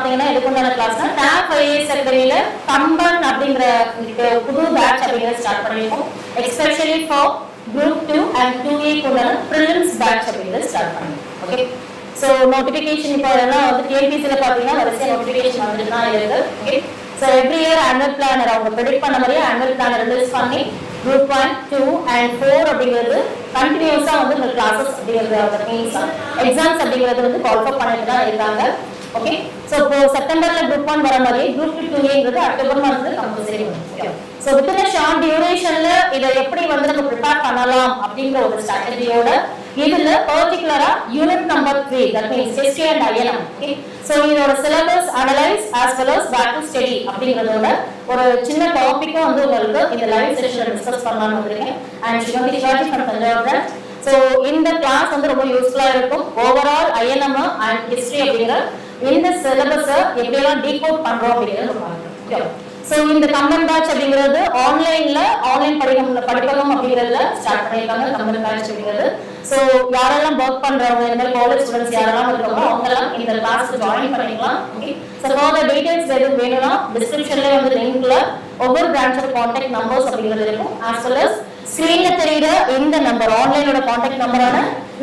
பாத்தீங்கன்னா எதுக்குண்டான கிளாஸ்னா டாப் ஐஏஎஸ் அகாடமியில கம்பன் அப்படிங்கிற புது பேட்ச் அப்படிங்கறத ஸ்டார்ட் பண்ணிருக்கோம். Especially for group 2 and 2A குண்டான பிரிலிம்ஸ் பேட்ச் அப்படிங்கறத ஸ்டார்ட் பண்ணிருக்கோம். ஓகே, சோ நோட்டிபிகேஷன் இப்போ எல்லாம் வந்து டிஎன்பிசில பாத்தீங்கன்னா வரிசையா நோட்டிபிகேஷன் வந்துட்டு தான் இருக்கு. Okay, so every year annual planar அவங்க ப்ரெடிக்ட் பண்ண மாதிரியே ஆனுவல் பிளானர் ரிலீஸ் பண்ணி குரூப் 1, 2 and 4 அப்படிங்கிறது கண்டினியூஸா வந்து இந்த கிளாஸஸ் அப்படிங்கிறது மீன்ஸ் எக்ஸாம்ஸ் அப்படிங்கிறது வந்து குவாலிஃபை பண்ணிட்டு தான் இருக்காங்க. ஓகே, சோ இப்போ செப்டம்பர்ல குரூப் 1 வர மாதிரி குரூப் 2ங்கிறது அக்டோபர் மந்த்ல கம்பல்சரி வரும். சோ வித்தின் a short durationல இத எப்படி வந்து நம்ம ப்ரிப்பேர் பண்ணலாம் அப்படிங்கிற ஒரு ஸ்ட்ராட்டஜியோட இதுல பர்టిక్యులரா unit number 3 that means history and INM. Okay, so இதோட syllabus analyse as well as back to study அப்படிங்கறதோட ஒரு சின்ன டாபிக்கும் வந்து உங்களுக்கு இந்த லைவ் செஷன்ல டிஸ்கஸ் பண்ணலாம்னு வந்திருக்கேன். and Srimathi Shaji from Tanjavur. So இந்த கிளாஸ் வந்து ரொம்ப யூஸ்ஃபுல்லா இருக்கும். ஓவரால் INM and history அப்படிங்கற இந்த சிலபஸ எப்படியெல்லாம் டீகோட் பண்றோம் அப்படிங்கறது பாருங்க. சோ இந்த கம்பன் பேட்ச் அப்படிங்கிறது ஆன்லைன் படிப்பகம் அப்படிங்கறதுல ஸ்டார்ட் பண்ணிருக்காங்க. கம்பன் பேட்ச் அப்படிங்கிறது சோ யாரெல்லாம் வர்க் பண்றவங்க இந்த மாதிரி காலேஜ் ஸ்டூடண்ட்ஸ் யாரெல்லாம் இருக்காங்களோ அவங்க எல்லாம் இந்த கிளாஸ்க்கு ஜாயின் பண்ணிக்கலாம். ஓகே, சோ ஃபார் டீடைல்ஸ் எதுவும் வேணும்னா டிஸ்கிரிப்ஷன்ல வந்து லிங்க்ல ஒவ்வொரு பிரான்ச்சோட கான்டாக்ட் நம்பர்ஸ் அப்படிங்கிறது இருக்கும். as well as ஸ்கிரீன்ல தெரியுற இந்த நம்பர் ஆன்லைனோட கான்டாக்ட் நம்பரான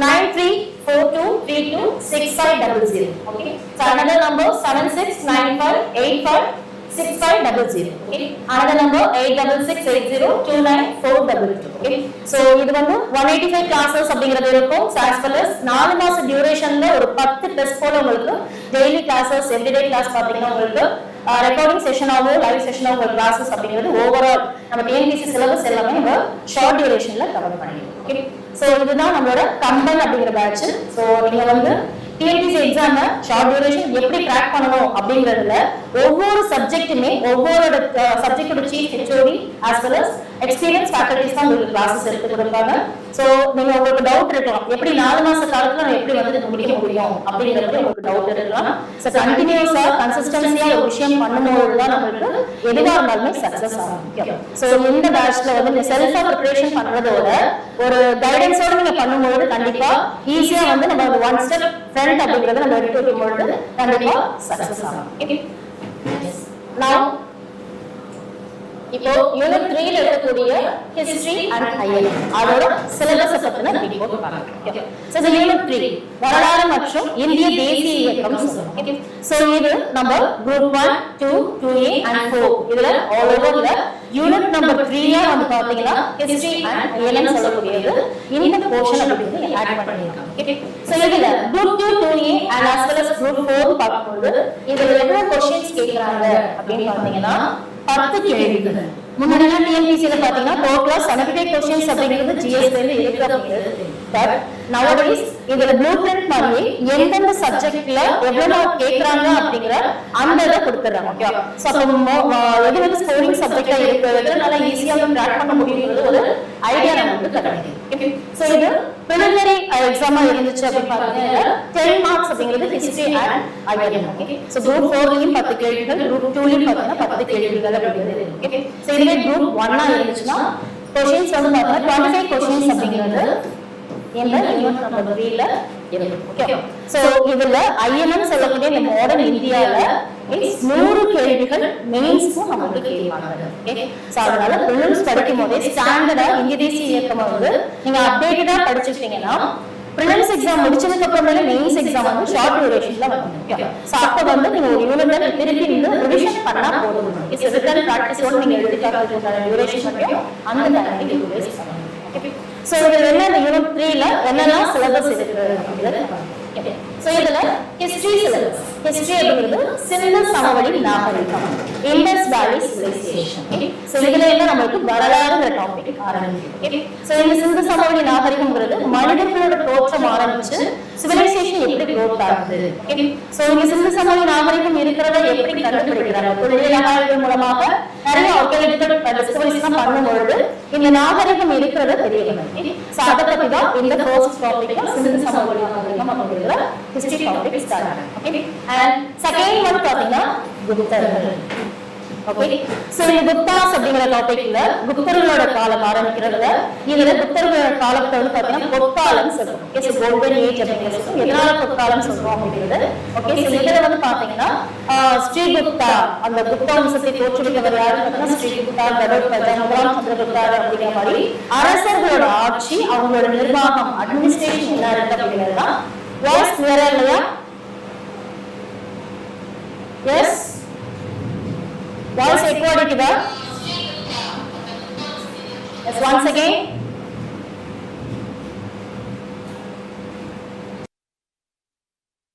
9342326500. Okay, so another number 7695856500. okay, another number 8668029422. okay, so இது வந்து 185 classes அப்படிங்கிறது இருக்கும். as well as 4 மாச டியூரேஷன்ல ஒரு 10 டெஸ்ட் போல உங்களுக்கு டெய்லி கிளாसेस எவ்ரிடே கிளாஸ் பாத்தீங்கன்னா உங்களுக்கு ரெக்கார்டிங் செஷனாவோ லைவ் செஷனாவோ ஒரு கிளாसेस அப்படிங்கிறது ஓவரால் நம்ம டிஎன்பிசி சிலபஸ் எல்லாமே நம்ம ஷார்ட் டியூரேஷன்ல கவர் பண்ணிடுவோம். ஓகே, சோ இதுதான் நம்மளோட கம்பன் அப்படிங்கிற பேட்ச். சோ நீங்க வந்து டிஎன்பிசி எக்ஸாம் ஷார்ட் டியூரேஷன் எப்படி கிராக் பண்ணணும் அப்படிங்கறதுல ஒவ்வொரு சப்ஜெக்ட்டுமே ஒவ்வொரு சப்ஜெக்ட்டோட chief HOD as well as experience faculties தான் உங்களுக்கு கிளாसेस எடுத்து கொடுப்பாங்க. சோ நீங்க உங்களுக்கு டவுட் இருக்கலாம் எப்படி 4 மாச காலத்துல நான் எப்படி வந்து முடிக்க முடியும் அப்படிங்கறது உங்களுக்கு டவுட் இருக்கலாம். சோ கண்டினியூஸா கன்சிஸ்டன்சியா ஒரு விஷயம் பண்ணும்போது தான் நமக்கு எதுவா இருந்தாலுமே சக்சஸ் ஆகும். சோ இந்த பேட்ச்ல வந்து நீங்க செல்ஃபா ப்ரிப்பரேஷன் பண்றதோட ஒரு கைடன்ஸோட நீங்க பண்ணும்போது கண்டிப்பா ஈஸியா வந்து நம்ம ஒன் ஸ்டெப் ஃப்ரண்ட் அப்படிங்கறத நம்ம எடுத்து வைக்கும்போது கண்டிப்பா சக்சஸ் ஆகும். ஓகே, now இப்போ யூனிட் 3 ல இருக்கக்கூடிய ஹிஸ்டரி அண்ட் INM அதோட சிலபஸ் பத்தின ரிப்போர்ட் பார்க்கலாம். சோ இந்த யூனிட் 3 வரலாறு மற்றும் இந்திய தேசிய இயக்கம் சொல்றோம். ஓகே, சோ இது நம்ம குரூப் 1, 2, 2A and 4 இதுல ஆல் ஓவர்ல யூனிட் நம்பர் 3 யா வந்து பாத்தீங்கன்னா ஹிஸ்டரி அண்ட் INM சொல்லக்கூடியது இந்த போர்ஷன் அப்படிங்க ஆட் பண்ணிருக்காங்க. ஓகே, சோ இதுல group 2, 2A and as well as group 4 பார்க்கும்போது இதுல எவ்வளவு क्वेश्चंस கேக்குறாங்க அப்படினு பாத்தீங்கன்னா 10 கேள்விகள். முன்னாடிலாம் டிஎன்பிசில பாத்தீங்கன்னா டோட்டலா 75 क्वेश्चंस அப்படிங்கிறது ஜிஎஸ் ல இருக்கு அப்படிங்கிறது. பட் nowadays இதுல ப்ளூபிரிண்ட் மாதிரி எந்தெந்த சப்ஜெக்ட்ல எவ்வளவு கேக்குறாங்க அப்படிங்கற அந்த இத கொடுத்துறாங்க. ஓகே, சோ அப்போ எது வந்து ஸ்கோரிங் சப்ஜெக்ட்டா இருக்கிறதுனால ஈஸியா கிராக் பண்ண முடியும்ன்றது ஒரு ஐடியா நமக்கு கிடைக்கும். ஓகே, சோ இது preliminary எக்ஸாமா இருந்துச்சு அப்படி பாத்தீங்கன்னா 10 மார்க்ஸ் அப்படிங்கிறது history and INM. Okay, so group 4 லயும் 10 கேள்விகள், குரூப் 2 லயும் பாத்தீங்கன்னா 10 கேள்விகள் அப்படிங்கிறது. ஓகே, சோ இதுவே குரூப் 1 ஆ இருந்துச்சுனா क्वेश्चंस வந்து பாத்தீங்கன்னா 25 क्वेश्चंस அப்படிங்கிறது இந்த யூனிட் நம்பர் 3 ல இருக்கு. ஓகே, சோ இதுல INM சொல்லக்கூடிய இந்த மாடர்ன் இந்தியால 100 கேள்விகள் மெயின்ஸ்க்கு நமக்கு கேட்பாங்க. ஓகே, சோ அதனால பிரிலிம்ஸ் படிக்கும்போதே ஸ்டாண்டர்டா இந்திய தேசிய இயக்கம் வந்து நீங்க அப்டேட்டடா படிச்சிட்டீங்கன்னா பிரிலிம்ஸ் எக்ஸாம் முடிச்சதுக்கு அப்புறமே மெயின்ஸ் எக்ஸாம் வந்து ஷார்ட் டியூரேஷன்ல வரும். ஓகே, சோ அப்ப வந்து நீங்க ஒரு யூனிட்ல திருப்பி இந்த ரிவிஷன் பண்ணா போதும். இஸ் ரிட்டன் பிராக்டிஸோட நீங்க எழுதிக்காத டியூரேஷன் மட்டும் அந்த டைம்ல நீங்க யூஸ் பண்ணலாம். ஓகே, சோ இதுல என்ன இந்த யூனிட் 3 ல என்னெல்லாம் சிலபஸ் இருக்கு அப்படிங்கறது ஓகே, சோ இதுல ஹிஸ்டரி சிலபஸ். ஹிஸ்டரி அப்படிங்கிறது சிந்து சமவெளி நாகரிகம், Indus valley civilisation. Okay, so இதுல என்ன நமக்கு வரலாறுங்கிற டாபிக் ஆரம்பிக்கும். ஓகே, சோ இந்த சிந்து சமவெளி நாகரிகம்ங்கிறது மனிதர்களோட தோற்றம் ஆரம்பிச்சு சிவிலைசேஷன் எப்படி க்ரோத் ஆகுது. ஓகே, சோ இந்த சிந்து சமவெளி நாகரிகம் இருக்கிறத எப்படி கண்டுபிடிக்கிறாங்க தொழிலாளர்கள் மூலமாக நிறைய ஆர்கியாலஜிக்கல் டிஸ்கவரிஸ் பண்ணும்போது இந்த நாகரிகம் இருக்கிறத தெரிய வரும். சோ அத பத்தி தான் இந்த ஃபர்ஸ்ட் டாபிக் சிந்து சமவெளி நாகரிகம் அப்படிங்கற ஹிஸ்டரி டாபிக் ஸ்டார்ட் ஆகும். ஓகே, and second one பாத்தீங்கன்னா குப்தர்கள். ஓகே சோ இந்த குப்தாஸ் அப்படிங்கிற டாபிக்ல குப்தர்களோட காலம் ஆரம்பிக்கிறதுல இதுல குப்தர்களோட காலத்தை வந்து பாத்தீங்கன்னா பொற்காலம் சொல்றோம். ஓகே சோ கோல்டன் ஏஜ் அப்படிங்கிறது எதனால பொற்காலம் சொல்றோம் அப்படிங்கிறது. ஓகே சோ இதுல வந்து பாத்தீங்கன்னா ஸ்ரீகுப்தா அந்த குப்தா வம்சத்தை தோற்றுவித்தவர் யாருன்னு பாத்தீங்கன்னா ஸ்ரீகுப்தா, கடோத்கஜா, முதலாம் சந்திரகுப்தா அப்படிங்கிற மாதிரி அரசர்களோட ஆட்சி, அவங்களோட நிர்வாகம், அட்மினிஸ்ட்ரேஷன் என்ன இருக்கு அப்படிங்கிறது தான். வாய்ஸ் கிளியரா இல்லையா? எஸ் வாய்ஸ் எக்கோ அடிக்குதா? Yes once again.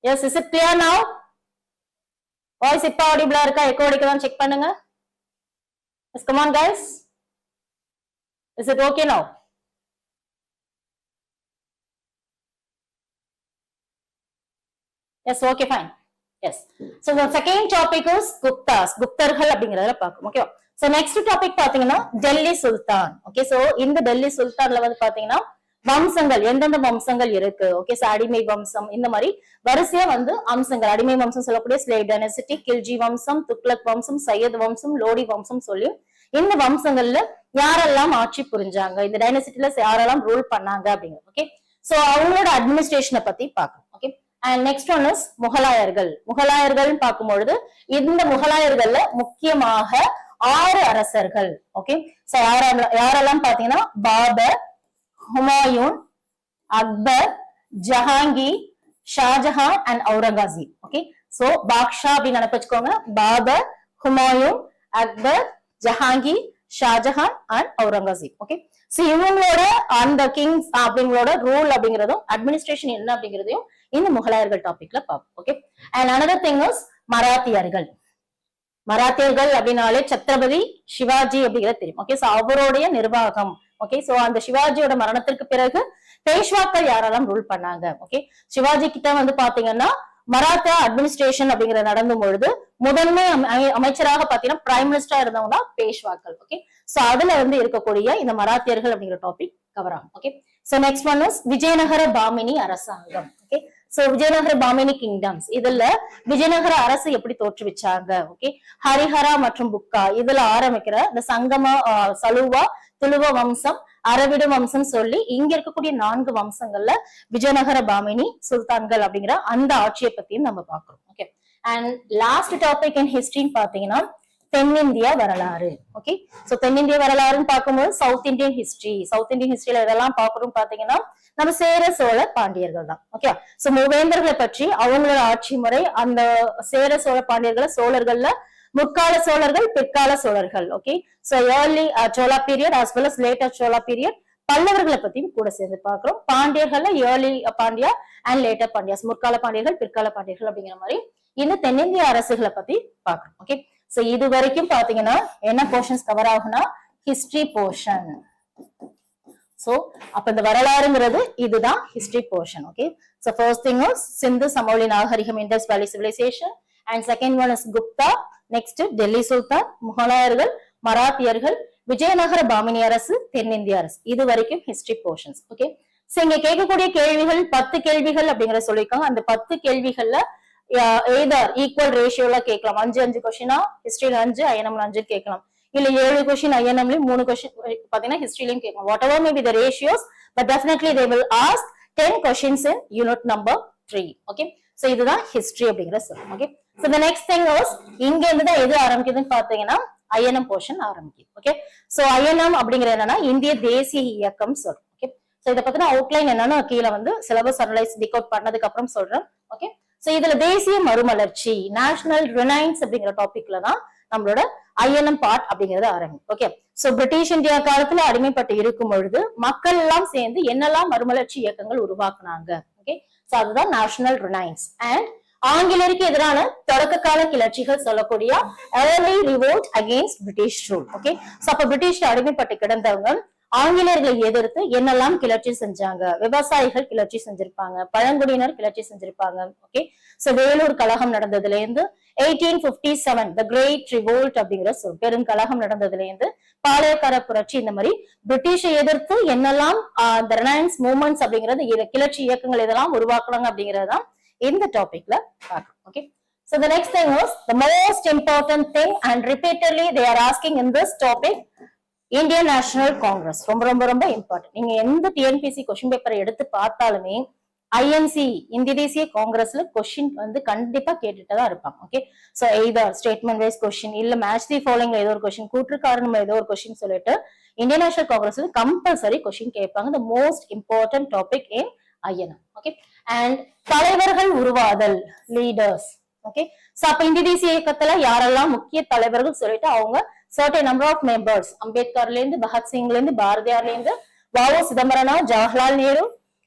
Yes, is it clear now? Voice இப்ப ஆடிபிளா இருக்கா? எக்கோ அடிக்குதான்னு செக் பண்ணுங்க. Yes, come on guys. Is it okay now? Yes, okay, fine. Yes. So the second topic is Guptas. குப்தர்கள் அப்படிங்கறத பார்ப்போம். Okay. So next topic பாத்தீங்கன்னா டெல்லி சுல்தான். Okay. So இந்த டெல்லி சுல்தான்ல வந்து பாத்தீங்கன்னா வம்சங்கள், எந்தெந்த வம்சங்கள் இருக்கு. ஓகே. So அடிமை வம்சம், இந்த மாதிரி வரிசையா வந்து அம்சங்கள், அடிமை வம்சம் சொல்லக்கூடிய ஸ்லேவ் டைனஸ்டி, கில்ஜி வம்சம், துக்ளக் வம்சம், சையத் வம்சம், லோடி வம்சம் சொல்லி இந்த வம்சங்கள்ல யாரெல்லாம் ஆட்சி புரிஞ்சாங்க, இந்த டைனஸ்டில யாரெல்லாம் ரூல் பண்ணாங்க அப்படிங்கிறது. ஓகே. சோ அவங்களோட அட்மினிஸ்ட்ரேஷனை பத்தி பார்க்கணும். Okay. And next one is முகலாயர்கள். முகலாயர்கள் பார்க்கும்பொழுது இந்த முகலாயர்கள்ல முக்கியமாக 6 அரசர்கள். ஓகே. சோ யாரெல்லாம் பாத்தீங்கன்னா Babur, Humayun, Akbar, Jahangir, Shahjahan and Aurangzeb. Okay. So பாக்ஷா அப்படின்னு நினைப்பச்சுக்கோங்க. Babur, Humayun, Akbar, Jahangir, Shahjahan and Aurangzeb. Okay. So இவங்களோட அந்த கிங்ஸ் அப்படிங்களோட ரூல் அப்படிங்கறதும் அட்மினிஸ்ட்ரேஷன் என்ன அப்படிங்கறதையும் இந்த முகலாயர்கள் டாபிக்ல பார்ப்போம். Okay. And another thing is மராத்தியர்கள். மராத்தியர்கள் அப்படின்னாலே சத்ரபதி சிவாஜி அப்படிங்கிறது தெரியும். ஓகே. சோ அவருடைய நிர்வாகம். ஓகே. சோ அந்த சிவாஜியோட மரணத்திற்கு பிறகு பேஷ்வாக்கள் யாரெல்லாம் ரூல் பண்ணாங்க. ஓகே. சிவாஜி கிட்ட வந்து பாத்தீங்கன்னா மராத்தா அட்மினிஸ்ட்ரேஷன் அப்படிங்கறது நடந்தும் பொழுது முதன்மை அமைச்சராக பாத்தீங்கன்னா பிரைம் மினிஸ்டரா இருந்தவங்க தான் பேஷ்வாக்கள். ஓகே. சோ அதுல வந்து இருக்கக்கூடிய இந்த மராத்தியர்கள் அப்படிங்கிற டாபிக் கவர் ஆகும். Okay. So next one is Vijayanagara Bahmani அரசாங்கம். Okay. So Vijayanagara Bahmani kingdoms, இதுல விஜயநகர அரசு எப்படி தோற்றுவிச்சாங்க. ஓகே. ஹரிஹரா மற்றும் புக்கா இதுல ஆரம்பிக்கிற இந்த சங்கம, சலுவா, துளுவ வம்சம், அரவிடு வம்சம் சொல்லி இங்க இருக்கக்கூடிய 4 வம்சங்கள்ல விஜயநகர பாமினி சுல்தான்கள் அப்படிங்கிற அந்த ஆட்சியை பத்தியும் நம்ம பாக்குறோம். Okay. And last topic in ஹிஸ்டரின்னு பாத்தீங்கன்னா தென்னிந்தியா வரலாறு. ஓகே. சோ தென்னிந்திய வரலாறுன்னு பார்க்கும்போது south Indian history. South Indian ஹிஸ்டரியில இதெல்லாம் பாக்குறோம் பாத்தீங்கன்னா நம்ம சேர சோழ பாண்டியர்கள் தான். ஓகே. சோ மூவேந்தர்களை பற்றி, அவங்களோட ஆட்சி முறை, அந்த சேர சோழ பாண்டியர்கள், சோழர்கள்ல முற்கால சோழர்கள், பிற்கால சோழர்கள். Okay. So early Chola period as well as later Chola period, பல்லவர்களை பத்தியும் கூட சேர்ந்து பாக்குறோம். பாண்டியர்கள்ல early Pandya and later Pandyas, முற்கால பாண்டியர்கள், பிற்கால பாண்டியர்கள் அப்படிங்கிற மாதிரி இந்த தென்னிந்திய அரசுகளை பத்தி பாக்குறோம். ஓகே. சோ இது வரைக்கும் பாத்தீங்கன்னா என்ன போர்ஷன்ஸ் கவர் ஆகும்னா ஹிஸ்டரி போர்ஷன். சோ அப்ப இந்த வரலாறுங்கிறது இதுதான் history portion. Okay. So first thing is Sindhu சமவெளி நாகரிகம், Indus valley civilisation. And second one is Gupta. Next Delhi சுல்தான், முகலாயர்கள், மராத்தியர்கள், விஜயநகர பாமினி அரசு, தென்னிந்திய அரசு. இது வரைக்கும் ஹிஸ்டரி போர்ஷன்ஸ். ஓகே. சோ இங்க கேட்கக்கூடிய கேள்விகள் 10 கேள்விகள் அப்படிங்கிற சொல்லிருக்காங்க. அந்த 10 கேள்விகள்ல எய்தர் ஈக்குவல் ரேஷியோல கேட்கலாம். 5 கொஸ்டினா ஹிஸ்டரியில 5, ஐஎன்எம்ல 5 கேட்கலாம். இல்ல 7 கொஸ்டின் ஐஎன்எம்லயும் 3 கொஸ்டின் பாத்தீங்கன்னா ஹிஸ்டரியிலயும் கேட்கலாம். What ever may be the ratios, but definitely they will ask 10 questions in unit number 3. Okay. So இதுதான் ஹிஸ்டரி அப்படிங்கிற சொல். Okay. So the next thing is இங்க இருந்து தான் எது ஆரம்பிக்குதுன்னு பாத்தீங்கன்னா ஐஎன்எம் போர்ஷன் ஆரம்பிக்குது. ஓகே. சோ ஐஎன்எம் அப்படிங்கிறது என்னன்னா இந்திய தேசிய இயக்கம் சொல். ஓகே. சோ இத பத்தின அவுட்லைன் என்னன்னு கீழே வந்து சிலபஸ் அனலைஸ் டிகோட் பண்ணதுக்கு அப்புறம் சொல்றேன். ஓகே. சோ இதுல தேசிய மறுமலர்ச்சி, நேஷனல் ரினைன்ஸ் அப்படிங்கிற டாபிக்ல தான் நம்மளோட ஐஎன்எம் பார்ட் அப்படிங்கறது ஆரம்பிக்கும். ஓகே. சோ பிரிட்டிஷ் இந்தியா காலத்துல அடிமைப்பட்டு இருக்கும் பொழுது மக்கள் எல்லாம் சேர்ந்து என்னெல்லாம் மறுமலர்ச்சி இயக்கங்கள் உருவாக்குனாங்க. ஓகே. சோ அதுதான் நேஷனல் ரினைன்ஸ். அண்ட் ஆங்கிலேயருக்கு எதிரான தொடக்க கால கிளர்ச்சிகள் சொல்லக்கூடிய early revolt against British rule. Okay. So அப்ப பிரிட்டிஷ் அடிமைப்பட்டு கிடந்தவங்க ஆங்கிலேயர்களை எதிர்த்து என்னெல்லாம் கிளர்ச்சி செஞ்சாங்க. விவசாயிகள் கிளர்ச்சி செஞ்சிருப்பாங்க, பழங்குடியினர் கிளர்ச்சி செஞ்சிருப்பாங்க. ஓகே. சோ வேலூர் கழகம் நடந்ததுல இருந்து 1857 the great revolt அப்படிங்கிற பெருங்கழகம் நடந்ததுல இருந்து பாளையக்கார புரட்சி, இந்த மாதிரி பிரிட்டிஷை எதிர்த்து என்னெல்லாம் the Renaissance movements அப்படிங்கிறது கிளர்ச்சி இயக்கங்கள் இதெல்லாம் உருவாக்குறாங்க அப்படிங்கறதுதான் இந்த டாபிக்ல பார்க்கணும். Okay. So the next thing is the most important thing, and repeatedly they are asking in this topic, Indian National Congress. ரொம்ப ரொம்ப ரொம்ப இம்பார்ட்டன்ட். நீங்க எந்த டிஎன்பிசி கொஸ்டின் பேப்பரை எடுத்து பார்த்தாலுமே ஐஎன்சி இந்திய தேசிய காங்கிரஸ்ல கொஸ்டின் வந்து கண்டிப்பா கேட்டுட்டு தான் இருப்பாங்க. Okay, so either statement wise question இல்ல மேட்ச் தி ஃபாலோயிங்ல ஏதோ ஒரு கொஸ்டின், கூற்று காரணம் ஏதோ ஒரு கொஸ்டின் சொல்லிட்டு இந்தியன் நேஷனல் காங்கிரஸ்ல கம்பல்சரி கொஸ்டின் கேட்பாங்க. The most important topic in INM. Okay, and தலைவர்கள் உருவாதல், லீடர்ஸ். ஓகே, சோ அப்ப இந்திய தேசிய இயக்கத்துல யாரெல்லாம் முக்கிய தலைவர்கள் சொல்லிட்டு அவங்க certain number of members, அம்பேத்கர்ல இருந்து பகத்சிங்ல இருந்து பாரதியார்ல இருந்து வ.உ. சிதம்பரனார், ஜவஹர்லால் நேரு,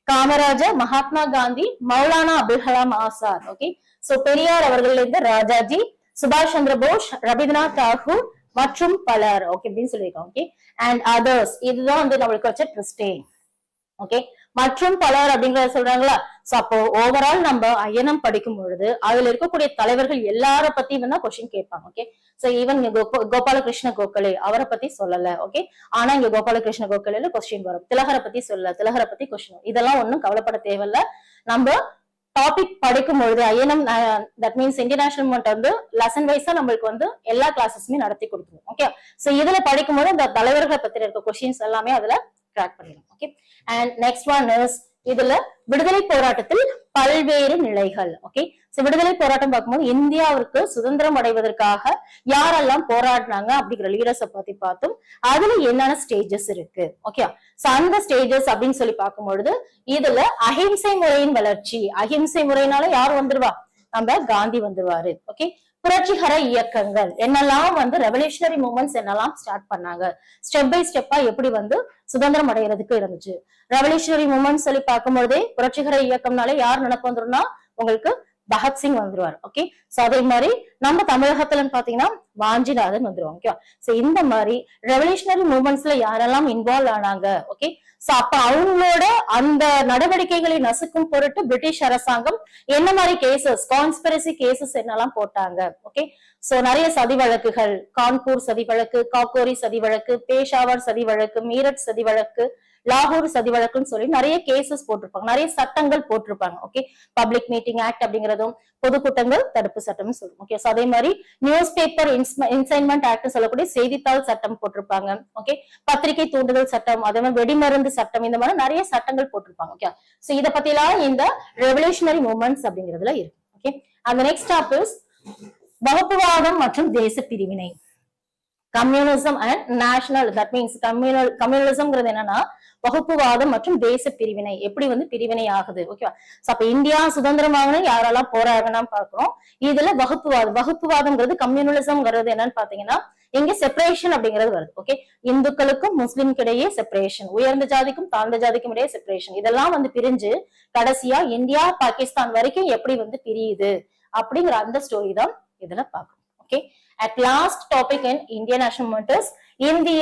காமராஜர், மகாத்மா காந்தி, மௌலானா அபுல் கலாம் ஆசாத். ஓகே, சோ பெரியார் அவர்கள்ல இருந்து ராஜாஜி, சுபாஷ் சந்திர போஸ், ரவீந்திரநாத் தாகூர் மற்றும் பலர். ஓகே அப்படின்னு சொல்லியிருக்காங்க. ஓகே, அண்ட் அதர்ஸ், இதுதான் வந்து நம்மளுக்கு வச்ச ட்விஸ்டே. ஓகே, மற்றும் பலர் அப்படிங்கறத சொல்றாங்களா. சோ அப்போ ஓவரால் நம்ம ஐஎன்எம் படிக்கும் பொழுது அதுல இருக்கக்கூடிய தலைவர்கள் எல்லார பத்தியும் தான் கொஸ்டின் கேட்பாங்க. Okay, so even Gopalakrishna Gokhale அவரை பத்தி சொல்லல. ஓகே, ஆனா இங்க கோபாலகிருஷ்ண கோகலேல கொஸ்டின் வரும். திலகரை பத்தி சொல்லல, திலகரை பத்தி கொஸ்டின். இதெல்லாம் ஒன்னும் கவலைப்பட தேவையில்ல. நம்ம டாபிக் படிக்கும் பொழுது INM that means Indian national movement வந்து லெசன் வைஸா நம்மளுக்கு வந்து எல்லா கிளாஸஸுமே நடத்தி கொடுத்துருவோம். ஓகே, சோ இதுல படிக்கும் போது இந்த தலைவர்களை பத்தி இருக்க கொஸ்டின்ஸ் எல்லாமே அதுல ட்ராக் பண்ணிடும். Okay, and next one is இதுல விடுதலை போராட்டத்தில் பல்வேறு நிலைகள். ஓகே, சோ விடுதலை போராட்டம் பார்க்கும்போது இந்தியாவிற்கு சுதந்திரம் அடைவதற்காக யாரெல்லாம் போராடினாங்க அப்படிங்கிற லீடர்ஸை பத்தி பார்த்தோம். அதுல என்னென்ன ஸ்டேஜஸ் இருக்கு. ஓகே, சோ அந்த ஸ்டேஜஸ் அப்படின்னு சொல்லி பார்க்கும்பொழுது இதுல அஹிம்சை முறையின் வளர்ச்சி. அஹிம்சை முறையினால யார் வந்துருவா? நம்ம காந்தி வந்துருவாரு. ஓகே, புரட்சிகர இயக்கங்கள் என்னெல்லாம் வந்து ரெவல்யூஷனரி மூவ்மெண்ட்ஸ் என்னெல்லாம் ஸ்டார்ட் பண்ணாங்க, ஸ்டெப் பை ஸ்டெப்பா எப்படி வந்து சுதந்திரம் அடைகிறதுக்கு இருந்துச்சு. ரெவல்யூஷனரி மூவ்மெண்ட்ஸ் சொல்லி பார்க்கும்போதே புரட்சிகர இயக்கம்னாலே யார் நினைப்பு வந்துரும்னா உங்களுக்கு பகத்சிங் வந்துருவாரு. ஓகே, சோ அதே மாதிரி நம்ம தமிழகத்துல பாத்தீங்கன்னா வாஞ்சிநாதன் வந்துருவாங்க. ஓகே, சோ இந்த மாதிரி ரெவல்யூஷனரி மூவ்மெண்ட்ஸ்ல யாரெல்லாம் இன்வால்வ் ஆனாங்க. ஓகே, சோ அப்ப அவங்களோட அந்த நடவடிக்கைகளை நசுக்கும் பொருட்டு பிரிட்டிஷ் அரசாங்கம் என்ன மாதிரி கேசஸ், கான்ஸ்பிரசி கேசஸ் என்னெல்லாம் போட்டாங்க. ஓகே, சோ நிறைய சதி வழக்குகள், கான்பூர் சதி வழக்கு, காக்கோரி சதி வழக்கு, பேஷாவர் சதி வழக்கு, மீரட் சதி வழக்கு, லாகூர் சதி வழக்குன்னு சொல்லி நிறைய கேசஸ் போட்டிருப்பாங்க, நிறைய சட்டங்கள் போட்டிருப்பாங்க. ஓகே, பப்ளிக் மீட்டிங் ஆக்ட் அப்படிங்கிறதும் பொதுக்கூட்டங்கள் தடுப்பு சட்டம் சொல்லுவோம். ஓகே, சோ அதே மாதிரி நியூஸ் பேப்பர் இன்சைன்மெண்ட் ஆக்ட் சொல்லக்கூடிய செய்தித்தாள் சட்டம் போட்டிருப்பாங்க. ஓகே, பத்திரிகை தூண்டுதல் சட்டம், அதே மாதிரி வெடிமருந்து சட்டம், இந்த மாதிரி நிறைய சட்டங்கள் போட்டிருப்பாங்க. ஓகே, சோ இத பத்தி எல்லாம் இந்த ரெவல்யூஷனரி மூவ்மெண்ட்ஸ் அப்படிங்கிறதுல இருக்கு. ஓகே, அந்த நெக்ஸ்ட் டாபிக் வகுப்புவாதம் மற்றும் தேச பிரிவினை. Communism and national, that means கம்யூனிசம்ங்கிறது என்னன்னா வகுப்புவாதம் மற்றும் தேச பிரிவினை எப்படி வந்து பிரிவினை ஆகுது. ஓகேவா, அப்ப இந்தியா சுதந்திரம் வாங்கினா யாரெல்லாம் போராடணும் பாக்குறோம். இதுல வகுப்புவாதம்ங்கிறது கம்யூனிசம்ங்கிறது என்னன்னு பாத்தீங்கன்னா இங்க செப்பரேஷன் அப்படிங்கிறது வருது. ஓகே, இந்துக்களுக்கும் முஸ்லிம்க்கு இடையே செப்பரேஷன், உயர்ந்த ஜாதிக்கும் தாழ்ந்த ஜாதிக்கும் இடையே செப்பரேஷன், இதெல்லாம் வந்து பிரிஞ்சு கடைசியா இந்தியா பாகிஸ்தான் வரைக்கும் எப்படி வந்து பிரியுது அப்படிங்கிற அந்த ஸ்டோரி தான் இதுல பாக்குறோம். Okay, at last topic in Indian national movement is இந்திய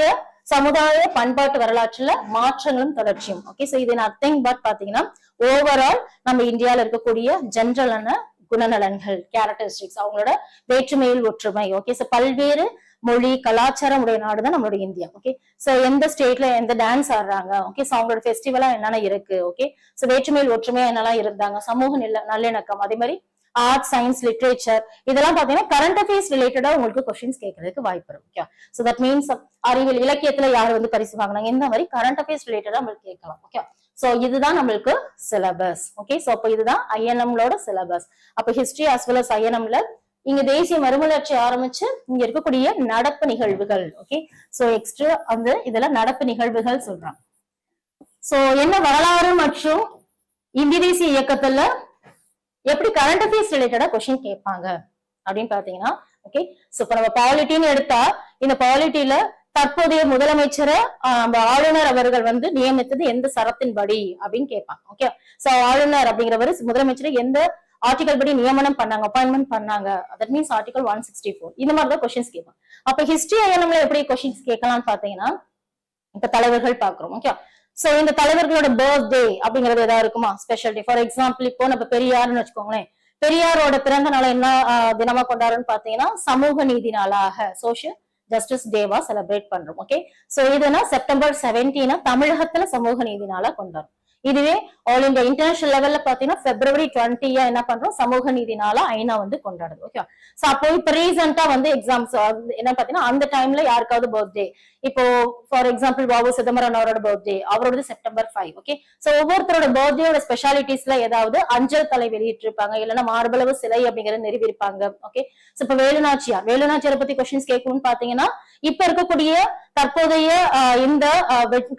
சமுதாய பண்பாட்டு வரலாற்றுல மாற்றங்களும் தொடர்ச்சியும். ஓகே, சோ இது நத்திங் பட் பாத்தீங்கன்னா ஓவரால் நம்ம இந்தியால இருக்கக்கூடிய ஜெனரலான குணநலன்கள், கேரக்டரிஸ்டிக்ஸ், அவங்களோட வேற்றுமையில் ஒற்றுமை. ஓகே, சோ பல்வேறு மொழி கலாச்சாரம் உடைய நாடுதான் நம்மளோட இந்தியா. ஓகே, சோ எந்த ஸ்டேட்ல எந்த டான்ஸ் ஆடுறாங்க. ஓகே, சோ அவங்களோட ஃபெஸ்டிவலா என்னென்ன இருக்கு. ஓகே, சோ வேற்றுமையில் ஒற்றுமையா என்னெல்லாம் இருந்தாங்க, சமூக நல்லிணக்கம், அதே மாதிரி ஆர்ட், சயின்ஸ், லிட்ரேச்சர், இதெல்லாம் பாத்தீங்கன்னா கரண்ட் அஃபேர்ஸ் ரிலேட்டடா உங்களுக்கு கொஸ்டின்ஸ் கேட்கறதுக்கு வாய்ப்பு இருக்கு. ஓகே, சோ தட் மீன்ஸ் அறிவியல் இலக்கியத்துல யார் வந்து பரிசு வாங்கினாங்க, இந்த மாதிரி கரண்ட் அஃபேர்ஸ் ரிலேட்டடா நம்மளுக்கு கேட்கலாம். ஓகே, சோ இதுதான் நம்மளுக்கு சிலபஸ். ஓகே, சோ அப்ப இதுதான் ஐஎன்எம்லோட சிலபஸ். அப்ப ஹிஸ்டரி அஸ் வெல் அஸ் ஐஎன்எம்ல இங்க தேசிய மறுமலர்ச்சி ஆரம்பிச்சு இங்க இருக்கக்கூடிய நடப்பு நிகழ்வுகள். ஓகே, சோ எக்ஸ்ட்ரா வந்து இதெல்லாம் நடப்பு நிகழ்வுகள் சொல்றாங்க. சோ என்ன வரலாறு மற்றும் இந்திய தேசிய இயக்கத்துல எப்படி கரண்ட் அஃபேர்ஸ் ரிலேட்டடா கொஸ்டின் கேட்பாங்க அப்படின்னு பாத்தீங்கன்னா, ஓகே, சோ இப்ப நம்ம பாலிட்டின்னு எடுத்தா இந்த பாலிட்டியில தற்போதைய முதலமைச்சரை ஆளுநர் அவர்கள் வந்து நியமித்தது எந்த சரத்தின்படி அப்படின்னு கேட்பாங்க. ஓகே, சோ ஆளுநர் அப்படிங்கிறவர் முதலமைச்சரை எந்த ஆர்டிகல் படி நியமனம் பண்ணாங்க, அப்பாயின்மெண்ட் பண்ணாங்க, தட் மீன்ஸ் ஆர்டிகல் 164. இந்த மாதிரிதான் கொஸ்டின்ஸ் கேட்பாங்க. அப்ப ஹிஸ்டரி ஐஎன்எம்ல எப்படி கொஸ்டின்ஸ் கேட்கலாம்னு பாத்தீங்கன்னா இப்ப தலைவர்கள் பாக்குறோம். ஓகே, சோ இந்த தலைவர்களோட பர்த்டே அப்படிங்கிறது ஏதாவது இருக்குமா, ஸ்பெஷல் டே. ஃபார் எக்ஸாம்பிள் இப்போ நம்ம பெரியார்னு வச்சுக்கோங்களேன், பெரியாரோட பிறந்த நாளை என்ன தினமா கொண்டாடுறோம்னு பாத்தீங்கன்னா சமூக நீதி நாளாக, சோசியல் ஜஸ்டிஸ் டேவா செலிப்ரேட் பண்றோம். ஓகே, சோ இதுனா செப்டம்பர் 17 தமிழகத்துல சமூக நீதி நாளா கொண்டாடும். இதுவே ஆல் இந்தியா இன்டர்நேஷனல் லெவல்ல பாத்தீங்கன்னா February 20 என்ன பண்றோம், சமூக நீதி நாளா ஐநா வந்து கொண்டாடுது. ஓகே, சோ அப்போ இப்ப ரீசெண்டா வந்து எக்ஸாம்ஸ் என்ன பாத்தீங்கன்னா அந்த டைம்ல யாருக்காவது பர்த்டே, இப்போ ஃபார் எக்ஸாம்பிள் வாவு சிதம்பரம் அவரோட பர்த்டே, அவரோட September 5. ஓகே, சோ ஒவ்வொருத்தரோட பர்த்டேயோட ஸ்பெஷாலிட்டிஸ்ல ஏதாவது அஞ்சல் தலை வெளியிட்டிருப்பாங்க, இல்லைன்னா மார்பளவு சிலை அப்படிங்கறத நிறுவிருப்பாங்க. ஓகே, சோ இப்ப வேலுநாச்சியாரை பத்தி கொஸ்டின்ஸ் கேட்கணும்னு பாத்தீங்கன்னா இப்ப இருக்கக்கூடிய தற்போதைய இந்த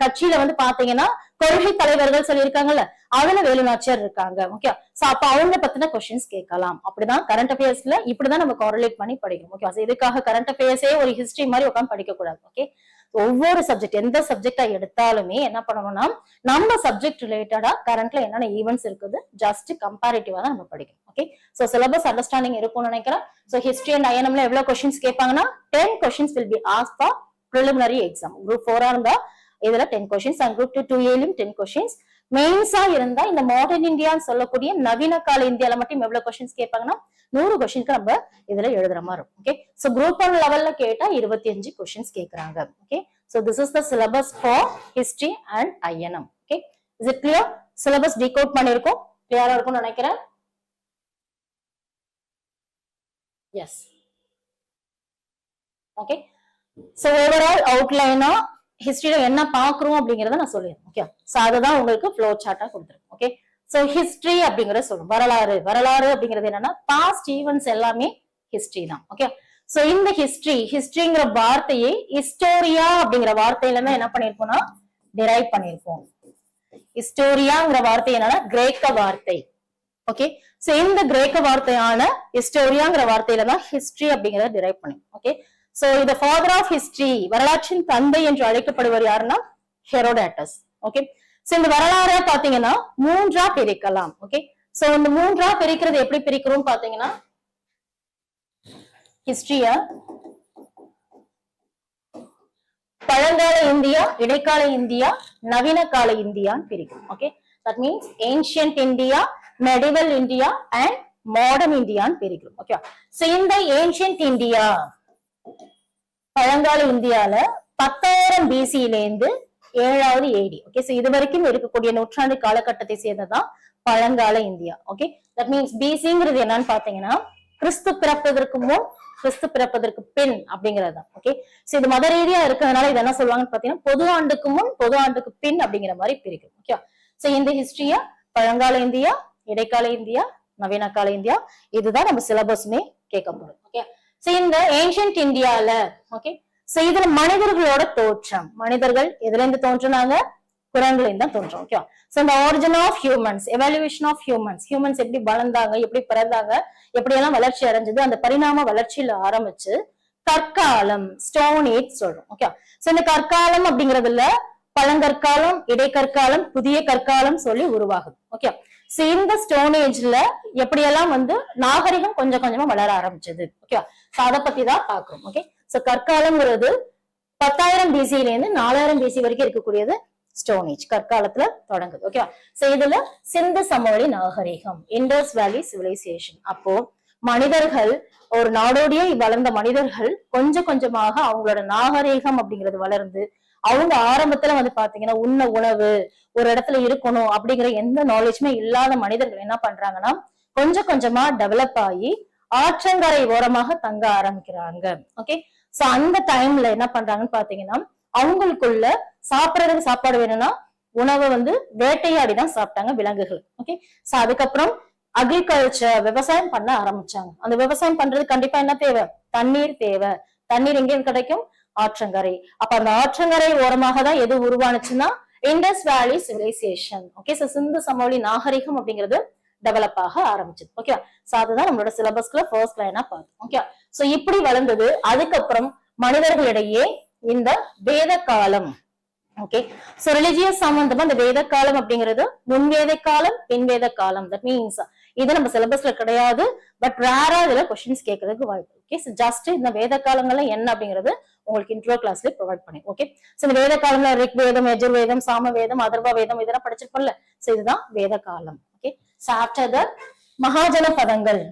கட்சியில வந்து பாத்தீங்கன்னா கொள்கை தலைவர்கள் சொல்லியிருக்காங்கல்ல, அதுல வேலுநாச்சியார் இருக்காங்க. ஓகே, சோ அப்ப அவங்க பத்தின கொஸ்டின்ஸ் கேட்கலாம். அப்படிதான் கரண்ட் அஃபேர்ஸ்ல இப்படிதான் நம்ம கோரிலேட் பண்ணி படிக்கணும். ஓகே, இதுக்காக கரண்ட் அஃபேர்ஸே ஒரு ஹிஸ்டரி மாதிரி உட்காந்து படிக்க கூடாது. ஓகே, ஒவ்வொரு சப்ஜெக்ட் எந்த சப்ஜெக்டா எடுத்தாலுமே என்ன பண்ணணும்னா நம்ம சப்ஜெக்ட் ரிலேட்டடா கரண்ட்ல என்னென்ன ஈவெண்ட்ஸ் இருக்குது ஜஸ்ட் கம்பேரிட்டிவா தான் நம்ம படிக்கணும். ஓகே, சோ சிலபஸ் அண்டர்ஸ்டாண்டிங் இருக்கும்னு நினைக்கிறேன். சோ ஹிஸ்டரி அண்ட் ஐஎன்எம்ல எவ்வளவு questions கேட்பாங்கன்னா 10 questions will be asked for preliminary exam. Group 4 இருந்தா இதுல 10 questions and group 2A-லும் 10 questions. மெயின்ஸா இருந்தா இந்த மாடர்ன் இந்தியான்னு சொல்லக்கூடிய நவீன கால இந்தியால மட்டும் எவ்வளவு கொஸ்டின்ஸ் கேட்பாங்கன்னா 100 கொஸ்டின்க்கு நம்ம இதுல எழுதுற மாதிரி இருக்கும். ஓகே, சோ குரூப் 1 லெவல்ல கேட்டா 25 கொஸ்டின்ஸ் கேக்குறாங்க. Okay, so this is the syllabus for history and INM. Okay, is it clear? Syllabus decode பண்ணிருக்கோம், கிளியரா இருக்கும்னு நினைக்கிறேன். எஸ், ஓகே, சோ ஓவரால் அவுட்லைனா ஹிஸ்டரியில என்ன பாக்குறோம் அப்படிங்கறத நான் சொல்லிடுறேன். ஓகே, சோ அதுதான் உங்களுக்கு ஃப்ளோ சார்ட்டா கொடுத்துருக்கேன். ஓகே, சோ ஹிஸ்டரி அப்படிங்கறத சொல்லும், வரலாறு அப்படிங்கிறது என்னன்னா பாஸ்ட் ஈவென்ட்ஸ் எல்லாமே ஹிஸ்டரி தான். ஓகே, சோ இந்த ஹிஸ்டரிங்கிற வார்த்தையை ஹிஸ்டோரியா அப்படிங்கிற வார்த்தையில இருந்து என்ன பண்ணிருக்கோம்னா டிரைவ் பண்ணிருக்கோம். ஹிஸ்டோரியாங்கிற வார்த்தை என்னன்னா கிரேக்க வார்த்தை. ஓகே, சோ இந்த கிரேக்க வார்த்தையான ஹிஸ்டோரியாங்கிற வார்த்தையில தான் ஹிஸ்டரி அப்படிங்கறத டிரைவ் பண்ணி. ஓகே, சோ இந்த ஃபாதர் ஆஃப் ஹிஸ்டரி, வரலாற்றின் தந்தை என்று அழைக்கப்படுவர் யாருன்னா ஹெரோடாட்டஸ். ஓகே, சோ இந்த வரலாறு பாத்தீங்கன்னா 3ஆ பிரிக்கலாம். ஓகே, சோ இந்த 3ஆ பிரிக்கிறது எப்படி பிரிக்கிறோம் பாத்தீங்கன்னா ஹிஸ்டரிய பழங்கால இந்தியா, இடைக்கால இந்தியா, நவீன கால இந்தியான்னு பிரிக்கும். Okay, that means ancient India, medieval India and modern இந்தியான்னு பிரிக்கிறோம். ஓகே, சோ இந்த ஏன்ஷியன்ட் இந்தியா பழங்கால இந்தியால 10,000 BC-ல இருந்து 7வது AD. ஓகே, சோ இது வரைக்கும் இருக்கக்கூடிய நூற்றாண்டு காலகட்டத்தை சேர்ந்ததான் பழங்கால இந்தியா. ஓகே, தட் மீன்ஸ் பிசிங்கிறது என்னன்னு பாத்தீங்கன்னா கிறிஸ்து பிறப்பதற்கு முன், கிறிஸ்து பிறப்பதற்கு பின் அப்படிங்கறதுதான். ஓகே, சோ இது மத ரீதியா இருக்கிறதுனால இது என்ன சொல்லுவாங்கன்னு பாத்தீங்கன்னா பொது ஆண்டுக்கு முன், பொது ஆண்டுக்கு பின் அப்படிங்கிற மாதிரி பிரிக்கும். ஓகே, சோ இந்த ஹிஸ்டரியா பழங்கால இந்தியா, இடைக்கால இந்தியா, நவீன கால இந்தியா, இதுதான் நம்ம சிலபஸ்மே கேட்கப்படும். ஓகே, சோ இந்த ஏன்ஷியன்ட் இந்தியால ஓகே, சோ இதுல மனிதர்களோட தோற்றம், மனிதர்கள் எதுல இருந்து தோன்றுனாங்க, குரங்குல இருந்து தான் தோன்றும். ஓகே, சோ இந்த origin of humans, evaluation of humans எப்படி வளர்ந்தாங்க, எப்படி பிறந்தாங்க, எப்படி எல்லாம் வளர்ச்சி அடைஞ்சது, அந்த பரிணாம வளர்ச்சியில ஆரம்பிச்சு கற்காலம், ஸ்டோன் ஏஜ் சொல்றோம். ஓகே, சோ இந்த கற்காலம் அப்படிங்கறதுல பழங்கற்காலம், இடைக்கற்காலம், புதிய கற்காலம் சொல்லி உருவாகுது. ஓகே, சோ இந்த ஸ்டோன் ஏஜ்ல எப்படியெல்லாம் வந்து நாகரிகம் கொஞ்சம் கொஞ்சமா வளர ஆரம்பிச்சது. ஓகே, சோ அதை பத்தி தான் பாக்குறோம். ஓகே, சோ கற்காலம்ங்கிறது 10,000 BC-ல இருந்து 4,000 BC வரைக்கும் இருக்கக்கூடியது ஸ்டோன் ஏஜ், கற்காலத்துல தொடங்குது. ஓகே, சோ இதுல சிந்து சமவெளி நாகரிகம், இண்டஸ் வேலி சிவிலைசேஷன். அப்போ மனிதர்கள் ஒரு நாடோடியே வளர்ந்த மனிதர்கள் கொஞ்சம் கொஞ்சமாக அவங்களோட நாகரிகம் அப்படிங்கிறது வளர்ந்து அவங்க ஆரம்பத்துல வந்து பாத்தீங்கன்னா உண்ண உணவு, ஒரு இடத்துல இருக்கணும் அப்படிங்கிற எந்த நாலேஜுமே இல்லாத மனிதர்கள் என்ன பண்றாங்கன்னா கொஞ்சம் கொஞ்சமா டெவலப் ஆகி ஆற்றங்கரை ஓரமாக தங்க ஆரம்பிக்கிறாங்க. ஓகே, சோ அந்த டைம்ல என்ன பண்றாங்கன்னு பாத்தீங்கன்னா அவங்களுக்குள்ள சாப்பிடறதுக்கு சாப்பாடு வேணும்னா உணவை வந்து வேட்டையாடிதான் சாப்பிட்டாங்க விலங்குகள். ஓகே, சோ அதுக்கப்புறம் அக்ரிகல்ச்சர், விவசாயம் பண்ண ஆரம்பிச்சாங்க. அந்த விவசாயம் பண்றது கண்டிப்பா என்ன தேவை, தண்ணீர் தேவை. தண்ணீர் எங்க கிடைக்கும், ஆற்றங்கரை. அப்ப அந்த ஆற்றங்கரை ஓரமாக தான் எது உருவானுச்சுன்னா Indies valley civilisation. Okay, so சிந்து சமவெளி நாகரிகம் அப்படிங்கிறது டெவலப் ஆக ஆரம்பிச்சது. ஓகே, சோ அதுதான் நம்மளோட சிலபஸ்ல ஃபர்ஸ்ட் லைனா பார்த்தோம். ஓகே, சோ இப்படி வளர்ந்தது. அதுக்கப்புறம் மனிதர்களிடையே இந்த வேத காலம். ஓகே, சோ ரிலிஜியஸ் சம்பந்தமா இந்த வேத காலம் அப்படிங்கிறது முன்வேத காலம், பின்வேத காலம். தட் மீன்ஸ் இது நம்ம சிலபஸ்ல கிடையாது, பட் ரேரா இதுல கொஸ்டின்ஸ் கேட்கறதுக்கு வாய்ப்பு. ஓகே, சோ ஜஸ்ட் இந்த வேத காலங்கள்ல என்ன அப்படிங்கிறது உங்களுக்கு இன்ட்ரோ கிளாஸ்ல ப்ரொவைட் பண்ணி. ஓகே, சோ இந்த வேத காலம்ல ரிக் வேதம், யஜுர் வேதம், சாம வேதம், அதர்வ வேதம் இதெல்லாம் படிச்சிருப்போம்ல. சோ இதுதான் வேத காலம். ஓகே, சோ ஆஃப்டர் தட் மகாஜன பதங்கள்,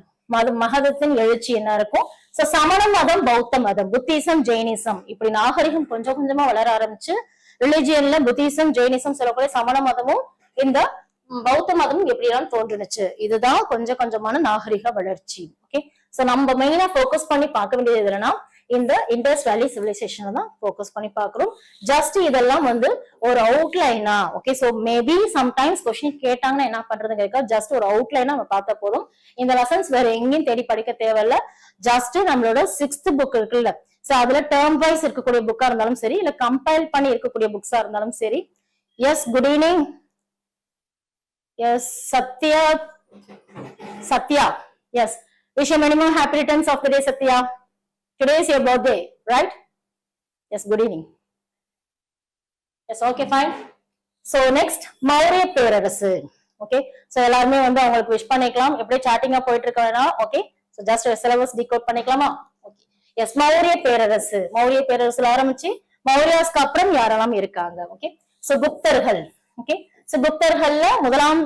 மதத்தின் எழுச்சி என்ன இருக்கும். சோ சமண மதம், பௌத்த மதம், புத்திசம், ஜெயினிசம், இப்படி நாகரிகம் கொஞ்சம் கொஞ்சமா வளர ஆரம்பிச்சு ரிலிஜியன்ல புத்திசம், ஜெயினிசம் சொல்லக்கூடிய சமண மதமும் இந்த பௌத்த மதம் எப்படியெல்லாம் தோன்றுனுச்சு. இதுதான் கொஞ்சம் கொஞ்சமான நாகரிக வளர்ச்சி. ஓகே, சோ நம்ம மெயினா போக்கஸ் பண்ணி பார்க்க வேண்டியது என்னன்னா இந்த இண்டஸ் வேலி சிவிலைசேஷன் தான் போக்கஸ் பண்ணி பாக்குறோம். ஜஸ்ட் இதெல்லாம் வந்து ஒரு அவுட்லைனா. Okay, so maybe sometimes question கேட்டாங்கன்னா என்ன பண்றது கேட்க ஜஸ்ட் ஒரு அவுட்லைனா நம்ம பார்த்தா போதும். இந்த லெசன்ஸ் வேற எங்கேயும் தேடி படிக்க தேவையில்ல. ஜஸ்ட் நம்மளோட 6th புக் இருக்குல்ல, சோ அதுல டேர்ம் வைஸ் இருக்கக்கூடிய புக்கா இருந்தாலும் சரி, இல்ல கம்பைல் பண்ணி இருக்கக்கூடிய புக்ஸா இருந்தாலும் சரி. Yes, good evening. Yes, Sathya. Sathya, yes. Wish you many more happy returns of the day, Satya. Today is your birthday, right? Yes, good evening. Yes, okay, fine. So next, Maurya பேரரசு. Okay, so எல்லாருமே வந்து அவங்களுக்கு wish பண்ணிக்கலாம். எப்படி சாட்டிங்கா போயிட்டு இருக்க வேணா. Okay, so just syllabus decode பண்ணிக்கலாமா? ஓகே, எஸ், மௌரிய பேரரசு. மௌரிய பேரரசுல ஆரம்பிச்சு மௌரியாஸ்க்கு அப்புறம் யாரெல்லாம் இருக்காங்க? Okay, so குப்தர்கள். ஓகே, சோ குப்தர்கள்ல முதலாம்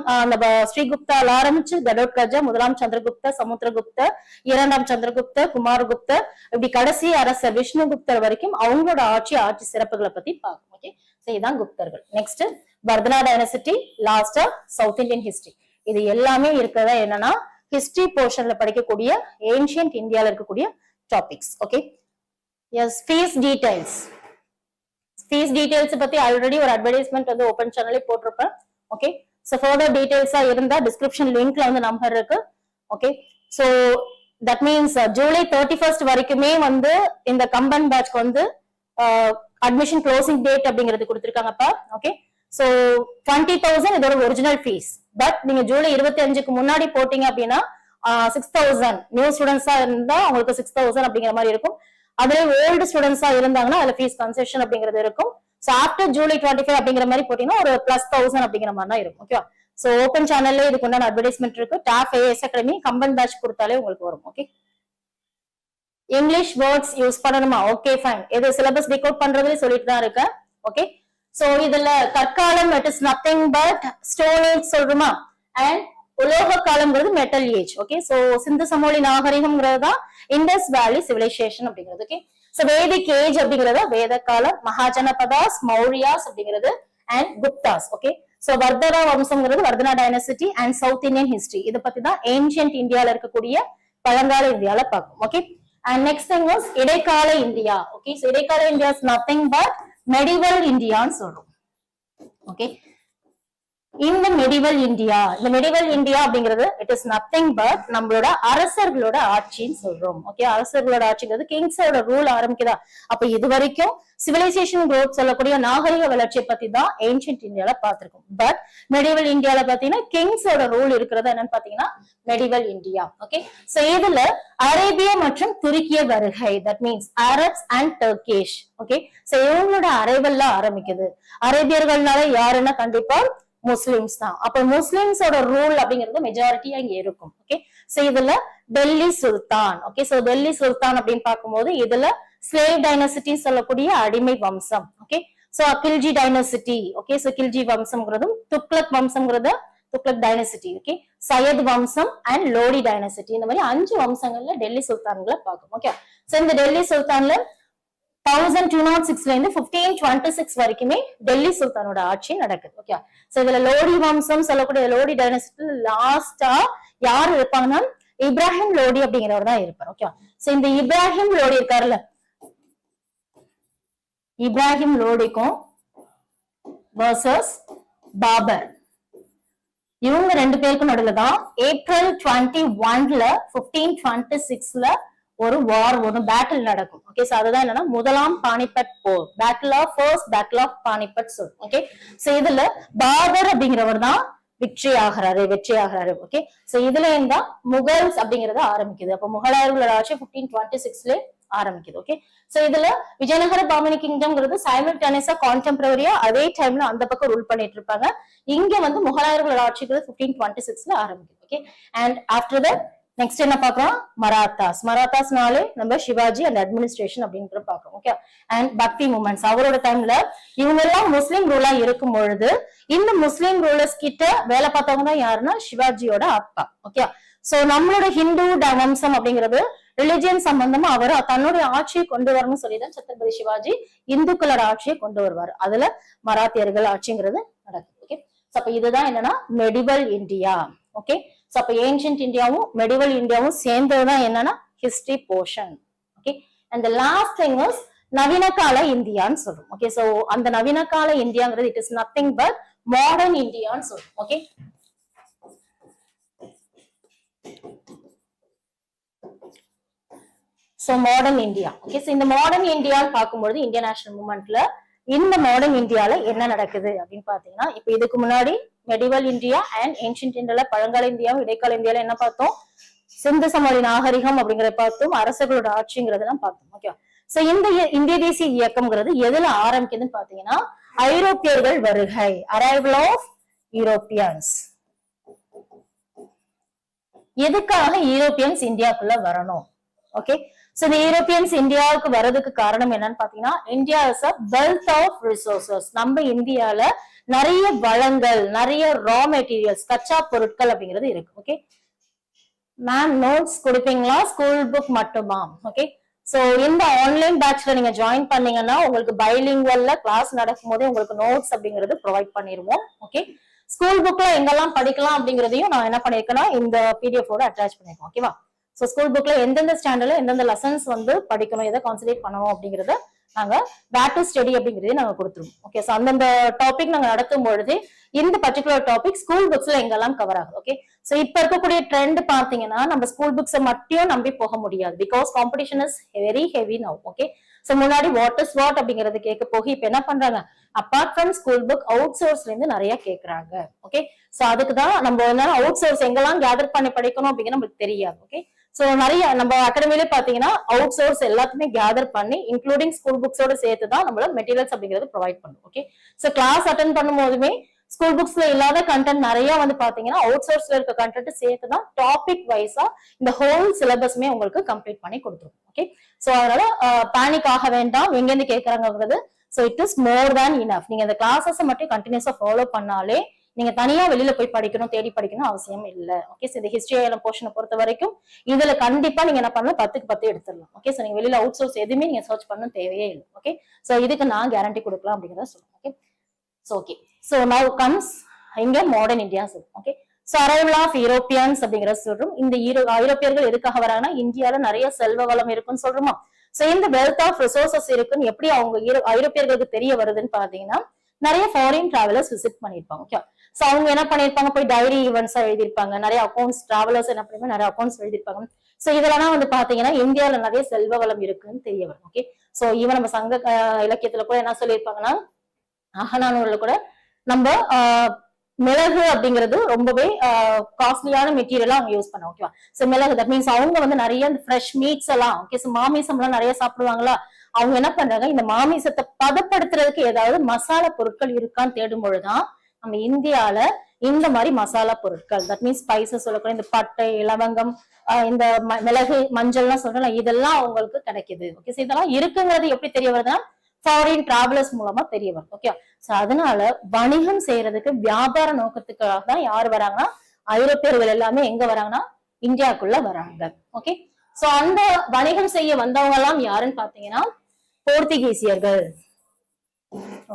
ஸ்ரீகுப்தால ஆரம்பிச்சு கடோத்கஜ, முதலாம் சந்திரகுப்த, சமுத்திரகுப்த, இரண்டாம் சந்திரகுப்த, குமாரகுப்த, இப்படி கடைசி அரசர் விஷ்ணுகுப்தர் வரைக்கும் அவங்களோட ஆட்சி சிறப்புகளை பத்தி பார்க்கணும். ஓகே, சோ இதான் குப்தர்கள். நெக்ஸ்ட் வர்தனா டைனசிட்டி, லாஸ்டா சவுத் இந்தியன் ஹிஸ்டரி. இது எல்லாமே இருக்கிறதா என்னன்னா ஹிஸ்டரி போர்ஷன்ல படிக்கக்கூடிய ஏன்ஷியன்ட் இந்தியால இருக்கக்கூடிய topics. Okay, yes, fees details. Fees details பத்தி ஆல்ரெடி ஒரு அட்வர்டைஸ்மெண்ட் வந்து ஓபன் சேனல்ல போட்டிருப்பேன். ஓகே, சோ ஃபர்தர் டீடைல்ஸா இருந்தா டிஸ்கிரிப்ஷன் லிங்க்ல வந்து நம்பர் இருக்கு. Okay, so that means July 31 வரைக்குமே வந்து இந்த கம்பன் பேட்ச்க்கு வந்து அட்மிஷன் க்ளோசிங் டேட் அப்படிங்கிறது கொடுத்திருக்காங்கப்பா. ஓகே, சோ 20,000 இதோட ஒரிஜினல் ஃபீஸ். பட் நீங்க ஜூலை 25க்கு முன்னாடி போட்டீங்க அப்படின்னா 6,000 நியூ ஸ்டூடெண்ட்ஸா இருந்தா உங்களுக்கு 6,000 அப்படிங்கிற மாதிரி இருக்கும். அதுல ஓல்டு ஸ்டூடெண்ட்ஸா இருந்தாங்கன்னா அதுல ஃபீஸ் கன்செஷன் அப்படிங்கிறது இருக்கும். சோ ஆஃப்டர் ஜூலை 25 அப்படிங்கிற மாதிரி போட்டீங்கன்னா ஒரு +1,000 அப்படிங்கிற மாதிரி தான் இருக்கும். ஓகே, சோ ஓபன் சேனல்ல இதுக்கு உண்டான அட்வர்டைஸ்மெண்ட் இருக்கு. டாப் ஏஎஸ் அகாடமி கம்பன் பேட்ச் கொடுத்தாலே உங்களுக்கு வரும். ஓகே, இங்கிலீஷ் வேர்ட்ஸ் யூஸ் பண்ணணுமா? Okay, fine. இது சிலபஸ் டிகோட் பண்றதுல சொல்லிட்டு தான் இருக்கேன். ஓகே, சோ இதுல கற்காலம் it is nothing but stone age சொல்றோமா, அண்ட் உலோக காலம்ங்கிறது metal age. Okay, so Sindhu சமோலி நாகரிகம்ங்கிறது தான் இண்டஸ் வேலி சிவிலைசேஷன் அப்படிங்கிறது. ஓகே, சோ வேதிக் ஏஜ் அப்படிங்கறது வேத காலம், மகாஜனபதாஸ், மௌரியாஸ் அப்படிங்கிறது and Guptas. Okay, so Vardhana வம்சம்ங்கிறது Vardhana dynasty and south Indian history. இதை பத்தி தான் ஏன்ஷியன்ட் இந்தியால இருக்கக்கூடிய பழங்கால இந்தியால பார்க்கும். Okay, and next thing was இடைக்கால இந்தியா. ஓகே, சோ இடைக்கால India is nothing but medieval இந்தியான்னு சொல்றோம். ஓகே, இந்த மெடிவல் இந்தியா, இந்த மெடிவல் இந்தியா அப்படிங்கிறது இட் இஸ் நத்திங் பட் நம்மளோட அரசர்களோட ஆட்சின்னு சொல்றோம். ஓகே, அரசர்களோட ஆட்சிங்கிறது கிங்ஸோட ரூல் ஆரம்பிக்குதா. அப்ப இது வரைக்கும் சிவிலைசேஷன் growth சொல்லக்கூடிய நாகரிக வளர்ச்சியை பத்தி தான் ஏன்ஷியன்ட் இந்தியால பார்த்திருக்கோம். பட் மெடிவல் இந்தியால பாத்தீங்கன்னா கிங்ஸோட ரூல் இருக்கிறது என்னன்னு பாத்தீங்கன்னா மெடிவல் இந்தியா. ஓகே, சோ இதுல அரேபிய மற்றும் துருக்கிய வருகை, that means Arabs and Turkish. Okay, so இவங்களோட அரைவல்ல ஆரம்பிக்குது. அரேபியர்கள்னால யாருன்னா கண்டிப்பா முஸ்லிம்ஸ் தான். அப்ப முஸ்லிம்ஸோட ரூல் அப்படிங்கிறது மெஜாரிட்டியா இங்க இருக்கும். ஓகே, சோ இதுல டெல்லி சுல்தான். ஓகே, சோ டெல்லி சுல்தான் அப்படின்னு பார்க்கும்போது இதுல ஸ்லேவ் டைனசிட்டி சொல்லக்கூடிய அடிமை வம்சம். Okay, so Khilji dynasty. Okay, so Khilji வம்சம்ங்கிறதும் துக்ளக் வம்சம்ங்கிறது துக்ளக் டைனசிட்டி. ஓகே, சையத் வம்சம் அண்ட் லோடி டைனசிட்டி. இந்த மாதிரி 5 வம்சங்கள்ல டெல்லி சுல்தான்களை பார்க்கும். ஓகே, சோ இந்த டெல்லி சுல்தான்ல 1206ல இருந்து 1526 வரைக்குமே டெல்லி சுல்தானோட ஆட்சி நடக்குது. ஓகே, சோ இதுல லோடி வம்சம் சொல்லக்கூடிய லோடி டைனசிட்டில லாஸ்டா யார் இருப்பாங்கன்னா இப்ராஹிம் லோடி அப்படிங்கிறவர் தான் இருப்பார். ஓகே, சோ இந்த இப்ராஹிம் லோடி இருக்காருல்ல, இப்ராஹிம் லோடிக்கும் வர்சஸ் பாபர், இவங்க 2 பேருக்கும் நடுவில் தான் ஏப்ரல் 21ல 1526ல ஒரு வார், ஒரு பேட்டில் நடக்கும். ஓகே, சோ அதுதான் என்னன்னா முதலாம் பானிபட் போர், battle of first battle of Panipat சொல். ஓகே, சோ இதுல பாபர் அப்படிங்கிறவர் தான் வெற்றி ஆகிறாரு. ஓகே, சோ இதுல இருந்தா முகல்ஸ் அப்படிங்கறது ஆரம்பிக்குது. அப்ப முகலாயர்களோட ஆட்சி 1526ல ஆரம்பிக்குது. ஓகே, சோ இதுல விஜயநகர பாமனி கிங்டம்ங்கிறது சைமல்டேனியஸா கான்டெம்பரரியா அதே டைம்ல அந்த பக்கம் ரூல் பண்ணிட்டு இருப்பாங்க. இங்க வந்து முகலாயர்களோட ஆட்சிங்கிறது 1526ல ஆரம்பிக்குது. Okay, and after that next என்ன பாக்குறோம், மராத்தாஸ்னாலே நம்ம சிவாஜி அண்ட் அட்மினிஸ்ட்ரேஷன் அப்படின்ற பாக்குறோம். ஓகே, அண்ட் பக்தி மூமெண்ட்ஸ் அவரோட டைம்ல இவங்க எல்லாம் முஸ்லீம் ரூலா இருக்கும் பொழுது இந்த முஸ்லீம் ரூலர்ஸ் கிட்ட வேலை பார்த்தவங்க தான் யாருன்னா சிவாஜியோட அப்பா. ஓகே, சோ நம்மளோட ஹிந்து வம்சம் அப்படிங்கிறது ரிலிஜியன் சம்பந்தமா அவர் தன்னுடைய ஆட்சியை கொண்டு வரணும்னு சொல்லிதான் சத்ரபதி சிவாஜி இந்துக்களோட ஆட்சியை கொண்டு வருவார். அதுல மராத்தியர்கள் ஆட்சிங்கிறது நடக்குது. ஓகே, சோ அப்ப இதுதான் என்னன்னா மெடிவல் இந்தியா. ஓகே, சோ அப்ப ஏன்ஷியன்ட் இந்தியாவும் மெடிவல் இந்தியாவும் சேர்ந்ததுதான் என்னன்னா history portion. Okay, and the last thing is நவீன கால இந்தியான்னு சொல்றோம். ஓகே, சோ அந்த நவீன கால இந்தியாங்கிறது it is nothing but modern இந்தியான்னு சொல்றோம். Okay, so modern India. Okay, so இந்த மாடர்ன் இந்தியான்னு பார்க்கும்போது இந்தியன் நேஷனல் மூவ்மெண்ட்ல இந்த மாடர்ன் இந்தியால என்ன நடக்குது அப்படின்னு பாத்தீங்கன்னா, இப்ப இதுக்கு முன்னாடி மெடிவல் இந்தியா அண்ட் ஏன்ஷியன்ட் இந்தியால பழங்கால இந்தியாவும் இடைக்கால இந்தியால என்ன பார்த்தோம், சிந்து சமவெளி நாகரிகம் அப்படிங்கறத பார்த்தோம், அரசர்களோட ஆட்சிங்கிறதெல்லாம் பார்த்தோம். ஓகே, சோ இந்த இந்திய தேசிய இயக்கம்ங்கிறது எதுல ஆரம்பிக்குதுன்னு பாத்தீங்கன்னா, ஐரோப்பியர்கள் வருகை, அரைவல் ஆஃப் யூரோப்பியன்ஸ். எதுக்காக யூரோப்பியன்ஸ் இந்தியாக்குள்ள வரணும்? ஓகே, சோ இந்த யூரோப்பியன்ஸ் இந்தியாவுக்கு வர்றதுக்கு காரணம் என்னன்னு பாத்தீங்கன்னா, India is a wealth of resources. நம்ம இந்தியால நிறைய வளங்கள், நிறைய ரா மெட்டீரியல்ஸ், கச்சா பொருட்கள் அப்படிங்கிறது இருக்கு. ஓகே மேம், நோட்ஸ் கொடுப்பீங்களா? ஸ்கூல் புக் மட்டுமா? ஓகே, சோ இந்த ஆன்லைன் பேட்ச்ல நீங்க ஜாயின் பண்ணீங்கன்னா உங்களுக்கு பைலிங்குவல்ல கிளாஸ் நடக்கும் போதே உங்களுக்கு நோட்ஸ் அப்படிங்கிறது ப்ரொவைட் பண்ணிடுவோம். ஓகே, ஸ்கூல் புக்ல எங்கெல்லாம் படிக்கலாம் அப்படிங்கிறதையும் நான் என்ன பண்ணிருக்கேன்னா இந்த பிடிஎஃப் ஓட அட்டாச் பண்ணிருக்கோம். ஓகேவா, சோ ஸ்கூல் புக்ல எந்தெந்த ஸ்டாண்டர்ட்ல எந்தெந்த லெசன்ஸ் வந்து படிக்கணும், எதை கான்சென்ட்ரேட் பண்ணணும் அப்படிங்கறத நாங்க வேர் டு ஸ்டடி அப்படிங்கறதே நாங்க கொடுத்துருவோம். ஓகே, சோ அந்தந்த டாபிக் நாங்க நடத்தும் பொழுது இந்த பர்டிகுலர் டாபிக் ஸ்கூல் புக்ஸ்ல எங்கெல்லாம் கவர் ஆகுது. ஓகே, சோ இப்ப இருக்கக்கூடிய ட்ரெண்ட் பாத்தீங்கன்னா நம்ம ஸ்கூல் புக்ஸை மட்டும் நம்பி போக முடியாது. Because competition is very heavy now. Okay, so முன்னாடி வாட் இஸ் வாட் அப்படிங்கறது கேட்க போக இப்ப என்ன பண்றாங்க, apart from school book out சோர்ஸ்ல இருந்து நிறைய கேக்குறாங்க. ஓகே, சோ அதுக்குதான் நம்ம என்ன அவுட் சோர்ஸ் எங்கெல்லாம் கேதர் பண்ணி படிக்கணும் அப்படிங்கிறது நமக்கு தெரியாது. ஓகே, சோ நிறைய நம்ம அகாடமிலே பாத்தீங்கன்னா அவுட் சோர்ஸ் எல்லாத்தையுமே கேதர் பண்ணி இன்க்ளூடிங் ஸ்கூல் புக்ஸோட சேர்த்து தான் நம்மள மெட்டீரியல்ஸ் அப்படிங்கிறது ப்ரொவைட் பண்ணும். ஓகே, சோ கிளாஸ் அட்டென்ட் பண்ணும் போதுமே ஸ்கூல் புக்ஸ்ல இல்லாத கண்டென்ட் நிறைய வந்து பாத்தீங்கன்னா அவுட் சோர்ஸ்ல இருக்க கண்டென்ட் சேர்த்து தான் டாபிக் வைஸா இந்த ஹோல் சிலபஸ்மே உங்களுக்கு கம்ப்ளீட் பண்ணி கொடுத்துரும். ஓகே, சோ அதனால பேனிக் ஆக வேண்டாம், எங்க இருந்து கேட்கறாங்கிறது. So it is more than enough. நீங்க இந்த கிளாஸஸ் மட்டும் கண்டினியூஸா ஃபாலோ பண்ணாலே நீங்க தனியா வெளியில போய் படிக்கணும், தேடி படிக்கணும் அவசியம் இல்ல. ஓகே, சோ இந்த ஹிஸ்டரி போர்ஷனை பொறுத்த வரைக்கும் இதுல கண்டிப்பா நீங்க என்ன பண்ணலாம், 10க்கு 10 எடுத்துடலாம். ஓகே, சோ நீங்க வெளியில அவுட் சோர்ஸ் எதுவுமே நீங்க சர்ச் பண்ணணும் தேவையே இல்லை. ஓகே, சோ இதுக்கு நான் கேரண்டி கொடுக்கலாம் அப்படிங்கிறத சொல்லுவேன். Okay, so okay, so now comes இங்க மாடர்ன் இந்தியா சொல்லுவோம். Okay, so arrival of Europeans அப்படிங்கிற சொல்றோம். இந்த ஐரோப்பியர்கள் எதுக்காக வராங்கன்னா இந்தியால நிறைய செல்வ வளம் இருக்குன்னு சொல்றோமா. சோ இந்த வெல்த் ஆஃப் ரிசோர்சஸ் இருக்குன்னு எப்படி அவங்க ஐரோப்பியர்களுக்கு தெரிய வருதுன்னு பாத்தீங்கன்னா, நிறைய ஃபாரின் டிராவலர்ஸ் விசிட் பண்ணிருப்பாங்க. ஓகே, சோ அவங்க என்ன பண்ணிருப்பாங்க, போய் டைரி ஈவெண்ட்ஸா எழுதிருப்பாங்க, நிறைய அக்கௌண்ட்ஸ் டிராவலர்ஸ் என்ன பண்ணிருப்பாங்க, நிறைய அக்கௌண்ட்ஸ் எழுதிருப்பாங்க. சோ இதெல்லாம் வந்து பாத்தீங்கன்னா இந்தியாவில நிறைய செல்வ வளம் இருக்குன்னு தெரிய வரும். ஓகே, சோ ஈவன் நம்ம சங்க இலக்கியத்துல கூட என்ன சொல்லியிருப்பாங்கன்னா, அகநானூர்ல கூட நம்ம மிளகு அப்படிங்கிறது ரொம்பவே காஸ்ட்லியான மெட்டீரியலா அவங்க யூஸ் பண்ண. ஓகேவா, சோ மிளகு தட் மீன்ஸ் அவங்க வந்து நிறைய ஃப்ரெஷ் மீட்ஸ் எல்லாம், ஓகே, சோ மாமிசம் எல்லாம் நிறைய சாப்பிடுவாங்களா, அவங்க என்ன பண்றாங்க, இந்த மாமிசத்தை பதப்படுத்துறதுக்கு ஏதாவது மசாலா பொருட்கள் இருக்கான்னு தேடும் பொழுதுதான் நம்ம இந்தியால இந்த மாதிரி மசாலா பொருட்கள், தட் மீன்ஸ் ஸ்பைசஸ் சொல்லக்கூடிய இந்த பட்டை, லவங்கம், இந்த மிளகு, மஞ்சள் எல்லாம் சொல்றோம், இதெல்லாம் அவங்களுக்கு கிடைக்குது. ஓகே, சோ இதெல்லாம் இருக்குங்கிறது எப்படி தெரிய வருதுன்னா ஃபாரின் டிராவலர்ஸ் மூலமா தெரிய வரும். ஓகே, சோ அதனால வணிகம் செய்யறதுக்கு வியாபார நோக்கத்துக்காக தான் யார் வராங்கன்னா ஐரோப்பியர்கள் எல்லாமே எங்க வராங்கன்னா இந்தியாவுக்குள்ள வராங்க. ஓகே, சோ அந்த வணிகம் செய்ய வந்தவங்க எல்லாம் யாருன்னு பாத்தீங்கன்னா போர்த்துகீசியர்கள்.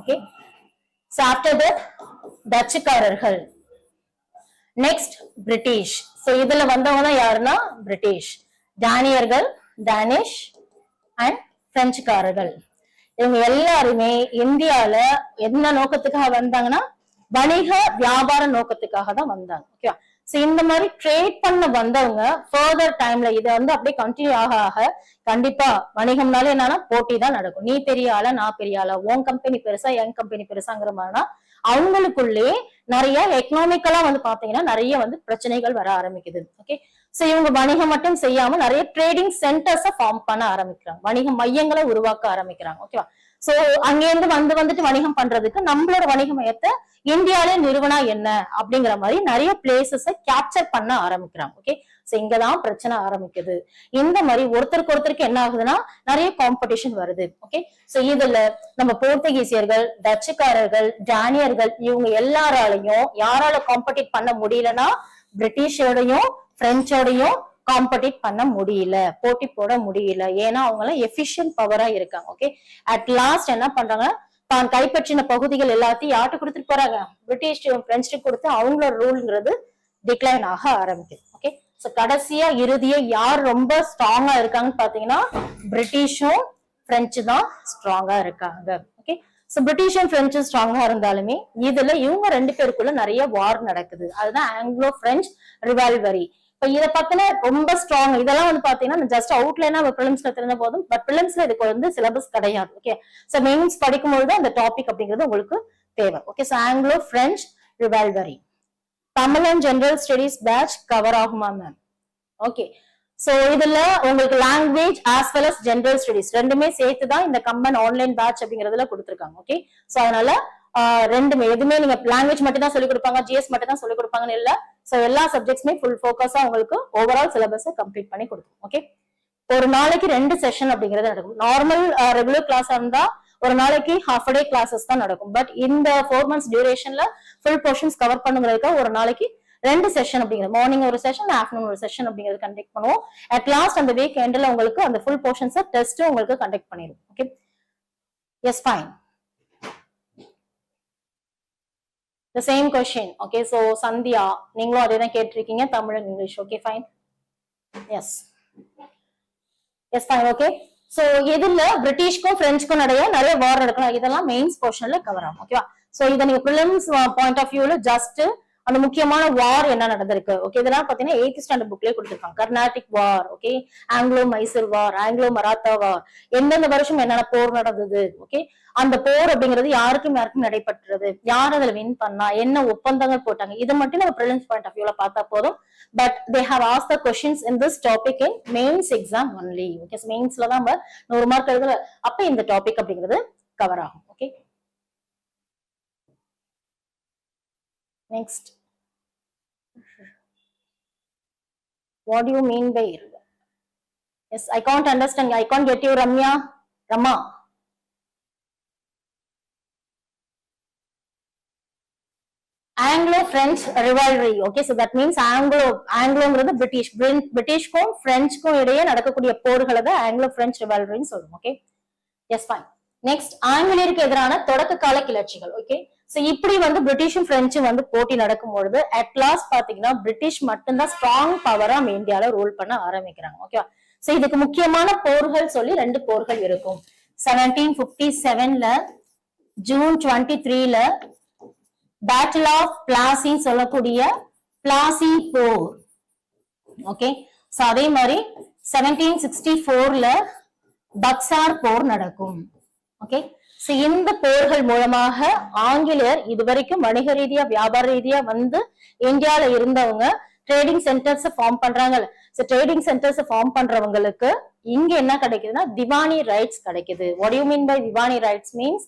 ஓகே, சோ ஆஃப்டர் தட் டச்சுக்காரர்கள், நெக்ஸ்ட் பிரிட்டிஷ். சோ இதுல வந்தவங்க தான் யாருன்னா பிரிட்டிஷ், டானியர்கள், டானிஷ் அண்ட் பிரெஞ்சுக்காரர்கள். இவங்க எல்லாருமே இந்தியால என்ன நோக்கத்துக்காக வந்தாங்கன்னா வணிக வியாபார நோக்கத்துக்காக தான் வந்தாங்க. ஓகேவா, சோ இந்த மாதிரி ட்ரேட் பண்ண வந்தவங்க ஃபர்தர் டைம்ல இதை வந்து அப்படியே கண்டினியூ ஆக ஆக கண்டிப்பா வணிகம்னால என்னன்னா போட்டி தான் நடக்கும். நீ பெரிய ஆளா, நான் பெரிய ஆளா, உன் கம்பெனி பெருசா, என் கம்பெனி பெருசாங்கிற மாதிரினா அவங்களுக்குள்ளே நிறைய எக்கனாமிக்கலா வந்து பாத்தீங்கன்னா நிறைய வந்து பிரச்சனைகள் வர ஆரம்பிக்குது. ஓகே, சோ இவங்க வணிகம் மட்டும் செய்யாம நிறைய ட்ரேடிங் சென்டர்ஸ ஃபார்ம் பண்ண ஆரம்பிக்கிறாங்க, வணிக மையங்களை உருவாக்க ஆரம்பிக்கிறாங்க. ஓகேவா, சோ அங்கேருந்து வந்துட்டு வணிகம் பண்றதுக்கு நம்மளோட வணிக மையத்தை இந்தியாவிலே நிறுவனா என்ன அப்படிங்கிற மாதிரி நிறைய பிளேசஸ கேப்சர் பண்ண ஆரம்பிக்கிறாங்க. ஓகே, சோ இங்கதான் பிரச்சனை ஆரம்பிக்குது. இந்த மாதிரி ஒருத்தருக்கு ஒருத்தருக்கு என்ன ஆகுதுன்னா நிறைய காம்படிஷன் வருது. ஓகே, சோ இதுல நம்ம போர்த்துகீசியர்கள், டச்சுக்காரர்கள், டானியர்கள் இவங்க எல்லாராலையும் யாரால காம்படிட் பண்ண முடியலன்னா பிரிட்டிஷோடையும் பிரெஞ்சோடையும் காம்படிட் பண்ண முடியல, போட்டி போட முடியல. ஏன்னா அவங்க எல்லாம் எஃபிஷியன்ட் பவரா இருக்காங்க. ஓகே, அட் லாஸ்ட் என்ன பண்றாங்க, தான் கைப்பற்றின பகுதிகள் எல்லாத்தையும் யார்கிட்ட கொடுத்துட்டு போறாங்க, பிரிட்டிஷ் பிரெஞ்சு கொடுத்து அவங்களோட ரூல்ங்கிறது டிக்ளைன் ஆக ஆரம்பிக்குது. ஓகே, சோ கடைசியா இறுதியா யார் ரொம்ப ஸ்ட்ராங்கா இருக்காங்கன்னு பாத்தீங்கன்னா பிரிட்டிஷும் பிரெஞ்சு தான் ஸ்ட்ராங்கா இருக்காங்க. ஓகே, சோ பிரிட்டிஷும் பிரெஞ்சும் ஸ்ட்ராங்கா இருந்தாலுமே இதுல இவங்க ரெண்டு பேருக்குள்ள நிறைய வார் நடக்குது. அதுதான் ஆங்கிலோ பிரெஞ்சு ரிவால்வரி. இப்ப இதை பத்தின ரொம்ப ஸ்ட்ராங் இதெல்லாம் வந்து பாத்தீங்கன்னா ஜஸ்ட் அவுட்லைனா பிலிம்ஸ்ல தெரிஞ்ச போதும், பட் பிலிம்ஸ்ல இதுக்கு வந்து சிலபஸ் கிடையாது. ஓகே, சோ மெயின்ஸ் படிக்கும்போது அந்த டாபிக் அப்படிங்கிறது உங்களுக்கு தேவை. Okay, so Anglo French rivalry Tamil and general studies batch cover ஆகுமா மேம்? ஓகே, சோ இதுல உங்களுக்கு language as well as general studies ரெண்டுமே சேர்த்துதான் இந்த கம்பன் ஆன்லைன் பேட்ச் அப்படிங்கறதுல கொடுத்துருக்காங்க. ஓகே, சோ அதனால ரெண்டுமே எதுவுமே நீங்க லாங்குவேஜ் மட்டும் தான் சொல்லிக் கொடுப்பாங்க, ஜிஎஸ் மட்டும் தான் சொல்லிக் கொடுப்பாங்கன்னு இல்ல. சோ எல்லா சப்ஜெக்ட்ஸுமே ஃபுல் ஃபோக்கஸா உங்களுக்கு ஓவரால் சிலபஸ் கம்ப்ளீட் பண்ணி கொடுக்கும். ஓகே, ஒரு நாளைக்கு 2 செஷன் அப்படிங்கிறது நடக்கும். நார்மல் ரெகுலர் கிளாஸ் இருந்தா ஒரு நாளைக்கு ஹாஃப் டே கிளாஸஸ் தான் நடக்கும். பட் இந்த 4 months டியூரேஷன்ல ஃபுல் போர்ஷன்ஸ் கவர் பண்ணுங்கிறதுக்காக ஒரு நாளைக்கு 2 செஷன் அப்படிங்கிறது மார்னிங் ஒரு செஷன், ஆஃப்டர்நூன் ஒரு செஷன் அப்படிங்கிறது கண்டக்ட் பண்ணுவோம். அட் லாஸ்ட் அந்த வீக் எண்ட்ல உங்களுக்கு அந்த ஃபுல் போர்ஷன்ஸ் டெஸ்ட் உங்களுக்கு கண்டக்ட் பண்ணிடும். Okay, yes fine. The same question. Okay, so Sandhya நீங்களும் அதே தான் கேட்டிருக்கீங்க, Tamil and English. Okay fine, yes yes fine. Okay, so இதுல பிரிட்டிஷ்க்கும் பிரெஞ்சுக்கும் நிறைய வார் நடக்கும். இதெல்லாம் மெயின்ஸ் போர்ஷன்ல கவர் ஆகும். ஓகேவா, சோ இதை நீங்க பிலிம்ஸ் பாயிண்ட் ஆஃப் வியூல ஜஸ்ட் அந்த முக்கியமான வார் என்ன நடந்திருக்கு. ஓகே, இதெல்லாம் பாத்தீங்கன்னா 8th ஸ்டாண்டர்ட் புக்லயே கொடுத்திருக்காங்க. கர்நாடிக் வார், ஓகே, ஆங்கிலோ மைசூர் வார், ஆங்கிலோ மராத்தா வார், எந்தெந்த வருஷம் என்னென்ன போர் நடந்தது. ஓகே, அந்த போர் அப்படிங்கிறது யாருக்கும் நடைபெற்றது, யார் அதுல வின் பண்ணா, என்ன ஒப்பந்தங்கள் போட்டாங்க, இதை மட்டும் நம்ம பிரிலிம்ஸ் பாயிண்ட் ஆஃப் வியூல பார்த்தா போதும். But they have asked the questions in this topic in mains exam only. Okay, மெயின்ஸ்ல தான் நம்ம 100 மார்க் எழுதுற அப்ப இந்த டாபிக் அப்படிங்கிறது கவர் ஆகும். Okay, next what do you mean by yes, I can't understand, I can't get you Rama. Anglo French rivalry. Okay, so that means angloங்கிறது பிரிட்டிஷ்க்கும் பிரெஞ்சுக்கும் இடையே நடக்கக்கூடிய போர்களை தான் ஆங்கிலோ பிரெஞ்சு ரிவால்வரின்னு சொல்றோம். Okay, yes fine. நெக்ஸ்ட் ஆங்கிலேயருக்கு எதிரான தொடக்க கால கிளர்ச்சிகள். ஓகே, சோ இப்படி வந்து பிரிட்டிஷும் பிரெஞ்சும் வந்து போட்டி நடக்கும் பொழுது அட் லாஸ்ட் பாத்தீங்கன்னா பிரிட்டிஷ் மட்டும்தான் ஸ்ட்ராங் பவரா நம்ம இந்தியால ரூல் பண்ண ஆரம்பிக்கிறாங்க. ஓகேவா, சோ இதுக்கு முக்கியமான போர்கள் சொல்லி 2 போர்கள் இருக்கும். 1757ல ஜூன் 23ல பேட்டில் ஆஃப் பிளாசி சொல்லக்கூடிய பிளாசி போர். ஓகே, சோ அதே மாதிரி 1764ல பக்சார் போர் நடக்கும். ஓகே, சோ இந்த போர்கள் மூலமாக ஆங்கிலேயர் இதுவரைக்கும் வணிக ரீதியா வியாபார ரீதியா வந்து இந்தியால இருந்தவங்க ட்ரேடிங் சென்டர்ஸ் ஃபார்ம் பண்றாங்கல்ல. சோ ட்ரேடிங் சென்டர்ஸ் ஃபார்ம் பண்றவங்களுக்கு இங்க என்ன கிடைக்குதுன்னா திவானி ரைட்ஸ் கிடைக்குது. What you mean by Diwani rights means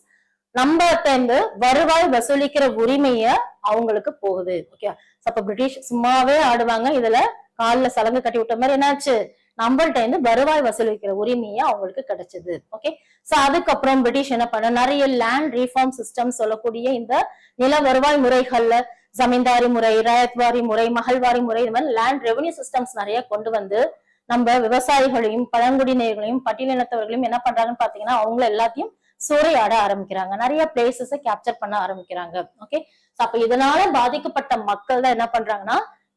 நம்ம இருந்து வருவாய் வசூலிக்கிற உரிமைய அவங்களுக்கு போகுது. ஓகே, அப்ப பிரிட்டிஷ் சும்மாவே ஆடுவாங்க, இதுல காலில் சலங்கு கட்டி விட்ட மாதிரி என்னாச்சு, நம்மள்ட்ட இருந்து வருவாய் வசூலிக்கிற உரிமையா அவங்களுக்கு கிடைச்சது. ஓகே, சோ அதுக்கப்புறம் பிரிட்டிஷ் என்ன பண்ண நிறைய லேண்ட் ரீஃபார்ம் சிஸ்டம் சொல்லக்கூடிய இந்த நில வருவாய் முறைகள்ல ஜமீன்தாரி முறை, ரயத்வாரி முறை, மகள்வாரி முறை, இது மாதிரி லேண்ட் ரெவன்யூ சிஸ்டம்ஸ் நிறைய கொண்டு வந்து நம்ம விவசாயிகளையும் பழங்குடியினர்களையும் பட்டியலினத்தவர்களையும் என்ன பண்றாங்கன்னு பாத்தீங்கன்னா அவங்கள எல்லாத்தையும் சூறையாட ஆரம்பிக்கிறாங்க, நிறைய பிளேசஸை கேப்சர் பண்ண ஆரம்பிக்கிறாங்க. ஓகே, அப்ப இதனால பாதிக்கப்பட்ட மக்கள் தான் என்ன பண்றாங்கன்னா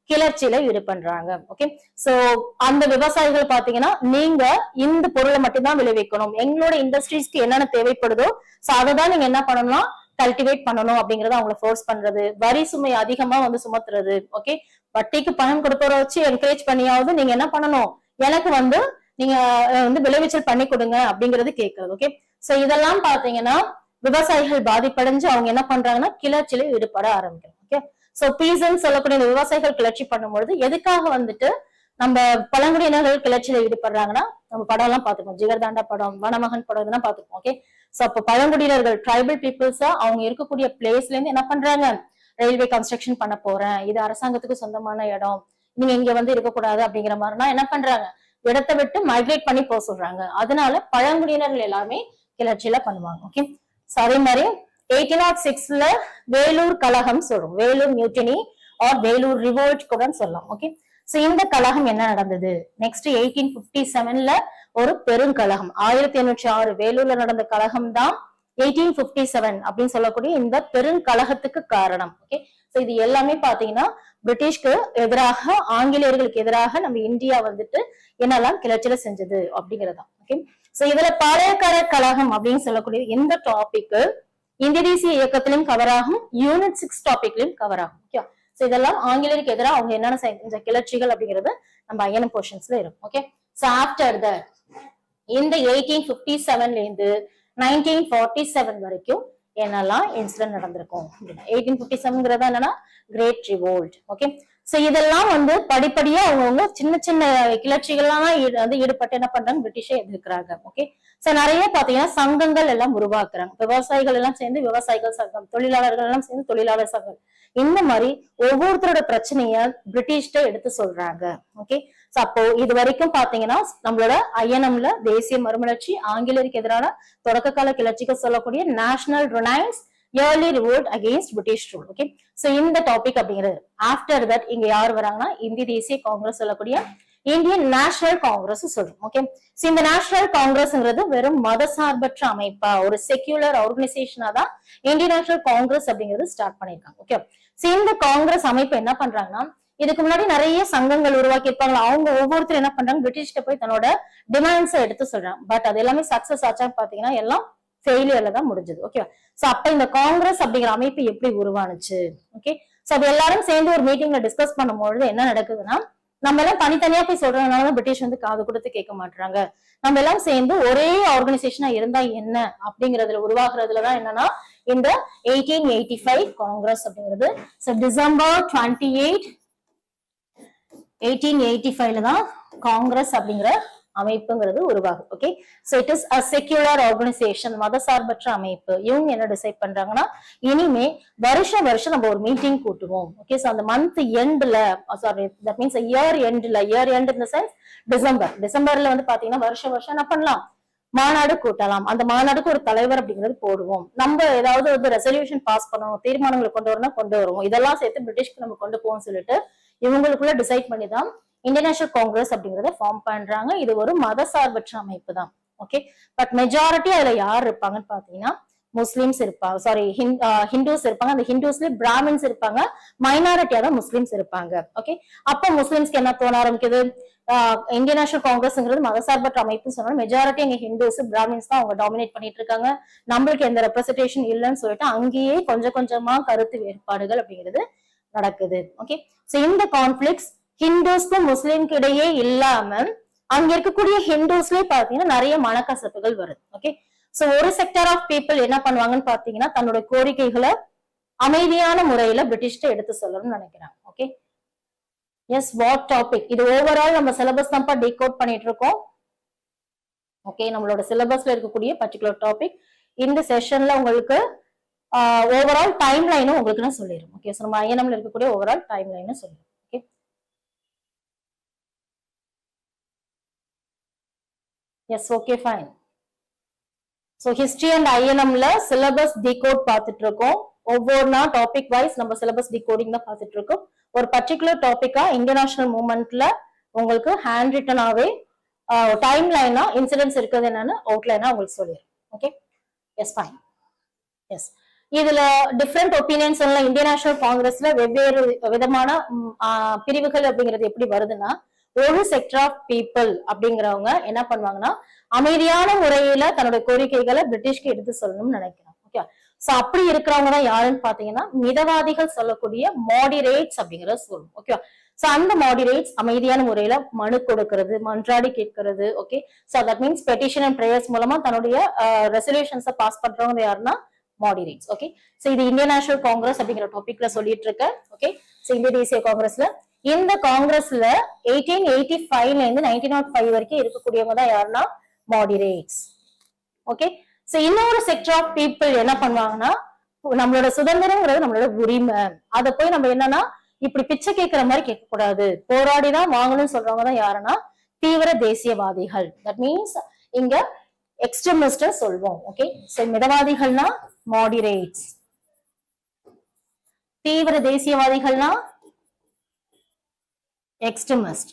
கிளர்ச்சியில ஈடுபடுறாங்க. ஓகே, சோ அந்த விவசாயிகள் பாத்தீங்கன்னா நீங்க இந்த பொருளை மட்டும்தான் விளைவிக்கணும், எங்களோட இண்டஸ்ட்ரீஸ்க்கு என்னென்ன தேவைப்படுதோ சோ அதைதான் நீங்க என்ன பண்ணணும்னா கல்டிவேட் பண்ணணும் அப்படிங்கறத அவங்களை ஃபோர்ஸ் பண்றது, வரி சுமை அதிகமா வந்து சுமத்துறது. ஓகே, வட்டிக்கு பணம் கொடுப்பவரை வச்சு என்கரேஜ் பண்ணியாவது நீங்க என்ன பண்ணணும், எனக்கு வந்து நீங்க வந்து விளைவிச்சல் பண்ணி கொடுங்க அப்படிங்கறது கேட்கறது. ஓகே, சோ இதெல்லாம் பாத்தீங்கன்னா விவசாயிகள் பாதிப்படைஞ்சு அவங்க என்ன பண்றாங்கன்னா கிளர்ச்சியில ஈடுபட ஆரம்பிக்கிறாங்க. ஓகே, சோ பீசன் சொல்லக்கூடிய விவசாயிகள் கிளர்ச்சி பண்ணும்பொழுது எதுக்காக வந்துட்டு நம்ம பழங்குடியினர்கள் கிளர்ச்சியில ஈடுபடுறாங்கன்னா நம்ம படம் எல்லாம் பாத்துக்கோம், ஜிகர்தாண்டா படம், வனமகன் படம் இதெல்லாம் பாத்துக்கோம். ஓகே, சோ அப்ப பழங்குடியினர்கள் ட்ரைபல் பீப்புள்ஸா அவங்க இருக்கக்கூடிய பிளேஸ்ல இருந்து என்ன பண்றாங்க, ரயில்வே கன்ஸ்ட்ரக்ஷன் பண்ண போறேன், இது அரசாங்கத்துக்கு சொந்தமான இடம், நீங்க இங்க வந்து இருக்கக்கூடாது அப்படிங்கிற மாதிரினா என்ன பண்றாங்க, இடத்தை விட்டு மைக்ரேட் பண்ணி போக சொல்றாங்க. அதனால பழங்குடியினர்கள் எல்லாமே கிளர்ச்சியில பண்ணுவாங்க. ஓகே, சோ அதே மாதிரி 1806ல வேலூர் கலகம் சொல்றோம், Vellore mutiny or Vellore revolt கூட சொல்லலாம். ஓகே, சோ இந்த கலகம் என்ன நடந்தது, நெக்ஸ்ட் 1857ல ஒரு பெருங்கலகம் 1806 வேலூர்ல நடந்த கலகம் தான் 1857 அப்படின்னு சொல்லக்கூடிய இந்த பெருங்கழகத்துக்கு காரணம். ஓகே, சோ இது எல்லாமே பாத்தீங்கன்னா பிரிட்டிஷ்க்கு எதிராக, ஆங்கிலேயர்களுக்கு எதிராக நம்ம இந்தியா வந்துட்டு என்னெல்லாம் கிளர்ச்சியில செஞ்சது அப்படிங்கறதா. ஓகே, சோ இதுல பாளையக்கார கழகம் அப்படின்னு சொல்லக்கூடிய எந்த டாபிக் இந்திய தேசிய இயக்கத்திலும் கவர் ஆகும், யூனிட் 6 டாபிக்லயும் கவர் ஆகும். ஓகே, சோ இதெல்லாம் ஆங்கிலேயருக்கு எதிராக அவங்க என்னென்ன செஞ்ச கிளர்ச்சிகள் அப்படிங்கிறது நம்ம ஐஎன்எம் போர்ஷன்ஸ்ல இருக்கும். ஓகே, சோ ஆஃப்டர் தட் இந்த 1857ல இருந்து 1947 வரைக்கும் என்னெல்லாம் இன்சிடென்ட் நடந்திருக்கும் அப்படின்னா 1857ங்கிறது என்னன்னா கிரேட் ரிவோல்ட். ஓகே, சோ இதெல்லாம் வந்து படிப்படியா அவங்கவுங்க சின்ன சின்ன கிளர்ச்சிகள்லாம் வந்து ஈடுபட்டு என்ன பண்றாங்க, பிரிட்டிஷை எதிர்க்கிறாங்க. ஓகே, சோ நிறைய பாத்தீங்கன்னா சங்கங்கள் எல்லாம் உருவாக்குறாங்க. விவசாயிகள் எல்லாம் சேர்ந்து விவசாயிகள் சங்கம், தொழிலாளர்கள் எல்லாம் சேர்ந்து தொழிலாளர் சங்கம், இந்த மாதிரி ஒவ்வொருத்தரோட பிரச்சனைய பிரிட்டிஷ்ட எடுத்து சொல்றாங்க. ஓகே, சோ அப்போ இது வரைக்கும் பாத்தீங்கன்னா நம்மளோட ஐஎன்எம்ல தேசிய மறுமலர்ச்சி, ஆங்கிலேயருக்கு எதிரான தொடக்க கால கிளர்ச்சிக்கு சொல்லக்கூடிய national renaissance, early revolt against British rule. Okay, so இந்த டாபிக் அப்படிங்கிறது. ஆஃப்டர் தட் இங்க யார் வராங்கன்னா இந்திய தேசிய காங்கிரஸ் சொல்லக்கூடிய இந்தியன் நேஷனல் காங்கிரஸ் சொல்றோம். ஓகே, சோ இந்த நேஷனல் காங்கிரஸ்ங்கிறது வெறும் மதசார்பற்ற அமைப்பா, ஒரு செக்யூலர் ஆர்கனைசேஷனா தான் இந்தியன் நேஷனல் காங்கிரஸ் அப்படிங்கிறது ஸ்டார்ட் பண்ணிருக்காங்க. ஓகே, சோ இந்த காங்கிரஸ் அமைப்பு என்ன பண்றாங்கன்னா, இதுக்கு முன்னாடி நிறைய சங்கங்கள் உருவாக்கி இருப்பாங்க. அவங்க ஒவ்வொருத்தரும் என்ன பண்றாங்க, பிரிட்டிஷ்ட போய் தன்னோட டிமாண்ட்ஸை எடுத்து சொல்றாங்க. பட் அது எல்லாமே சக்சஸ் ஆச்சான்னு பாத்தீங்கன்னா எல்லாம் ஃபெயிலியர்ல தான் முடிஞ்சது. ஓகே, சோ அப்ப இந்த காங்கிரஸ் அப்படிங்கிற அமைப்பு எப்படி உருவானுச்சு? ஓகே, சோ அது எல்லாரும் சேர்ந்து ஒரு மீட்டிங்ல டிஸ்கஸ் பண்ணும்பொழுது என்ன நடக்குதுன்னா, நம்ம எல்லாம் தனித்தனியா போய் சொல்றதுனால பிரிட்டிஷ் வந்து காது கொடுத்து கேட்க மாட்டாங்க. நம்ம எல்லாம் சேர்ந்து ஒரே ஆர்கனைசேஷனா இருந்தா என்ன அப்படிங்கறதுல உருவாக்குறதுலதான் என்னன்னா இந்த 1885 காங்கிரஸ் அப்படிங்கிறது. சோ டிசம்பர் 28 1885ல தான் காங்கிரஸ் அப்படிங்கிற அமைப்புங்கிறது உருவாகும். Okay, so it is a secular organisation, மதசார்பற்ற அமைப்பு. இவங்க என்ன டிசைட் பண்றாங்கன்னா, இனிமே வருஷம் நம்ம ஒரு மீட்டிங் கூட்டுவோம். ஓகே, சோ அந்த மந்த் எண்ட்ல, சாரி தட் மீன்ஸ் இயர் எண்ட்ல, year end in the sense டிசம்பர்ல வந்து பாத்தீங்கன்னா வருஷம் என்ன பண்ணலாம், மாநாடு கூட்டலாம். அந்த மாநாடுக்கு ஒரு தலைவர் அப்படிங்கிறது போடுவோம். நம்ம ஏதாவது வந்து ரெசல்யூஷன் பாஸ் பண்ணணும், தீர்மானங்களை கொண்டு வரணும், கொண்டு வருவோம். இதெல்லாம் சேர்த்து பிரிட்டிஷ்க்கு நம்ம கொண்டு போவோம் சொல்லிட்டு இவங்களுக்குள்ள டிசைட் பண்ணிதான் இந்தியன் நேஷனல் காங்கிரஸ் அப்படிங்கறத ஃபார்ம் பண்றாங்க. இது ஒரு மதசார்பற்ற அமைப்பு தான். ஓகே, பட் மெஜாரிட்டி அதுல யார் இருப்பாங்கன்னு பாத்தீங்கன்னா முஸ்லிம்ஸ் இருப்பாங்க, சாரி ஹிந்துஸ் இருப்பாங்க. அந்த ஹிந்துஸ்ல பிராமின்ஸ் இருப்பாங்க, மைனாரிட்டியா தான் முஸ்லிம்ஸ் இருப்பாங்க. ஓகே, அப்ப முஸ்லிம்ஸ்க்கு என்ன தோண ஆரம்பிக்குது, இந்தியன் நேஷனல் காங்கிரஸ்ங்கிறது மதசார்பற்ற அமைப்பு சொன்னாலும் மெஜாரிட்டி எங்க ஹிந்துஸ் பிராமின்ஸ் தான் அவங்க டாமினேட் பண்ணிட்டு இருக்காங்க, நம்மளுக்கு எந்த ரெப்ரசன்டேஷன் இல்லைன்னு சொல்லிட்டு அங்கேயே கொஞ்சம் கொஞ்சமா கருத்து வேறுபாடுகள் அப்படிங்கிறது நடக்குது. ஓகே, சோ இந்த கான்ஃபிளிக்ஸ் ஹிந்துஸ்க்கும் முஸ்லிம்க்கு இடையே இல்லாம அங்க இருக்கக்கூடிய ஹிந்துஸ்லயே பாத்தீங்கன்னா நிறைய மனக்கசப்புகள் வருது. ஓகே, சோ ஒரு செக்டர் ஆஃப் பீப்புள் என்ன பண்ணுவாங்கன்னு பாத்தீங்கன்னா தன்னோட கோரிக்கைகளை அமைதியான முறையில பிரிட்டிஷ்ட எடுத்து சொல்லணும்னு நினைக்கிறாங்க. ஓகே, எஸ் வாட் டாபிக், இது ஓவரால் நம்ம சிலபஸ் தான் டீகோட் பண்ணிட்டு இருக்கோம். ஓகே, நம்மளோட சிலபஸ்ல இருக்கக்கூடிய பர்டிகுலர் டாபிக் இந்த செஷன்ல உங்களுக்கு ஓவரால் டைம் லைனும் உங்களுக்கு நான் சொல்லிடுறேன். ஓகே, சோ நம்ம ஐஎன்எம்ல இருக்கக்கூடிய ஓவரால் டைம் லைனும் சொல்லிடுறேன். Okay, yes okay fine. So history and ஐஎன்எம்ல சிலபஸ் டீகோட் பார்த்துட்டு இருக்கோம். ஒவ்வொரு டாபிக் வைஸ் நம்ம சிலபஸ் டீகோடிங் தான் பார்த்துட்டு இருக்கோம். ஒரு பர்டிகுலர் டாபிக்கா இந்தியன் நேஷனல் மூவ்மெண்ட்ல உங்களுக்கு ஹேண்ட் ரிட்டனாவே டைம் லைனா இன்சிடென்ட்ஸ் இருக்குது என்னன்னு அவுட்லைனா உங்களுக்கு சொல்லிடுறேன். Okay, yes fine. எஸ், இதுல டிஃப்ரெண்ட் ஒப்பீனியன்ஸ் எல்லாம் இந்தியன் நேஷனல் காங்கிரஸ்ல வெவ்வேறு விதமான பிரிவுகள் அப்படிங்கிறது எப்படி வருதுன்னா, ஒரு செக்டர் ஆஃப் பீப்புள் அப்படிங்கிறவங்க என்ன பண்ணுவாங்கன்னா அமைதியான முறையில தன்னுடைய கோரிக்கைகளை பிரிட்டிஷ்க்கு எடுத்து சொல்லணும்னு நினைக்கிறாங்க. ஓகே, சோ அப்படி இருக்கிறவங்க தான் யாருன்னு பாத்தீங்கன்னா மிதவாதிகள் சொல்லக்கூடிய மாடிரேட்ஸ் அப்படிங்கறத சொல்லுவோம். ஓகே, சோ அந்த மாடிரேட்ஸ் அமைதியான முறையில மனு கொடுக்கிறது, மன்றாடி கேட்கறது. Okay, so that means petition and prayers மூலமா தன்னுடைய ரெசல்யூஷன்ஸை பாஸ் பண்றவங்க யாருன்னா மாடிரேட்ஸ். ஓகே, சோ இது இந்தியன் நேஷனல் காங்கிரஸ் அப்படிங்கிற டாபிக்ல சொல்லிட்டு இருக்கேன். ஓகே, சோ இந்திய தேசிய காங்கிரஸ்ல இந்த காங்கிரஸ்ல 1885ல இருந்து 1905 வரைக்கும் இருக்கக்கூடியவங்க தான் யாருன்னா மாடிரேட்ஸ். ஓகே, சோ இன்னொரு செக்டர் ஆஃப் பீப்புள் என்ன பண்ணுவாங்கன்னா, நம்மளோட சுதந்திரம்ங்கிறது நம்மளோட உரிமை, அதை போய் நம்ம என்னன்னா இப்படி பிச்சை கேட்கிற மாதிரி கேட்க கூடாது, போராடிதான் வாங்கணும்னு சொல்றவங்க தான் யாருன்னா தீவிர தேசியவாதிகள். தட் மீன்ஸ் இங்க எக்ஸ்ட்ரீமிஸ்ட் சொல்வோம். ஓகே, சோ மிதவாதிகள்னா மாடிரேட்ஸ், தீவிர தேசியவாதிகள்னா எக்ஸ்ட்ரீமிஸ்ட்.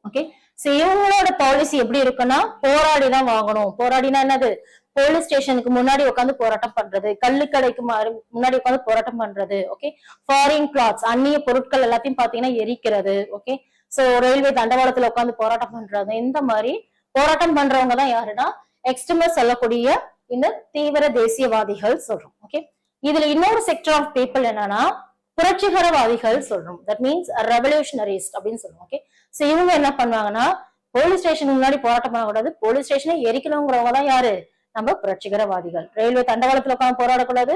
ஓகே, சோ இவங்களோட பாலிசி எப்படி இருக்குன்னா போராடிதான் வாங்கணும். போராடினா என்னது, போலீஸ் ஸ்டேஷனுக்கு முன்னாடி உட்காந்து போராட்டம் பண்றது, கள்ளுக்கடைக்கு முன்னாடி உட்காந்து போராட்டம் பண்றது, ஓகே. ஃபாரின் கிளாத்ஸ், அந்நிய பொருட்கள் எல்லாத்தையும் பாத்தீங்கன்னா எரிக்கிறது, ஓகே. சோ ரயில்வே தண்டவாளத்துல உட்காந்து போராட்டம் பண்றது, இந்த மாதிரி போராட்டம் பண்றவங்க தான் யாருன்னா எக்ஸ்ட்ரீமிஸ்ட் சொல்லக்கூடிய இந்த தீவிர தேசியவாதிகள் சொல்றோம், ஓகே. இதுல இன்னொரு செக்டர் ஆஃப் பீப்புள் என்னன்னா புரட்சிகரவாதிகள் சொல்றோம். தட் மீன்ஸ் ரெவல்யூஷனரிஸ்ட் அப்படின்னு சொல்லுவோம், ஓகே. சோ இவங்க என்ன பண்ணுவாங்கன்னா போலீஸ் ஸ்டேஷனுக்கு முன்னாடி போராட்டம் பண்ணக்கூடாது, போலீஸ் ஸ்டேஷனை எரிக்கணுங்கிறவங்க தான் யாரு, நம்ம புரட்சிகரவாதிகள். ரயில்வே தண்டவாளத்துல உட்காந்து போராடக்கூடாது,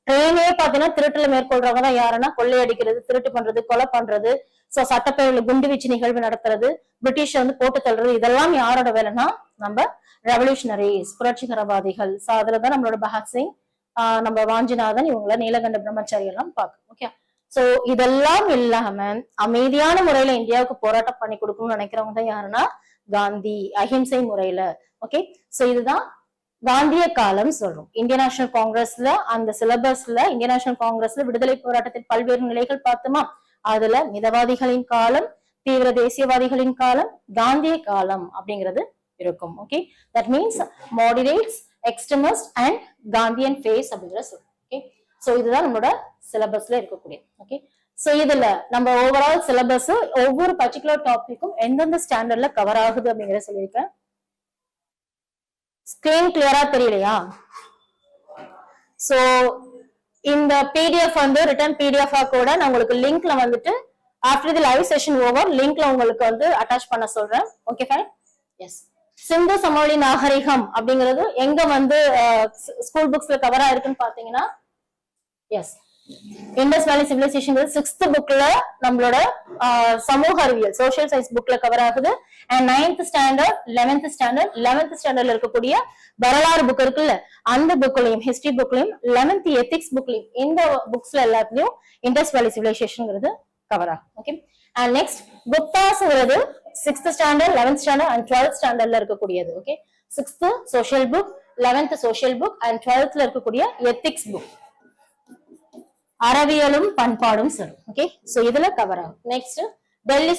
ட்ரெயினே பாத்தீங்கன்னா திருட்டுல மேற்கொள்றவங்க தான் யாருன்னா கொள்ளையடிக்கிறது, திருட்டு பண்றது, கொலை பண்றது, சோ சட்டப்பேரவையில குண்டு வீச்சு நிகழ்வு நடத்துறது, பிரிட்டிஷ் வந்து போட்டு தள்ளுறது, இதெல்லாம் யாரோட வேலைன்னா நம்ம ரெவல்யூஷனரிஸ், புரட்சிகரவாதிகள். சோ அதுலதான் நம்மளோட பகத்சிங், நம்ம வாஞ்சிநாதன், இவங்கள நீலகண்ட பிரம்மச்சாரி எல்லாம் பார்க்கணும், ஓகே. சோ இதெல்லாம் இல்லாம அமைதியான முறையில இந்தியாவுக்கு போராட்டம் பண்ணி கொடுக்கணும்னு நினைக்கிறவங்க தான் யாருன்னா காந்தி, அஹிம்சை முறையில, ஓகே. சோ இதுதான் காந்திய காலம் சொல்றோம். இந்தியன் நேஷனல் காங்கிரஸ்ல அந்த சிலபஸ்ல இந்தியன் நேஷனல் காங்கிரஸ்ல விடுதலை போராட்டத்தின் பல்வேறு நிலைகள் பார்த்தோமா, அதுல மிதவாதிகளின் காலம், தீவிர தேசியவாதிகளின் காலம், காந்திய காலம் அப்படிங்கிறது இருக்கும், okay. That means moderates, extremist and Gandhian phase அப்படிங்கிற சொல்றோம், ஓகே. சோ இதுதான் நம்மளோட சிலபஸ்ல இருக்கக்கூடிய, ஓகே. சோ இதுல நம்ம ஓவரால் சிலபஸ் ஒவ்வொரு பர்டிகுலர் டாபிக்கும் எந்தெந்த ஸ்டாண்டர்ட்ல கவர் ஆகுது அப்படிங்கிற சொல்லியிருக்கேன். ஸ்கிரீன் கிளியரா தெரியலையா? சோ இந்த பிடிஎஃப் வந்து ரிட்டன் பிடிஎஃப் கூட நான் உங்களுக்கு லிங்க்ல வந்துட்டு after the live session over லிங்க்ல உங்களுக்கு வந்து அட்டாச் பண்ண சொல்றேன், ஓகே ஃபைன். எஸ், சிந்து சமவெளி நாகரிகம் அப்படிங்கிறது எங்க வந்து ஸ்கூல் புக்ஸ்ல கவர் ஆயிருக்குன்னு பாத்தீங்கன்னா, S, Indies valley civilisation 6th புக்ல நம்மளோட சமூக அறிவியல் சோசியல் சயின்ஸ் புக்ல கவர் ஆகுது. அண்ட் 9th ஸ்டாண்டர்ட் 11th ஸ்டாண்டர்ட்ல இருக்கக்கூடிய வரலாறு புக் இருக்குல்ல, அந்த புக்லயும் ஹிஸ்டரி புக்லயும் 11th எத்திக்ஸ் புக்லயும் இந்த புக்ஸ்ல எல்லாத்துலயும் இண்டஸ் வேலி சிவிலைசேஷன் கவர் ஆகும், ஓகே. அண்ட் நெக்ஸ்ட் குப்தாஸ்ங்கிறது 6th standard 11th standard and 12th ஸ்டாண்டர்ட்ல இருக்கக்கூடியது, okay. 6th social book, 11th social book and 12th இருக்கக்கூடிய எத்திக்ஸ் புக், அறவியலும் பண்பாடும் சொல்லும், ஓகே. சோ இதுல கவர் ஆகும். நெக்ஸ்ட் டெல்லி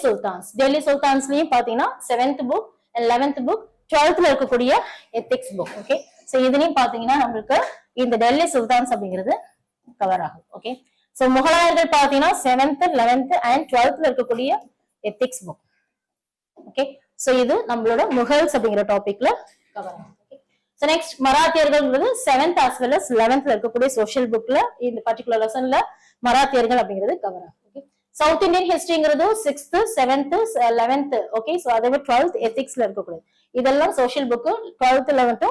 சுல்தான்ஸ்லயும் பாத்தீங்கன்னா 7th book, 11th book, 12th இருக்கக்கூடிய எத்திக்ஸ் புக், ஓகே. சோ இதுலயும் பாத்தீங்கன்னா நம்மளுக்கு இந்த டெல்லி சுல்தான்ஸ் அப்படிங்கிறது கவர் ஆகும், ஓகே. சோ முகலாயர்கள் பாத்தீங்கன்னா 7th 11th அண்ட் 12th இருக்கக்கூடிய எத்திக்ஸ் புக், ஓகே. சோ இது நம்மளோட முகல்ஸ் அப்படிங்கிற டாபிக்ல கவர் ஆகும். So next மராத்தியர்கள் 7th as well as 11th இருக்கக்கூடிய சோஷியல் புக்ல இந்த பர்టిక్యులர் லெசன்ல மராத்தியர்கள் அப்படிங்கிறது கவர் ஆகும், ஓகே. சவுத் இந்தியன் ஹிஸ்டரிங்கிறது 6th 7th 11th, okay. So அதே 12th எத்திக்ஸ்ல இருக்கக்கூடியது, இதெல்லாம் social book. 12th 11th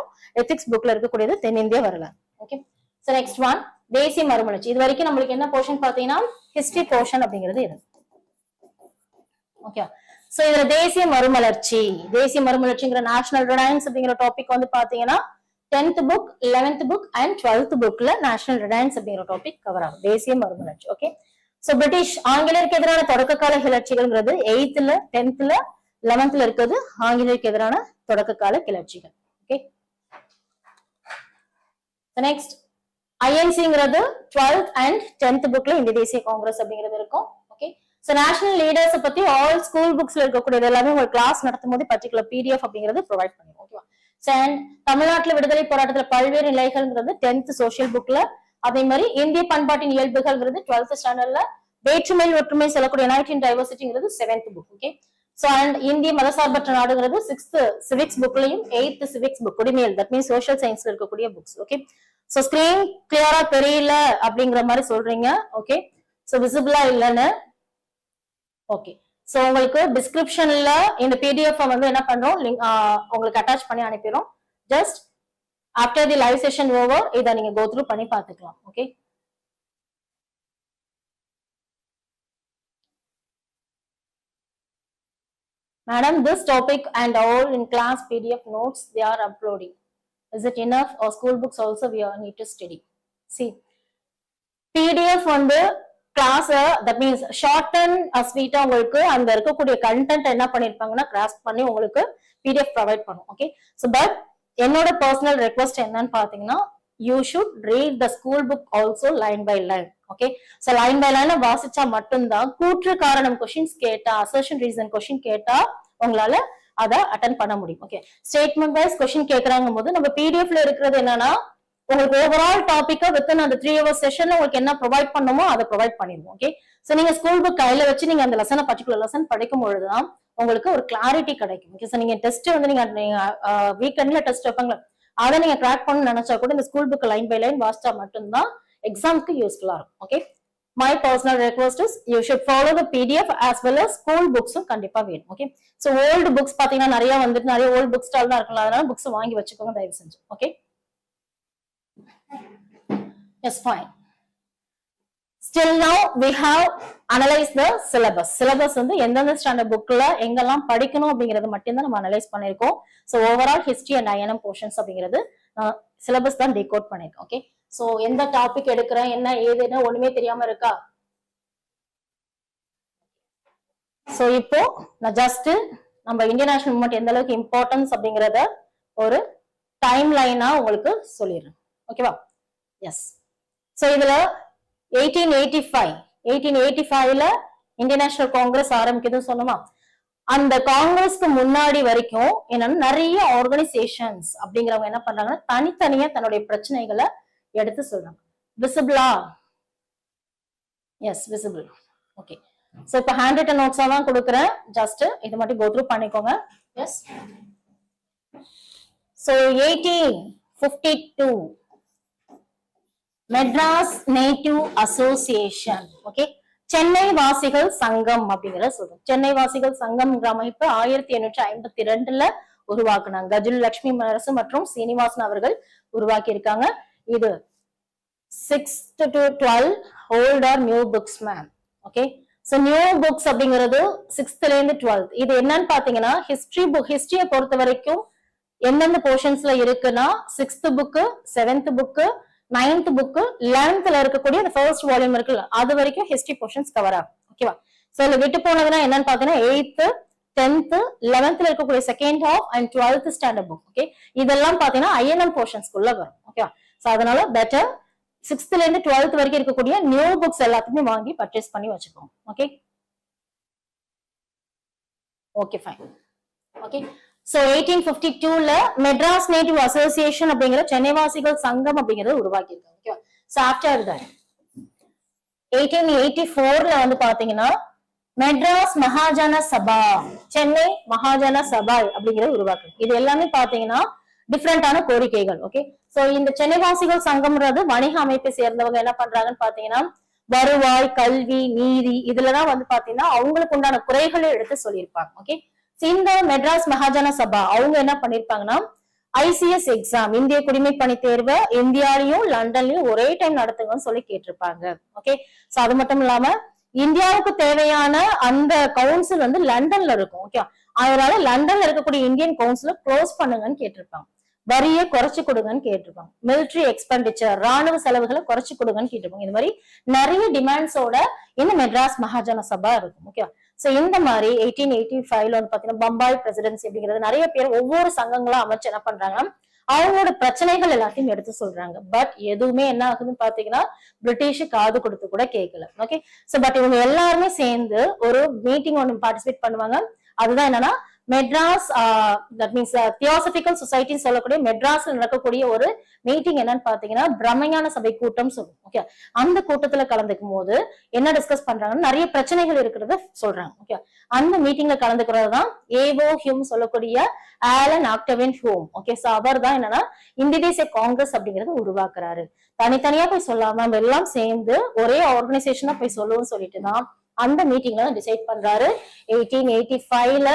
ethics புக்ல இருக்கக்கூடியது தென்னிந்திய வரலாறு, ஓகே. சோ நெக்ஸ்ட் ஒன் தேசிய மறுமலர்ச்சி. இது வரைக்கும் நம்மளுக்கு என்ன போர்ஷன் பாத்தீங்கன்னா ஹிஸ்டரி போர்ஷன் அப்படிங்கிறது இது, ஓகே. சோ இதுல தேசிய மறுமலர்ச்சிங்கிற நேஷனல் ரிலையன்ஸ் அப்படிங்கிற டாபிக் வந்து பாத்தீங்கன்னா 10th book 11th book and 12th புக்ல நேஷனல் ரிலையன்ஸ் அப்படிங்கிற டாபிக் கவர் ஆகும், தேசிய மறுமலர்ச்சி, ஓகே. சோ பிரிட்டிஷ் ஆங்கிலேயருக்கு எதிரான தொடக்க கால கிளர்ச்சிகள்ங்கிறது 8th 10th 11th இருக்குது, ஆங்கிலேயருக்கு எதிரான தொடக்க கால கிளர்ச்சிகள், ஓகே. நெக்ஸ்ட் ஐஎன்சிங்கிறது 12th அண்ட் 10th புக்ல இந்திய தேசிய காங்கிரஸ் அப்படிங்கிறது இருக்கும், ஓகே. சோ நேஷனல் லீடர்ஸ் பத்தி ஆல் ஸ்கூல் புக்ஸ்ல இருக்கக்கூடிய எல்லாமே ஒரு கிளாஸ் நடத்தும் போது பர்டிகுலர் பிடிஎஃப் அப்படிங்கிறது ப்ரொவைட் பண்ணுவோம், ஓகேவா. தமிழ்நாட்டுல விடுதலை போராட்டத்துல பல்வேறு நிலைகள்ங்கிறது 10th சோசியல் புக்ல, அதே மாதிரி இந்திய பண்பாட்டின் இயல்புகள்ங்கிறது 12th ஸ்டாண்டர்ட்ல, வேற்றுமை ஒற்றுமை சொல்லக்கூடிய யுனைட்டி இன் டைவர்சிட்டிங்கிறது 7th book, okay. So and இந்திய மதசார்பற்ற நாடுங்கிறது 6th சிவிக்ஸ் புக்லயும் 8th சிவிக்ஸ் புக் குடிமையல், தட் மீன்ஸ் சோசியல் சயின்ஸ்ல இருக்கக்கூடிய புக்ஸ், ஓகே. சோ ஸ்கிரீன் கிளியரா தெரியல அப்படிங்கிற மாதிரி சொல்றீங்க, ஓகே. சோ விசிபிளா இல்லன்னு, ஓகே. சோ உங்களுக்கு டிஸ்கிரிப்ஷன்ல இந்த பிடிஎஃப் வந்து என்ன பண்றோம், உங்களுக்கு அட்டாச் பண்ணி அனுப்பிடும். Just after the live session over இதை நீங்க கோ த்ரூ பண்ணி பாத்துக்கலாம், okay. Madam, this topic and all in class PDF notes they are uploading. Is it enough or school books also we need to study? See, PDF வந்து class that means short and ஸ்வீட்டா உங்களுக்கு அந்த இருக்கக்கூடிய content என்ன பண்ணிருப்பாங்கன்னா grasp பண்ணி உங்களுக்கு PDF provide பண்ணும், okay. So but என்னோட பர்சனல் ரெக்வஸ்ட் என்னன்னு பாத்தீங்கன்னா you should read the school book also line by line, okay. So line by line வாசிச்சா மட்டும்தான் கூற்று காரணம் கொஸ்டின்ஸ் கேட்டா, அசர்ஷன் ரீசன் கொஸ்டின் கேட்டா உங்களால அதை அட்டன் பண்ண முடியும். ஓகே, ஸ்டேட்மெண்ட் வைஸ் கொஸ்டின் கேட்கறாங்க போது நம்ம பிடிஎஃப்ல இருக்கிறது என்னன்னா உங்களுக்கு ஓவரால் டாபிக்கா வித்தின் அந்த 3 hours செஷன்ல உங்களுக்கு என்ன ப்ரொவைட் பண்ணுமோ அதை ப்ரொவைட் பண்ணிடுவோம். ஓகே, சோ நீங்க ஸ்கூல் புக் கையில வச்சு நீங்க அந்த லெசனை பர்டிகுலர் லெசன் படிக்கும் பொழுதுதான் உங்களுக்கு ஒரு கிளாரிட்டி கிடைக்கும். ஓகே, சோ நீங்க டெஸ்ட் வந்து நீங்க வீக்கெண்ட்ல டெஸ்ட் வைப்பாங்க, அதை நீங்க கிராக் பண்ணணும்னு நினைச்சா கூட இந்த school book line by line வாசிச்சா மட்டும்தான் எக்ஸாம்க்கு யூஸ்ஃபுல்லா இருக்கும். Okay, my personal request is you should follow the PDF as well as school books கண்டிப்பா வேணும். ஓகே, சோ ஓல்டு புக்ஸ் பாத்தீங்கன்னா நிறைய வந்துட்டு நிறைய ஓல்டு புக் ஸ்டால் தான் இருக்கலாம், அதனால புக்ஸ் வாங்கி வச்சுக்கோங்க தயவு செஞ்சு. Okay, yes, fine. Still now we have analyzed the syllabus. Syllabus வந்து எந்தெந்த ஸ்டாண்டர்ட் புக்ல எங்கெல்லாம் படிக்கணும் அப்படிங்கறது மட்டும் தான் நம்ம அனலைஸ் பண்ணிருக்கோம். So overall history and INM portions அப்படிங்கிறது சிலபஸ் தான் டீகோட் பண்ணிருக்கோம். ஓகே, சோ எந்த டாபிக் எடுக்கிறேன் என்ன ஏதுன்னு ஒண்ணுமே தெரியாம இருக்கா? சோ இப்போ நான் ஜஸ்ட் நம்ம இந்தியன் நேஷனல் மூவ்மெண்ட் எந்த அளவுக்கு இம்பார்ட்டன்ஸ் அப்படிங்கறத ஒரு டைம் லைனா உங்களுக்கு சொல்லிடுறேன். ஓகேவா? எஸ், சோ இதுல 1885ல இந்தியன் நேஷனல் காங்கிரஸ் ஆரம்பிக்குதுன்னு சொன்னோமா, அந்த காங்கிரஸ்க்கு முன்னாடி வரைக்கும் என்னன்னா நிறைய ஆர்கனைசேஷன்ஸ் அப்படிங்கிறவங்க என்ன பண்றாங்கன்னா தனித்தனியா தன்னுடைய பிரச்சனைகளை எடுத்து சொல்றாங்க. விசிபிளா? Yes, visible. ஓகே, சோ இப்ப ஹேண்ட் ரிட்டன் நோட்ஸா தான் கொடுக்குறேன், ஜஸ்ட் இது மட்டும் கோ த்ரூ பண்ணிக்கோங்க. Yes, so 1852 Madras native association. Okay, Chennai வாசிகள் சங்கம் அப்படிங்கறத சொல்றோம். சென்னை வாசிகள் சங்கம் அமைப்பு 1852ல உருவாக்குனாங்க. கஜுல் லட்சுமி அரசு மற்றும் சீனிவாசன் அவர்கள் உருவாக்கி இருக்காங்க. இது 6th to 12 old or new books ma'am. Okay, so new books அப்படிங்கிறது 6th ல இருந்து 12th. இது என்னன்னு பாத்தீங்கன்னா ஹிஸ்டரிய பொறுத்த வரைக்கும் எந்தெந்த போர்ஷன்ஸ்ல இருக்குன்னா 6th book, 7th book, 9th book, 11th இருக்கக்கூடிய அந்த ஃபர்ஸ்ட் வால்யூம் இருக்குல்ல அது வரைக்கும் ஹிஸ்டரி போர்ஷன்ஸ் கவர் ஆகும். ஓகேவா? சோ இதுல விட்டு போனதுன்னா என்னன்னு பாத்தீங்கன்னா 8th, 10th, 11th இருக்கக்கூடிய second half and 12th standard book. Okay, இதெல்லாம் பாத்தீங்கன்னா ஐஎன்எம் போர்ஷன்ஸ்க்குள்ள வரும். ஓகேவா? சோ அதனால பெட்டர் 6th ல இருந்து 12th வரைக்கும் இருக்கக்கூடிய நியூ புக்ஸ் எல்லாத்தையுமே வாங்கி பர்ச்சேஸ் பண்ணி வச்சுக்கோங்க. Okay, okay, fine. Okay, so 1852ல மெட்ராஸ் நேட்டிவ் அசோசியேஷன் அப்படிங்கிற சென்னை வாசிகள் சங்கம் அப்படிங்கறது உருவாக்கி இருக்காங்க. ஓகே, சோ ஆஃப்டர் தட் 1884ல வந்து பாத்தீங்கன்னா மெட்ராஸ் மகாஜன சபா, சென்னை மகாஜன சபா அப்படிங்கறது உருவாக்கு. இது எல்லாமே பாத்தீங்கன்னா டிஃப்ரெண்டான கோரிக்கைகள். ஓகே, சோ இந்த சென்னை வாசிகள் சங்கம்ன்றது வணிக அமைப்பை சேர்ந்தவங்க என்ன பண்றாங்கன்னு பாத்தீங்கன்னா வருவாய், கல்வி, நீதி இதுலதான் வந்து பாத்தீங்கன்னா அவங்களுக்கு உண்டான குறைகளை எடுத்து சொல்லியிருப்பாங்க. ஓகே, இந்த மெட்ராஸ் மகாஜன சபா அவங்க என்ன பண்ணிருப்பாங்கன்னா ஐசிஎஸ் எக்ஸாம், இந்திய குடிமை பணி தேர்வை இந்தியாலையும் லண்டன்லயும் ஒரே டைம் நடத்துங்கன்னு சொல்லி கேட்டிருப்பாங்க. ஓகே, சோ அது மட்டும் இல்லாம இந்தியாவுக்கு தேவையான அந்த கவுன்சில் வந்து லண்டன்ல இருக்கும். ஓகே, அதனால லண்டன்ல இருக்கக்கூடிய இந்தியன் கவுன்சில க்ளோஸ் பண்ணுங்கன்னு கேட்டிருப்பாங்க. வரியை குறைச்சு கொடுங்கன்னு கேட்டிருப்பாங்க. மிலிட்டரி எக்ஸ்பெண்டிச்சர், ராணுவ செலவுகளை குறைச்சு கொடுங்கன்னு கேட்டிருப்பாங்க. இந்த மாதிரி நிறைய டிமாண்ட்ஸோட இந்த மெட்ராஸ் மகாஜன சபா இருக்கும். ஓகே, சோ இந்த மாதிரி 1885ல வந்து பாத்தீங்கன்னா பம்பாய் பிரசிடென்சி அப்படிங்கிறது நிறைய பேர் ஒவ்வொரு சங்கங்களா அமைச்சு என்ன பண்றாங்க அவங்களோட பிரச்சனைகள் எல்லாத்தையும் எடுத்து சொல்றாங்க. பட் எதுவுமே என்ன ஆகுதுன்னு பாத்தீங்கன்னா பிரிட்டிஷ் காது கொடுத்து கூட கேட்கல. ஓகே, சோ பட் இவங்க எல்லாருமே சேர்ந்து ஒரு மீட்டிங் ஒன்று பார்ட்டிசிபேட் பண்ணுவாங்க. அதுதான் என்னன்னா மெட்ராஸ் தட் மீன்ஸ் தியோசபிக்கல் சொசைட்டின்னு சொல்லக்கூடிய மெட்ராஸ்ல நடக்கக்கூடிய ஒரு மீட்டிங் என்னன்னு பாத்தீங்கன்னா பிரம்மஞான சபை கூட்டம் சொல்லுவோம். ஓகே, அந்த கூட்டத்துல கலந்துக்கும் போது என்ன டிஸ்கஸ் பண்றாங்கன்னா நிறைய பிரச்சனைகள் இருக்கிறத சொல்றாங்க. ஓகே, அந்த மீட்டிங்ல கலந்துக்கிறது தான் ஏவோ ஹியூம் சொல்லக்கூடிய ஆலன் ஆக்டவின் ஹியூம். ஓகே, சோ அவர் தான் என்னன்னா இந்திய தேசிய காங்கிரஸ் அப்படிங்கறத உருவாக்குறாரு. தனித்தனியா போய் சொல்லாம நம்ம எல்லாம் சேர்ந்து ஒரே ஆர்கனைசேஷனா போய் சொல்லுவோம்னு சொல்லிட்டு தான் அந்த மீட்டிங்ல டிசைட் பண்றாரு. 1885ல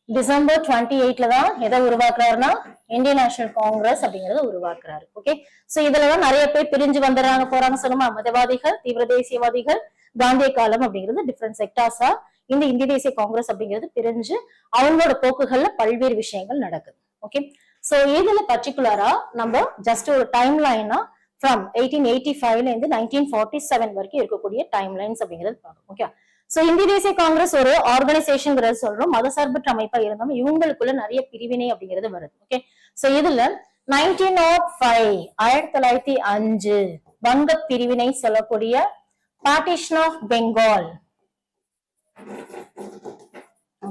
டிசம்பர் 28ல தான் எதை உருவாக்குறாருன்னா இந்தியன் நேஷனல் காங்கிரஸ் அப்படிங்கறத உருவாக்குறாரு. ஓகே, சோ இதுலதான் நிறைய பேர் பிரிஞ்சு வந்துடுறாங்க போறாங்க சொல்லுமா, மதவாதிகள், தீவிர தேசியவாதிகள், காந்திய காலம் அப்படிங்கிறது டிஃப்ரெண்ட் செக்டார்ஸா இந்த இந்திய தேசிய காங்கிரஸ் அப்படிங்கிறது பிரிஞ்சு அவங்களோட போக்குகள்ல பல்வேறு விஷயங்கள் நடக்குது. ஓகே, சோ இதுல பர்டிகுலரா நம்ம ஜஸ்ட் ஒரு டைம் லைனா ஃப்ரம் 1885ல இருந்து 1947 வரைக்கும் இருக்கக்கூடிய டைம் லைன்ஸ் அப்படிங்கிறது பார்க்கணும். ஓகே, சோ இந்திய தேசிய காங்கிரஸ் ஒரு ஆர்கனைசேஷன் சொல்றோம், மதசார்பற்ற அமைப்பா இருந்தாலும் இவங்களுக்குள்ள நிறைய பிரிவினை அப்படிங்கிறது வருது. ஓகே, சோ இதுல 1905 வங்க பிரிவினை சொல்லக்கூடிய partition of Bengal.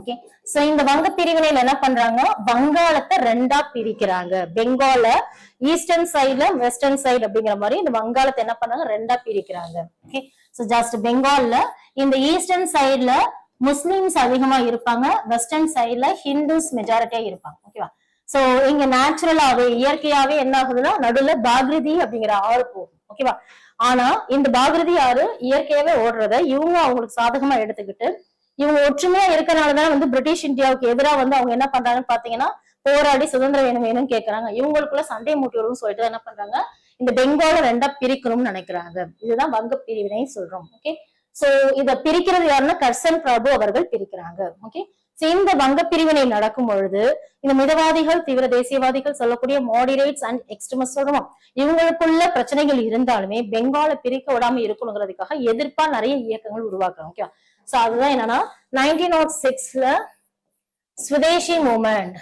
Okay. So இந்த வங்க பிரிவினையில என்ன பண்றாங்க, வங்காளத்தை ரெண்டா பிரிக்கிறாங்க. பெங்கால ஈஸ்டர்ன் சைடுல வெஸ்டர்ன் சைடு அப்படிங்கிற மாதிரி இந்த வங்காளத்தை என்ன பண்ணாங்க, ரெண்டா பிரிக்கிறாங்க. ஓகே. சோ ஜஸ்ட் பெங்கால்ல இந்த ஈஸ்டர்ன் சைடுல முஸ்லிம்ஸ் அதிகமா இருப்பாங்க, வெஸ்டர்ன் சைடுல ஹிந்துஸ் மெஜாரிட்டியா இருப்பாங்க. ஓகேவா. சோ இங்க நேச்சுரலாவே இயற்கையாவே என்ன ஆகுதுன்னா நடுவுல பாக்ரதி அப்படிங்கிற ஆறு போகும். ஓகேவா. ஆனா இந்த பாக்ரதி ஆறு இயற்கையாவே ஓடுறத இவங்க அவங்களுக்கு சாதகமா எடுத்துக்கிட்டு இவங்க ஒற்றுமையா இருக்கறனாலதான் வந்து பிரிட்டிஷ் இந்தியாவுக்கு எதிராக வந்து அவங்க என்ன பண்றாங்கன்னு பாத்தீங்கன்னா போராடி சுதந்திரம் வேணும் வேணும்னு கேட்கறாங்க. இவங்களுக்குள்ள சண்டை மூட்டி வரும்னு சொல்லிட்டு என்ன பண்றாங்க, இந்த பெங்கால ரெண்டா பிரிக்கணும்னு நினைக்கிறாங்க. இதுதான் வங்க பிரிவினை சொல்றோம். ஓகே. சோ இத பிரிக்கிறது யாருன்னா கர்சன் பிரபு அவர்கள் பிரிக்கிறாங்க. ஓகே. இந்த வங்க பிரிவினை நடக்கும் பொழுது இந்த மிதவாதிகள் தீவிர தேசியவாதிகள் சொல்லக்கூடிய மாடரேட்ஸ் அண்ட் எக்ஸ்ட்ரீமிஸ்ட் சொல்றோம், இவங்களுக்குள்ள பிரச்சனைகள் இருந்தாலுமே பெங்கால பிரிக்க விடாம இருக்கணுங்கிறதுக்காக எதிர்ப்பா நிறைய இயக்கங்கள் உருவாக்குறாங்க. ஓகே. சோ அதுதான் என்னன்னா 1906ல சுதேசி மூவ்மெண்ட்,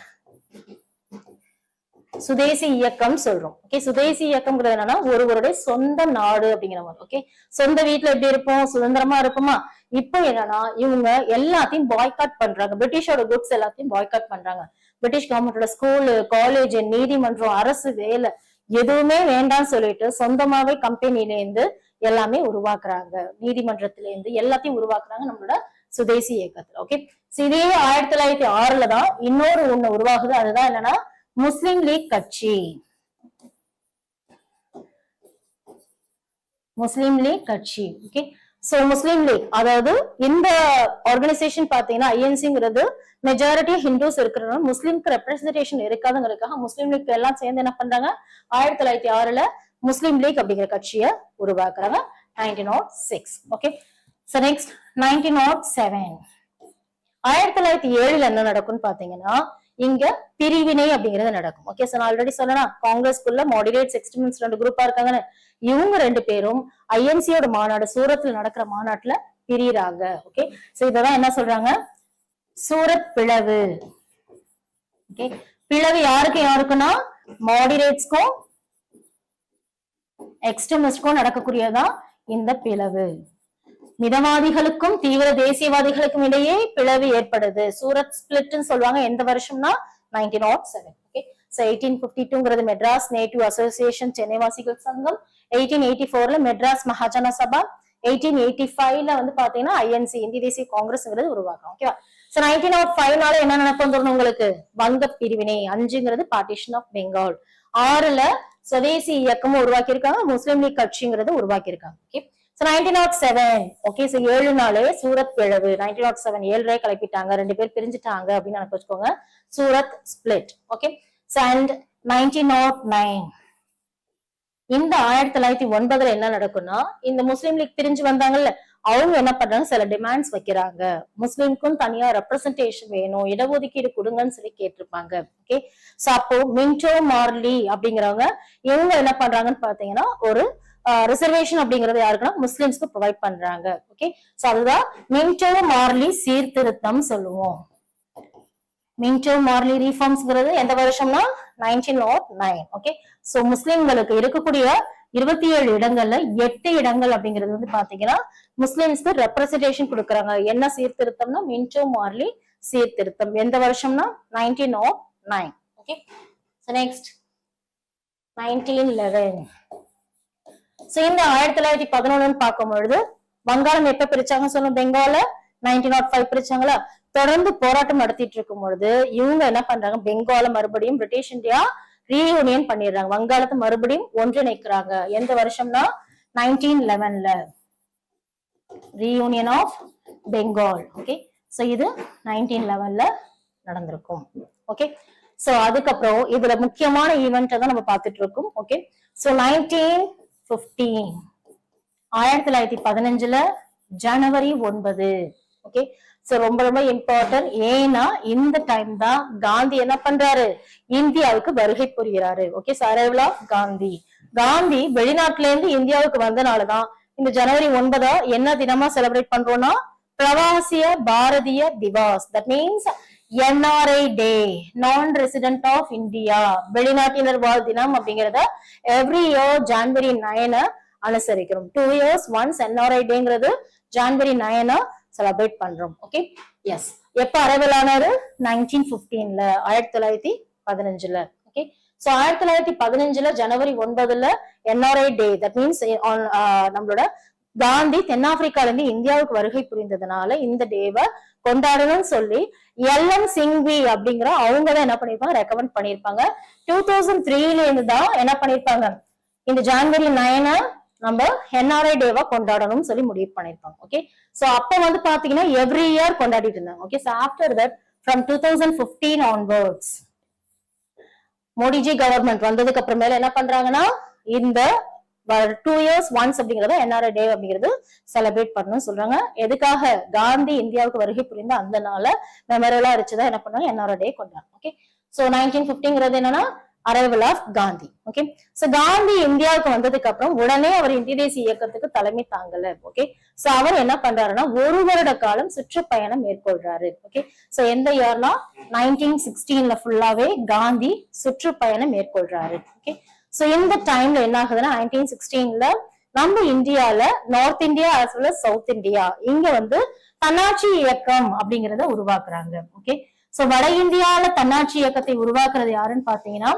சுதேசி இயக்கம் சொல்றோம். ஓகே. சுதேசி இயக்கம்ங்கிறது என்னன்னா ஒருவருடைய சொந்த நாடு அப்படிங்கிற மாதிரி. ஓகே. சொந்த வீட்டுல எப்படி இருப்போம், சுதந்திரமா இருக்குமா. இப்போ என்னன்னா இவங்க எல்லாத்தையும் பாய்காட் பண்றாங்க, பிரிட்டிஷோட குட்ஸ் எல்லாத்தையும் பாய்காட் பண்றாங்க. பிரிட்டிஷ் கவர்மெண்டோட ஸ்கூலு, காலேஜ், நீதிமன்றம், அரசு வேலை எதுவுமே வேண்டாம்னு சொல்லிட்டு சொந்தமாவே கம்பெனில இருந்து எல்லாமே உருவாக்குறாங்க, நீதிமன்றத்தில இருந்து எல்லாத்தையும் உருவாக்குறாங்க நம்மளோட சுதேசி இயக்கத்துல. ஓகே. இதே 1906ல தான் இன்னொரு ஒண்ணு உருவாகுது, அதுதான் என்னன்னா முஸ்லிம் லீக் கட்சி. முஸ்லிம் லீக் கட்சி. ஓகே. சோ முஸ்லிம் லீக் அதாவது இந்த ஆர்கனைசேஷன் பாத்தீங்கன்னா ஐஎன்சிங்கிறது மெஜாரிட்டி ஹிந்துஸ் இருக்கிறனால முஸ்லிம்க்கு ரெப்ரஸன்டேஷன் இருக்காதுங்கிறதுக்காக முஸ்லிம் லீக் எல்லாம் சேர்ந்து என்ன பண்றாங்க 1906ல முஸ்லிம் லீக் அப்படிங்கிற கட்சியை உருவாக்குறாங்க 1906. ஓகே. So next 1907. 1907ல என்ன நடக்கும்னு பாத்தீங்கன்னா இங்க பிரிவினை அப்படிங்கிறது நடக்கும். ஓகே. நான் ஆல்ரெடி சொன்னா காங்கிரஸ்குள்ள மாடரேட்ஸ் எக்ஸ்ட்ரீமிஸ்ட் ரெண்டு குரூப்பா இருக்காங்கன்னு, இவங்க ரெண்டு பேரும் ஐஎன்சியோட மாநாடு சூரத்ல நடக்கிற மாநாட்டுல பிரிறாங்க. ஓகே. சோ இததான் என்ன சொல்றாங்க, சூரத் பிளவு. ஓகே. பிளவு யாருக்கு யாருக்குன்னா மாடரேட்ஸ்க்கும் எக்ஸ்ட்ரீமிஸ்ட்க்கும் நடக்கக்கூடியதான் இந்த பிளவு. மிதவாதிகளுக்கும் தீவிர தேசியவாதிகளுக்கும் இடையே பிளவு ஏற்படுது. சூரத் ஸ்பிளிட்னு சொல்லுவாங்க. எந்த வருஷம்னா 1907. ஓகே. சோ 1852ங்கிறது மெட்ராஸ் நேட்டிவ் அசோசியேஷன் சென்னை வாசிகள் சங்கம், 1884ல மெட்ராஸ் மகாஜன சபா, 1885ல வந்து பாத்தீங்கன்னா ஐஎன்சி இந்திய தேசிய காங்கிரஸ்ங்கிறது உருவாக்கும். ஓகேவா. சோ 1905னால என்ன நடக்கும் தோணும் உங்களுக்கு, வங்க பிரிவினை. 5ங்கிறது பார்ட்டிஷன் ஆஃப் பெங்கால். 6ல சுதேசி இயக்கமும் உருவாக்கி இருக்காங்க, முஸ்லிம் லீக் கட்சிங்கிறது உருவாக்கி இருக்காங்க. ஓகே. So 1907. ஓகே. சோ 7 நாளே சூரத் பிளவு. 1907 7 கிளப்பிட்டாங்க, ரெண்டு பேர் பிரிஞ்சுட்டாங்க அப்படின்னு எனக்கு வச்சுக்கோங்க. Surat split. Okay. So and 1909 இந்த 1909ல என்ன நடக்கும்னா இந்த முஸ்லிம் லீக் பிரிஞ்சு வந்தாங்கல்ல, அவங்க என்ன பண்றாங்க, சில டிமாண்ட்ஸ் வைக்கிறாங்க. முஸ்லிம்க்கும் தனியா ரெப்ரசன்டேஷன் வேணும், இடஒதுக்கீடு கொடுங்கன்னு சொல்லி கேட்டிருப்பாங்க. ஓகே. சோ அப்போ மின்டோ மார்லி அப்படிங்கிறவங்க இவங்க என்ன பண்றாங்கன்னு பாத்தீங்கன்னா ஒரு ரிசர்வேஷன் அப்படிங்கறது யாருக்குன்னா முஸ்லிம்ஸ்க்கு ப்ரொவைட் பண்றாங்க. ஓகே. சோ அதுதான் மின்டோ மார்லி சீர்திருத்தம் சொல்லுவோம். மின்டோ மார்லி ரீஃபார்ம்ஸ்ங்கிறது எந்த வருஷம்னா 1909. ஓகே. சோ முஸ்லிம்களுக்கு இருக்கக்கூடிய 27 இடங்கள்ல 8 இடங்கள் அப்படிங்கிறது வந்து பாத்தீங்கன்னா முஸ்லிம்ஸ்க்கு ரெப்ரசன்டேஷன் கொடுக்கறாங்க. என்ன சீர்திருத்தம்னா மின்டோ மார்லி சீர்திருத்தம். எந்த வருஷம்னா 1909. ஓகே. So next 1911. சோ இந்த 1911 பார்க்கும் பொழுது வங்காளம் எப்ப பிரிச்சாங்கன்னு சொன்னோம், பெங்கால 1905 பிரிச்சாங்களா. தொடர்ந்து போராட்டம் நடத்திட்டு இருக்கும் பொழுது இவங்க என்ன பண்றாங்க, பெங்கால மறுபடியும் பிரிட்டிஷ் இந்தியா ரீயூனியன் பண்ணிடுறாங்க, வங்காளத்தை மறுபடியும் ஒன்றிணைக்கிறாங்க. எந்த வருஷம்னா 1911ல reunion of Bengal. Okay. So இது 1911ல நடந்திருக்கும். ஓகே. சோ அதுக்கப்புறம் இதுல முக்கியமான ஈவெண்ட் தான் நம்ம பார்த்துட்டு இருக்கோம். ஓகே. சோ 1915ல ஜனவரி 9. ஓகே. சோ ரொம்ப ரொம்ப இம்பார்ட்டன்ட். ஏன்னா இந்த டைம் தான் காந்தி என்ன பண்றாரு, இந்தியாவுக்கு வருகை புரிகிறாரு. Okay. Arrival of Gandhi. Gandhi வெளிநாட்டுல இருந்து இந்தியாவுக்கு வந்தனாலதான் இந்த ஜனவரி 9 என்ன தினமா செலிப்ரேட் பண்றோம்னா Pravasiya Bharatiya Divas. That means NRI day, non resident of India, வெளிநாட்டினர் வாழ் தினம் அப்படிங்கறத எவ்ரி இயர் ஜனவரி 9 அனுசரிக்கிறோம். 2 years once NRI டேங்கிறது ஜனவரி 9 செலிப்ரேட் பண்றோம். ஓகே. எஸ். எப்ப அரைவல் ஆனாரு 1915ல 1915ல. ஓகே, சோ 1915ல ஜனவரி 9ல NRI டே, தட் மீன்ஸ் நம்மளோட காந்தி தென்னாப்பிரிக்கால இருந்து இந்தியாவுக்கு வருகை புரிந்ததுனால இந்த டேவை கொண்டாடணும்னு சொல்லி LM சிங்வி அப்படிங்கிற அவங்கதான் என்ன பண்ணிருப்பாங்க, ரெக்கமெண்ட் பண்ணிருப்பாங்க. 2003ல இருந்து தான் என்ன பண்ணிருப்பாங்க, இந்த ஜனவரி 9 நம்ம NRI டேவா கொண்டாடணும்னு சொல்லி முடிவு பண்ணிருப்பாங்க. ஓகே, சோ அப்ப வந்து பாத்தீங்கன்னா எவ்ரி இயர் கொண்டாடிட்டு இருந்தாங்க. Okay, so after that from 2015 onwards Modiji government வந்ததுக்கு அப்புறமேல என்ன பண்றாங்கன்னா இந்த 2 years once அப்படிங்கறத NRI டே அப்படிங்கிறது செலிப்ரேட் பண்ணணும்னு சொல்றாங்க. எதுக்காக, காந்தி இந்தியாவுக்கு வருகை புரிந்த அந்த நாள மெமரலா வச்சுதான் என்ன பண்ணாங்க, NRI டே கொண்டாடுறாங்க. ஓகே, சோ 1950ங்கிறது என்னன்னா arrival of Gandhi. Okay, so Gandhi இந்தியாவுக்கு வந்ததுக்கு அப்புறம் உடனே அவர் இந்திய தேசிய இயக்கத்துக்கு தலைமை தாங்கல. ஓகே, சோ அவர் என்ன பண்றாருன்னா 1 வருட காலம் சுற்றுப்பயணம் மேற்கொள்றாரு. ஓகே, சோ எந்த இயர்னா 1916ல ஃபுல்லாவே காந்தி சுற்றுப்பயணம் மேற்கொள்றாரு. ஓகே, சோ இந்த டைம்ல என்ன ஆகுதுன்னா 1916ல நம்ம இந்தியால north India as well as south India இங்க வந்து தன்னாட்சி இயக்கம் அப்படிங்கறத உருவாக்குறாங்க. ஓகே, சோ வட இந்தியால தன்னாட்சி இயக்கத்தை உருவாக்குறது யாருன்னு பாத்தீங்கன்னா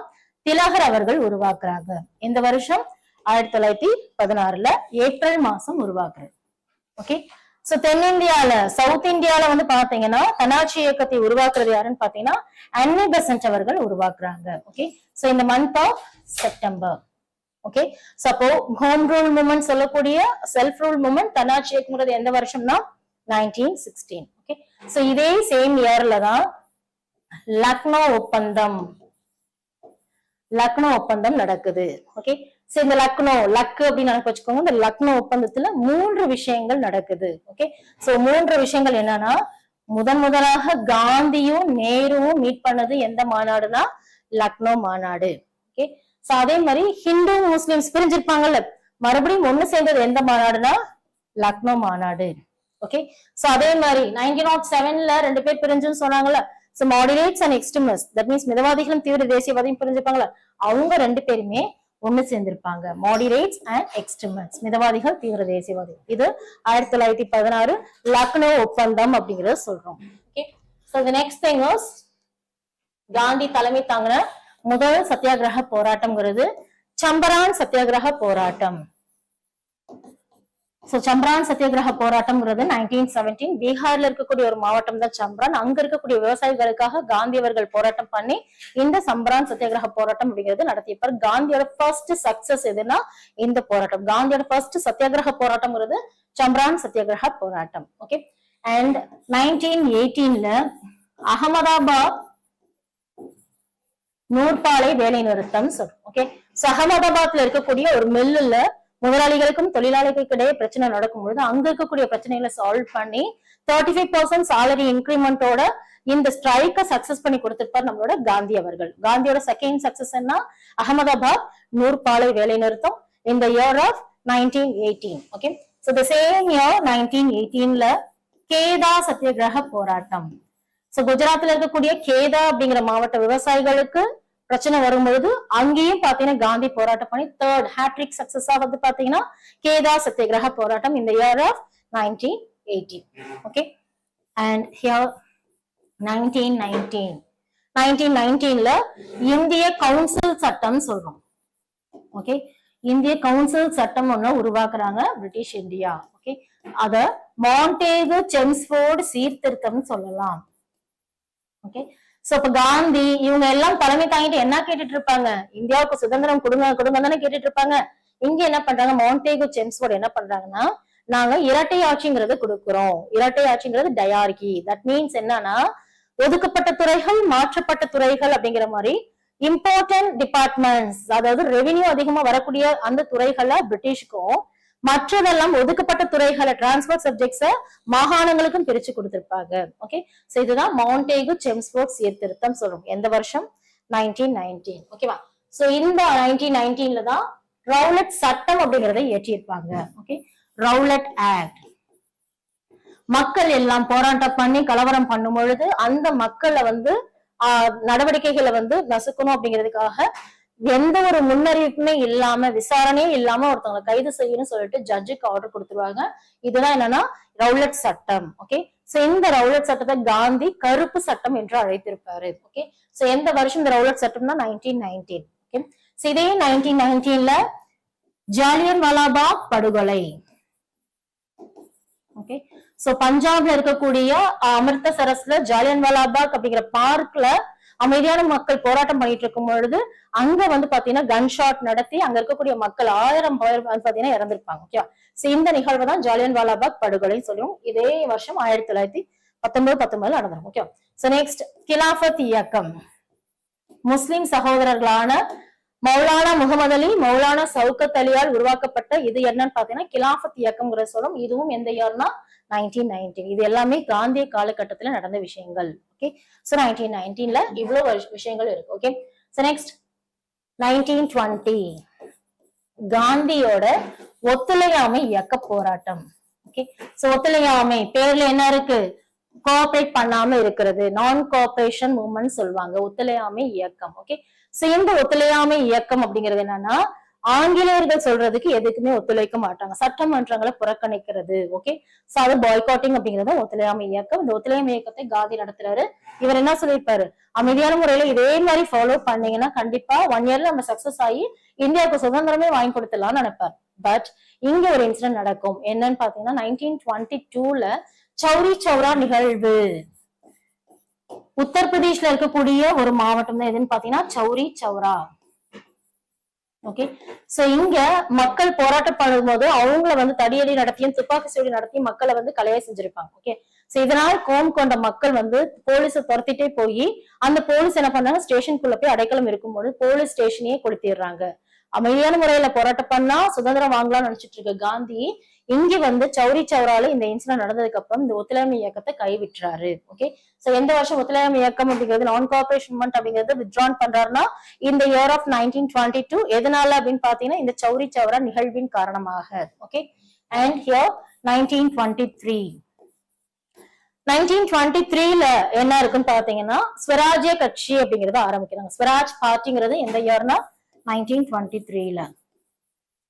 திலகர் அவர்கள் உருவாக்குறாங்க. இந்த வருஷம் 1916ல ஏப்ரல் மாசம் உருவாக்குறாரு. ஓகே, சோ தென்னிந்தியால சவுத் இந்தியால வந்து பாத்தீங்கன்னா தன்னாட்சி இயக்கத்தை உருவாக்குறது யாருன்னு பாத்தீங்கன்னா அன்னி பெசன்ட் அவர்கள் உருவாக்குறாங்க. ஓகே, சோ இந்த month of September. Okay, so அப்போ ஹோம் ரூல் மூவ்மெண்ட் சொல்லக்கூடிய செல்ஃப் ரூல் மூவ்மெண்ட் தன்னாட்சி இயக்கம்ங்கிறது எந்த வருஷம்னா 1916. ஓகே, சோ இதே சேம் இயர்ல தான் லக்னோ ஒப்பந்தம் நடக்குது. ஓகே, சோ இந்த லக்கு அப்படின்னு நினைக்க வச்சுக்கோங்க. இந்த லக்னோ ஒப்பந்தத்துல 3 விஷயங்கள் நடக்குது. ஓகே, சோ 3 விஷயங்கள் என்னன்னா முதலாக காந்தியும் நேருவும் மீட் பண்ணது எந்த மாநாடுனா லக்னோ மாநாடு. ஓகே, சோ அதே மாதிரி ஹிந்து முஸ்லிம்ஸ் பிரிஞ்சிருப்பாங்கல்ல, மறுபடியும் ஒண்ணு சேர்ந்தது எந்த மாநாடுனா லக்னோ மாநாடு. ஓகே, சோ அதே மாதிரி 1907ல 2 பேர் பிரிஞ்சுன்னு சொன்னாங்கல்ல, so moderates and extremist, that means மிதவாதிகளும் தீவிர தேசியவாதியும் பிரிஞ்சிருப்பாங்கல்ல, அவங்க 2 பேருமே ஒண்ணு சேர்ந்திருப்பாங்க. மாடரேட்ஸ் அண்ட் எக்ஸ்ட்ரீமிஸ்ட், மிதவாதிகள் தீவிர தேசியவாதி. இது 1916 லக்னோ ஒப்பந்தம் அப்படிங்கறத சொல்றோம். Okay, so the next thing is Gandhi தலைமை தாங்கின முதல் சத்தியாகிரக போராட்டம்ங்கிறது சம்பரான் சத்தியாகிரக போராட்டம். சோ சம்பரான் சத்தியாகிரக போராட்டம்ங்கிறது 1917 பீகார்ல இருக்கக்கூடிய ஒரு மாவட்டம் தான் சம்பரான். அங்க இருக்கக்கூடிய விவசாயிகளுக்காக காந்தி அவர்கள் போராட்டம் பண்ணி இந்த சம்பரான் சத்தியாகிரக போராட்டம் அப்படிங்கிறது நடத்தியப்பார். காந்தியோட ஃபர்ஸ்ட் சக்சஸ் எதுனா இந்த போராட்டம். காந்தியோட ஃபர்ஸ்ட் சத்தியாகிரக போராட்டம்ங்கிறது சம்பரான் சத்தியாகிரக போராட்டம். ஓகே, அண்ட் 1918ல அகமதாபாத் நூற்பாலை வேலை நிறுத்தம் சொல்றோம். ஓகே, சோ அகமதாபாத்ல இருக்கக்கூடிய ஒரு மில்லுல முதலாளிகளுக்கும் தொழிலாளிகளுக்கு இடையே பிரச்சனை நடக்கும்பொழுது அங்க இருக்கக்கூடிய பிரச்சனைகளை சால்வ் பண்ணி 35% சாலரி இன்கிரிமெண்டோட இந்த ஸ்ட்ரைக்க சக்சஸ் பண்ணி கொடுத்திருப்பார் நம்மளோட காந்தி அவர்கள். காந்தியோட செகண்ட் சக்சஸ் என்ன, அகமதாபாத் நூற்பாலை வேலை நிறுத்தம் இந்த year of 1918. Okay, so the same year 1918ல கேதா சத்தியாகிரக போராட்டம். சோ குஜராத்ல இருக்கக்கூடிய கேதா அப்படிங்கிற மாவட்ட விவசாயிகளுக்கு பிரச்சனை வரும்பொழுது அங்கேயும் பாத்தீங்கன்னா காந்தி போராட்டம் பண்ணி தேர்ட் ஹேட்ரிக் சக்சஸா வந்து பாத்தீங்கன்னா கேதா சத்தியாகிரக போராட்டம் இந்த year of 1918. Okay, and here 1919ல இந்திய கவுன்சில் சட்டம் சொல்றோம். ஓகே, இந்திய கவுன்சில் சட்டம் ஒண்ணு உருவாக்குறாங்க பிரிட்டிஷ் இந்தியா. ஓகே, அத மாண்டேகு செம்ஸ்போர்ட் சீர்திருத்தம் சொல்லலாம். ஓகே, சோ இப்ப காந்தி இவங்க எல்லாம் தலைமை தாங்கிட்டு என்ன கேட்டுட்டு இருப்பாங்க, இந்தியாவுக்கு சுதந்திரம் கொடுங்க கொடுங்க தானே கேட்டுட்டு இருப்பாங்க. இங்க என்ன பண்றாங்க, மாண்டேகு செம்ஸ்போர்ட் என்ன பண்றாங்கன்னா நாங்க இரட்டை ஆட்சிங்கிறது கொடுக்கிறோம். இரட்டை ஆட்சிங்கிறது டயார்கி, தட் மீன்ஸ் என்னன்னா ஒதுக்கப்பட்ட துறைகள் மாற்றப்பட்ட துறைகள் அப்படிங்கிற மாதிரி இம்பார்ட்டன்ட் டிபார்ட்மெண்ட்ஸ், அதாவது ரெவென்யூ அதிகமா வரக்கூடிய அந்த துறைகளை பிரிட்டிஷ்க்கும் மற்றதெல்லாம் ஒதுக்கப்பட்ட துறைகளை டிரான்ஸ்போர்ட் சப்ஜெக்ட்ஸ மாகாணங்களுக்கும் பிரிச்சு கொடுத்திருப்பாங்க. ஓகே, சோ இதுதான் மாண்டேகு செம்ஸ்போர்ட் சீர்திருத்தம் சொல்றோம். எந்த வருஷம் 1919. ஓகேவா, சோ இந்த 1919ல தான் ரவுலட் சட்டம் அப்படிங்கறத இயற்றியிருப்பாங்க. Okay, Rowlatt act. மக்கள் எல்லாம் போராட்டம் பண்ணி கலவரம் பண்ணும் பொழுது அந்த மக்களை வந்து நடவடிக்கைகளை வந்து நசுக்கணும் அப்படிங்கிறதுக்காக எந்த ஒரு முன்னறிவிப்புமே இல்லாம விசாரணையே இல்லாம ஒருத்தவங்களை கைது செய்யணும்னு சொல்லிட்டு ஜட்ஜுக்கு ஆர்டர் கொடுத்துருவாங்க. இதுதான் என்னன்னா ரவுலட் சட்டம். ஓகே, சோ இந்த ரவுலட் சட்டத்தை காந்தி கருப்பு சட்டம் என்று அழைத்திருப்பாரு. ஓகே, சோ எந்த வருஷம் இந்த ரவுலட் சட்டம்னா 1919. ஓகே, சோ இதே 1919ல ஜாலியன் வாலாபாக் படுகொலை. ஓகே, சோ பஞ்சாப்ல இருக்கக்கூடிய அமிர்தசரஸ்ல ஜாலியன் வாலாபாக் அப்படிங்கிற பார்க்ல அமைதியான மக்கள் போராட்டம் பண்ணிட்டு இருக்கும் பொழுது அங்க வந்து பாத்தீங்கன்னா கன் ஷாட் நடத்தி அங்க இருக்கக்கூடிய மக்கள் 1000 பேர் பாத்தீங்கன்னா இறந்திருப்பாங்க. ஓகே, சோ இந்த நிகழ்வு தான் ஜாலியன் வாலாபாக் படுகொலை சொல்லுவோம். இதே வருஷம் 1919 நடந்தது. ஓகே, சோ நெக்ஸ்ட் கிலாஃபத் இயக்கம். முஸ்லிம் சகோதரர்களான மௌலானா முகமது அலி, மௌலானா சவுகத் அலியால் உருவாக்கப்பட்ட இது என்னன்னு பாத்தீங்கன்னா கிலாஃபத் இயக்கம்ங்கிற சொல்லும். இதுவும் எந்த இயர்னா 1919. இது எல்லாமே காந்திய காலகட்டத்துல நடந்த விஷயங்கள். ஓகே, சோ 1919ல இவ்வளவு விஷயங்கள் இருக்கு. ஓகே, சோ நெக்ஸ்ட் 1920 காந்தியோட ஒத்துழையாமை இயக்க போராட்டம். ஓகே, சோ ஒத்துழையாமை பேர்ல என்ன இருக்கு? கோஆபரேட் பண்ணாம இருக்கிறது, நான் கோஆபரேஷன் மூவ்மெண்ட் சொல்லுவாங்க, ஒத்துழையாமை இயக்கம். ஓகே, சோ இந்த ஒத்துழையாமை இயக்கம் அப்படிங்கிறது என்னன்னா ஆங்கிலேயர்கள் சொல்றதுக்கு எதுக்குமே ஒத்துழைக்க மாட்டாங்க, சட்டமன்றங்களை புறக்கணிக்கிறது. ஓகே, சோ அது பாய்காட்டிங் அப்படிங்கிறது ஒத்துழையாமை இயக்கம். இந்த ஒத்துழையாமை இயக்கத்தை காந்தி நடத்துறாரு. இவர் என்ன சொல்லியிருப்பாரு? அமைதியான முறையில இதே மாதிரி ஃபாலோ பண்ணீங்கன்னா கண்டிப்பா 1 இயர்ல நம்ம சக்சஸ் ஆகி இந்தியாவுக்கு சுதந்திரமே வாங்கி கொடுத்துடலாம்னு நினைப்பார். பட் இங்க ஒரு இன்சிடென்ட் நடக்கும். என்னன்னு பாத்தீங்கன்னா 1922ல சௌரி சௌரா நிகழ்வு. உத்தரப்பிரதேஷ்ல இருக்கக்கூடிய ஒரு மாவட்டம் தான் எதுன்னு பாத்தீங்கன்னா சௌரி சௌரா. ஓகே, சோ இங்க மக்கள் போராட்டம் பண்ணும்போது அவங்கள வந்து தடியடி நடத்தியும் துப்பாக்கி சூடு நடத்தியும் மக்களை வந்து கலைய செஞ்சிருப்பாங்க. ஓகே, சோ இதனால் கோம் கொண்ட மக்கள் வந்து போலீஸை துரத்திட்டே போய் அந்த போலீஸ் என்ன பண்ணாங்க, ஸ்டேஷனுக்குள்ள போய் அடைக்கலம் இருக்கும்போது போலீஸ் ஸ்டேஷனையே கொளுத்திடுறாங்க. அமைதியான முறையில போராட்டம் பண்ணா சுதந்திரம் வாங்கலாம்னு நினைச்சிட்டு இருக்க காந்தி இங்க வந்து சௌரி சௌரால இந்த இன்சிடென்ட் நடந்ததுக்கு அப்புறம் இந்த ஒத்துழையாமை இயக்கத்தை கைவிட்டுறாரு. ஓகே, சோ எந்த வருஷம் ஒத்துழையாமை இயக்கம் அப்படிங்கிறது நான் கோஆபரேஷன் மூவ்மெண்ட் அப்படிங்கிறது வித்ட்ரான் பண்றாருன்னா இந்த இயர் ஆஃப் 1922. எதனால அப்படின்னு பாத்தீங்கன்னா இந்த சௌரி சௌரா நிகழ்வின் காரணமாக. ஓகே, அண்ட் ஹியர் 1923ல என்ன இருக்குன்னு பாத்தீங்கன்னா ஸ்வராஜ்ய கட்சி அப்படிங்கறத ஆரம்பிக்கிறாங்க. ஸ்வராஜ் பார்ட்டிங்கிறது எந்த இயர்னா 1923ல.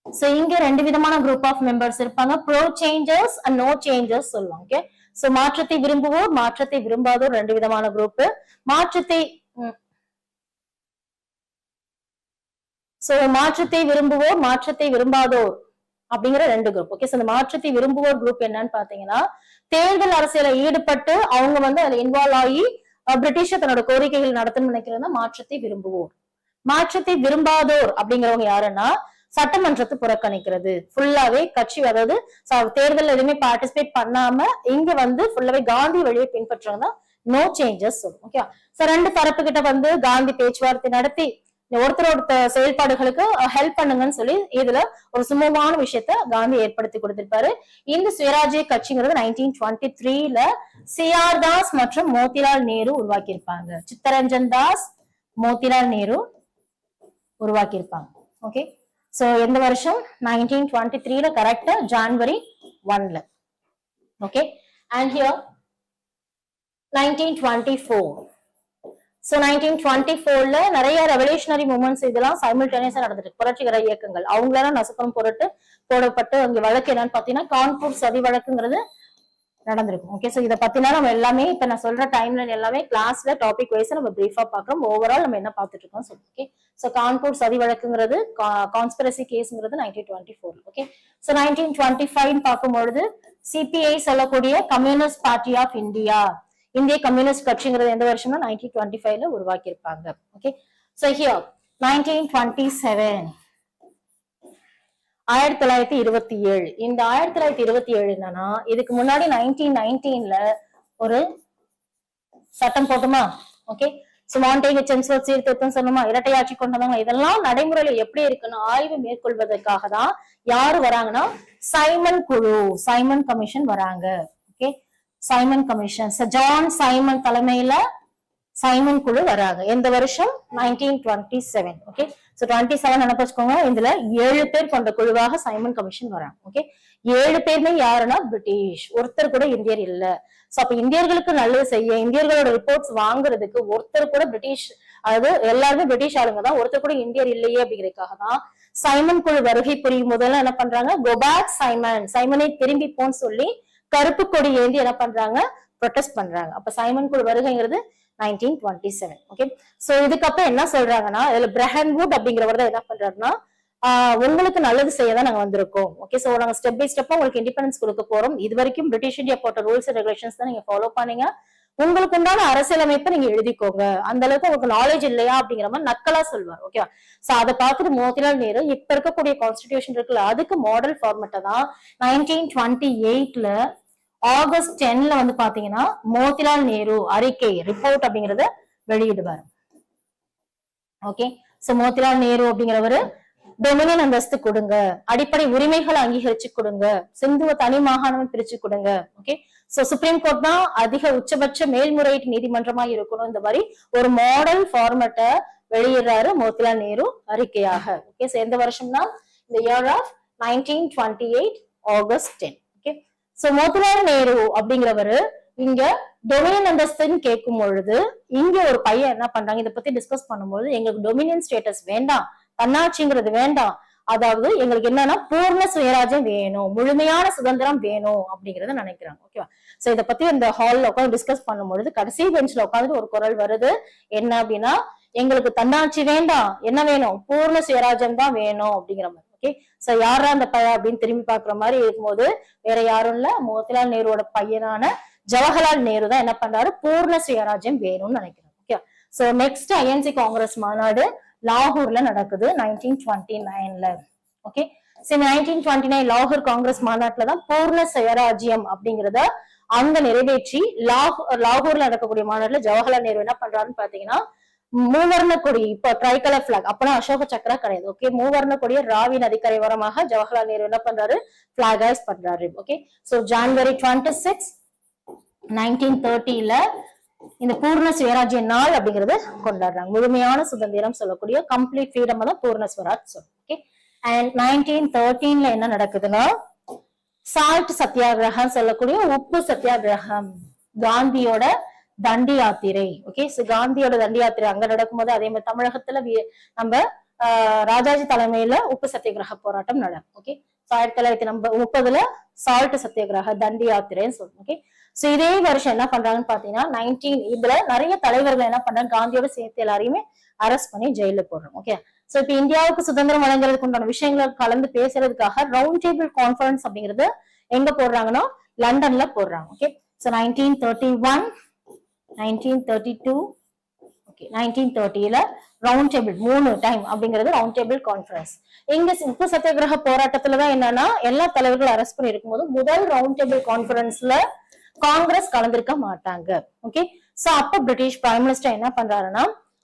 சோ இங்க 2 விதமான குரூப் ஆஃப் மெம்பர்ஸ் இருப்பாங்க, pro changers and no changers சொல்லுவாங்க. ஓகே, சோ மாற்றத்தை விரும்புவோர் மாற்றத்தை விரும்பாதோர் 2 விதமான குரூப். மாற்றத்தை விரும்புவோர் மாற்றத்தை விரும்பாதோர் அப்படிங்கிற 2 குரூப். ஓகே, சோ இந்த மாற்றத்தை விரும்புவோர் குரூப் என்னன்னு பாத்தீங்கன்னா தேர்தல் அரசியல ஈடுபட்டு அவங்க வந்து அதுல இன்வால்வ் ஆகி பிரிட்டிஷ தன்னோட கோரிக்கைகள் நடத்தணும்னு நினைக்கிறது மாற்றத்தை விரும்புவோர். மாற்றத்தை விரும்பாதோர் அப்படிங்கிறவங்க யாருன்னா சட்டமன்றத்தை புறக்கணிக்கிறது, ஃபுல்லாவே கட்சி அதாவது தேர்தல் எதுவுமே பார்ட்டிசிபேட் பண்ணாம இங்க வந்து ஃபுல்லாவே காந்தி வழியை பின்பற்றவங்க நோ சேஞ்சஸ் சொல்லுவோம். ஓகே, சோ 2 தரப்பு கிட்ட வந்து காந்தி பேச்சுவார்த்தை நடத்தி ஒருத்தரோட செயல்பாடுகளுக்கு ஹெல்ப் பண்ணுங்கன்னு சொல்லி இதுல ஒரு சுமூகமான விஷயத்த காந்தி ஏற்படுத்தி கொடுத்திருப்பாரு. இந்த சுயராஜ்ய கட்சிங்கிறது 1923ல சிஆர் தாஸ் மற்றும் மோதிலால் நேரு உருவாக்கி இருப்பாங்க. சித்தரஞ்சன் தாஸ், மோதிலால் நேரு உருவாக்கி இருப்பாங்க. ஓகே, சோ எந்த வருஷம் 1923ல கரெக்டா ஜனவரி 1ல. Okay, and here 1924. சோ 1924ல நிறைய ரெவல்யூஷனரி மூவ்மெண்ட்ஸ் இதெல்லாம் சைமல்டேனியஸா நடந்துட்டு புரட்சிகர இயக்கங்கள் அவங்களால நசுக்கம் பொருட்டு போடப்பட்டு அங்க வழக்கு என்னன்னு பாத்தீங்கன்னா கான்பூர் சதி வழக்குங்கிறது நடந்திருக்கும். ஓகே, சோ இதை பத்தினா நம்ம எல்லாமே இப்ப நான் சொல்ற டைம்ல எல்லாமே கிளாஸ்ல டாபிக் வைஸ் நம்ம பிரீஃபா பாக்குறோம். ஓவரால் நம்ம என்ன பாத்துட்டு இருக்கோம். ஓகே, சோ கான்பூர் சதி வழக்குங்கிறது கான்ஸ்பிரசி கேஸ்ங்கிறது 1924. ஓகே, சோ 1925 பார்க்கும்பொழுது சிபிஐ சொல்லக்கூடிய கம்யூனிஸ்ட் பார்ட்டி ஆஃப் இந்தியா, இந்திய கம்யூனிஸ்ட் கட்சிங்கிறது எந்த வருஷம்னா 1925ல உருவாக்கி இருப்பாங்க. Okay, so here 1927 1927. இந்த 1927 என்னன்னா இதுக்கு முன்னாடி 1919ல ஒரு சட்டம் போட்டுமா. ஓகே, சோ மாண்டேகு செம்ஸ்வொர்த் சீர்திருத்தம் சொன்னோமா, இரட்டையாட்சி கொண்டவங்க, இதெல்லாம் நடைமுறையில எப்படி இருக்குன்னு ஆய்வு மேற்கொள்வதற்காக தான் யாரு வராங்கன்னா சைமன் குழு, சைமன் கமிஷன் வராங்க. Okay, Simon commission John Simon தலைமையில சைமன் குழு வராங்க. எந்த வருஷம் 1927. Okay, so 27 நினைப்பச்சுக்கோங்க. இதுல 7 பேர் கொண்ட குழுவாக சைமன் கமிஷன் வராங்க. ஓகே, 7 பேருமே யாருன்னா பிரிட்டிஷ், ஒருத்தர் கூட இந்தியர் இல்ல. சோ அப்ப இந்தியர்களுக்கு நல்லது செய்ய இந்தியர்களோட ரிப்போர்ட்ஸ் வாங்குறதுக்கு ஒருத்தர் கூட பிரிட்டிஷ், அதாவது எல்லாருமே பிரிட்டிஷ் ஆளுங்க தான், ஒருத்தர் கூட இந்தியர் இல்லையே அப்படிங்கிறதுக்காக தான் சைமன் குழு வருகை புரியும் போதெல்லாம் என்ன பண்றாங்க, கோபேக் சைமன், சைமனை திரும்பி போன்னு சொல்லி கருப்பு கொடி ஏந்தி என்ன பண்றாங்க ப்ரொடெஸ்ட் பண்றாங்க. அப்ப சைமன் குழு வருகைங்கிறது 1927. ஓகே, சோ இதுக்கப்புறம் என்ன சொல்றாங்கன்னா, இதுல பிரஹன்வுட் அப்படிங்கிறவர் தான் என்ன பண்றாருன்னா, உங்களுக்கு நல்லது செய்ய தான் நாங்க வந்திருக்கோம். ஓகே, சோ நாங்க ஸ்டெப் பை ஸ்டெப்பா உங்களுக்கு இண்டிபெண்டன்ஸ் கொடுக்க போறோம். இது வரைக்கும் பிரிட்டிஷ் இந்தியா போட்ட ரூல்ஸ் அண்ட் ரெகுலேஷன்ஸ் தான் நீங்க ஃபாலோ பண்ணீங்க. உங்களுக்கு உண்டான அரசியலமைப்பை நீங்க எழுதிக்கோங்க. அந்த அளவுக்கு உங்களுக்கு நாலேஜ் இல்லையா அப்படிங்கிற மாதிரி நக்கலா சொல்வார். ஓகே, சோ அதை பார்த்துட்டு மோதிலால் நேரு இப்ப இருக்கக்கூடிய கான்ஸ்டிடியூஷன் இருக்குல்ல, அதுக்கு மாடல் ஃபார்மேட்டை தான் 1928ல ஆகஸ்ட் 10ல வந்து பாத்தீங்கன்னா மோதிலால் நேரு அறிக்கை ரிப்போர்ட் அப்படிங்கறத வெளியிடுவார். ஓகே, சோ மோதிலால் நேரு அப்படிங்கிறவரு டொமினியன் அந்தஸ்து கொடுங்க, அடிப்படை உரிமைகளை அங்கீகரிச்சு கொடுங்க, சிந்துவ தனி மாகாணம் பிரிச்சு கொடுங்க. ஓகே, சோ சுப்ரீம் கோர்ட் தான் அதிக உச்சபட்ச மேல்முறையீட்டு நீதிமன்றமா இருக்கணும். இந்த மாதிரி ஒரு மாடல் ஃபார்மேட்டை வெளியிடுறாரு மோதிலால் நேரு அறிக்கையாக. ஓகே, சோ எந்த வருஷம்னா இந்த year of 1928 August 10. Okay, so Motilal Nehru அப்படிங்கிறவரு இங்க டொமினியன் அந்தஸ்துன்னு கேட்கும் பொழுது இங்க ஒரு பையன் என்ன பண்றாங்க, இதை பத்தி டிஸ்கஸ் பண்ணும்போது எங்களுக்கு டொமினியன் ஸ்டேட்டஸ் வேண்டாம், தன்னாட்சிங்கிறது வேண்டாம், அதாவது எங்களுக்கு என்னன்னா பூர்ண சுயராஜ்யம் வேணும், முழுமையான சுதந்திரம் வேணும் அப்படிங்கறத நினைக்கிறாங்க. ஓகேவா, சோ இதை பத்தி இந்த ஹால்ல உட்காந்து டிஸ்கஸ் பண்ணும்பொழுது கடைசி பெஞ்ச்ல உட்காந்துட்டு ஒரு குரல் வருது. என்ன அப்படின்னா, எங்களுக்கு தன்னாட்சி வேண்டாம், என்ன வேணும், பூர்ண சுயராஜ்யம் தான் வேணும் அப்படிங்கிற மாதிரி. ஓகே, சோ யாரா அந்த பையன் அப்படின்னு திரும்பி பாக்குற மாதிரி இருக்கும்போது வேற யாரும் இல்ல, மோதிலால் நேருவோட பையனான ஜவஹர்லால் நேரு தான் என்ன பண்றாரு, பூர்ண சுயராஜ்யம் வேணும்னு நினைக்கிறாங்க. Okay, so next INC Congress மாநாடு லாகூர்ல நடக்குது 1929ல. ஓகே, சரி 1929 லாகூர் காங்கிரஸ் மாநாட்டுல தான் பூர்ண சுயராஜ்யம் அப்படிங்கிறத அங்க நிறைவேற்றி லாகூர்ல நடக்கக்கூடிய மாநாட்டுல ஜவஹர்லால் நேரு என்ன பண்றாருன்னு பாத்தீங்கன்னா, மூவர்ண கொடி, இப்ப ட்ரைகலர் பிளாக், அப்பெல்லாம் அசோக சக்கரா கிடையாது. ஓகே, மூவர்ண கொடிய ராவி நதிக்கரை ஓரமாக ஜவஹர்லால் நேரு என்ன பண்றாரு, பிளாகைஸ் பண்றாரு. ஓகே, சோ ஜனவரி 26, 1930ல இந்த பூர்ண சுயராஜ்ய நாள் அப்படிங்கறது கொண்டாடுறாங்க. முழுமையான சுதந்திரம் சொல்லக்கூடிய கம்ப்ளீட் ஃப்ரீடம் தான் பூர்ண சுவராஜ் சொல்லும். ஓகே, அண்ட் 1913ல என்ன நடக்குதுன்னா, சால்ட் சத்தியாகிரகம் சொல்லக்கூடிய உப்பு சத்தியாகிரகம், காந்தியோட தண்டி யாத்திரை. ஓகே, சோ காந்தியோட தண்டி யாத்திரை அங்க நடக்கும்போது அதே மாதிரி தமிழகத்துல நம்ம ராஜாஜி தலைமையில உப்பு சத்தியாகிரக போராட்டம் நடக்கும். ஓகே, 1930ல சால்ட் சத்தியாகிரக தண்டி யாத்திரைன்னு சொல்லுவோம். ஓகே, சோ இதே வருஷம் என்ன பண்றாங்கன்னு பாத்தீங்கன்னா இதுல நிறைய தலைவர்கள் என்ன பண்றாங்க, காந்தியோட சேர்த்து எல்லாரையுமே அரெஸ்ட் பண்ணி ஜெயில போடுறோம். ஓகே, சோ இப்ப இந்தியாவுக்கு சுதந்திரம் வழங்குறதுக்கு உண்டான விஷயங்களை கலந்து பேசுறதுக்காக ரவுண்ட் டேபிள் கான்ஃபரன்ஸ் அப்படிங்கிறது எங்க போடுறாங்கன்னா லண்டன்ல போடுறாங்க. ஓகே, சோ 1931, 1932, ஓகே 1930ல ரவுண்ட் டேபிள் 3 டைம் அப்படிங்கிறது ரவுண்ட் டேபிள் கான்ஃபரன்ஸ். இங்க உப்பு சத்தியாகிரக போராட்டத்துலதான் என்னன்னா எல்லா தலைவர்களும் அரெஸ்ட் பண்ணி இருக்கும்போது முதல் ரவுண்ட் டேபிள் கான்ஃபரன்ஸ்ல காங்கிரஸ் கலந்திருக்க மாட்டாங்க. ஓகே, சோ அப்ப பிரிட்டிஷ் பிரைம் மினிஸ்டர் என்ன பண்றாருன்னா,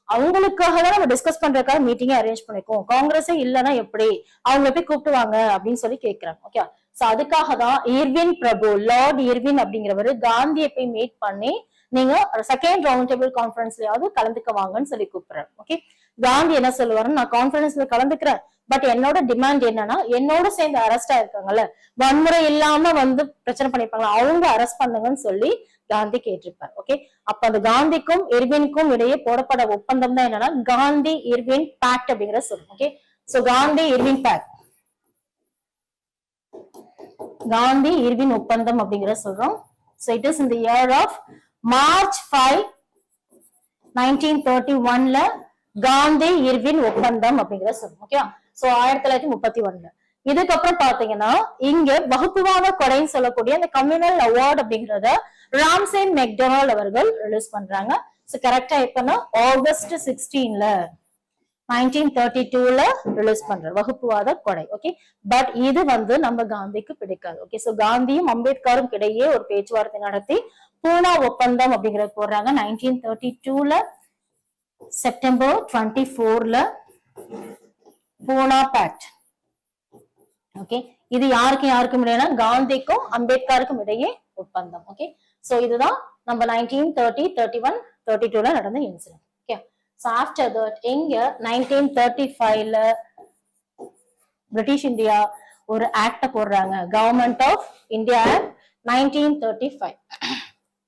அவங்களுக்காக தான் நம்ம டிஸ்கஸ் பண்றதுக்காக மீட்டிங் அரேஞ்ச் பண்ணிக்கோம், காங்கிரஸே இல்லைன்னா எப்படி, அவங்களை போய் கூப்பிட்டுவாங்க அப்படின்னு சொல்லி கேட்கிறாங்க. ஓகே, சோ அதுக்காக தான் இர்வின் பிரபு, லார்ட் இர்வின் அப்படிங்கிறவரு காந்தியை போய் மீட் பண்ணி நீங்க செகண்ட் ரவுண்ட் டேபிள் கான்ஃபரன்ஸ்லயாவது கலந்துக்க வாங்கன்னு சொல்லி கூப்பிடுறாரு. ஓகே, காந்தி என்ன சொல்லுவாரு, நான் கான்ஃபரன்ஸ்ல கலந்துக்கிறேன், பட் என்னோட டிமாண்ட் என்னன்னா என்னோட சேர்ந்து அரெஸ்ட் ஆயிருக்காங்கல்ல, வன்முறை இல்லாம வந்து பிரச்சனை பண்ணிருப்பாங்களா, அவங்க அரெஸ்ட் பண்ணுங்கன்னு சொல்லி காந்தி கேட்டிருப்பார். ஓகே, அப்ப அந்த காந்திக்கும் இர்வினுக்கும் இடையே போடப்பட ஒப்பந்தம் தான் என்னன்னா காந்தி இர்வின் பேக்ட் அப்படிங்கிற சொல்லுவோம். Okay, so Gandhi Irwin pact, Gandhi Irwin ஒப்பந்தம் அப்படிங்கிற சொல்றோம். So it is in the year of March 5, 1931ல காந்தி இர்வின் ஒப்பந்தம் அப்படிங்கிற சொல்லுவோம். ஓகே, சோ 1931ல இதுக்கப்புறம் பாத்தீங்கன்னா இங்க வகுப்புவாத கொடைன்னு சொல்லக்கூடிய அந்த கம்யூனல் அவார்டு அப்படிங்கறத ராம்சே மெக்டொனால்ட் அவர்கள் ரிலீஸ் பண்றாங்க. சோ கரெக்டா எப்பன்னா ஆகஸ்ட் 16ல 1932ல ரிலீஸ் பண்ற வகுப்புவாத கொடை. ஓகே, பட் இது வந்து நம்ம காந்திக்கு பிடிக்காது. ஓகே, சோ காந்தியும் அம்பேத்கரும் இடையே ஒரு பேச்சுவார்த்தை நடத்தி பூனா ஒப்பந்தம் அப்படிங்கறது போடுறாங்க 1932ல செப்டம்பர் 24ல பூனா பேக்ட். ஓகே, இது யாருக்கும் இடையே, காந்திக்கும் அம்பேத்கருக்கும் இடையே ஒப்பந்தம். ஓகே, சோ இதுதான் நம்ம 1930, 31, 32ல நடந்த incident. Okay, so after that எங்க 1935ல பிரிட்டிஷ் இந்தியா ஒரு ஆக்ட போடுறாங்க, government of India act 1935.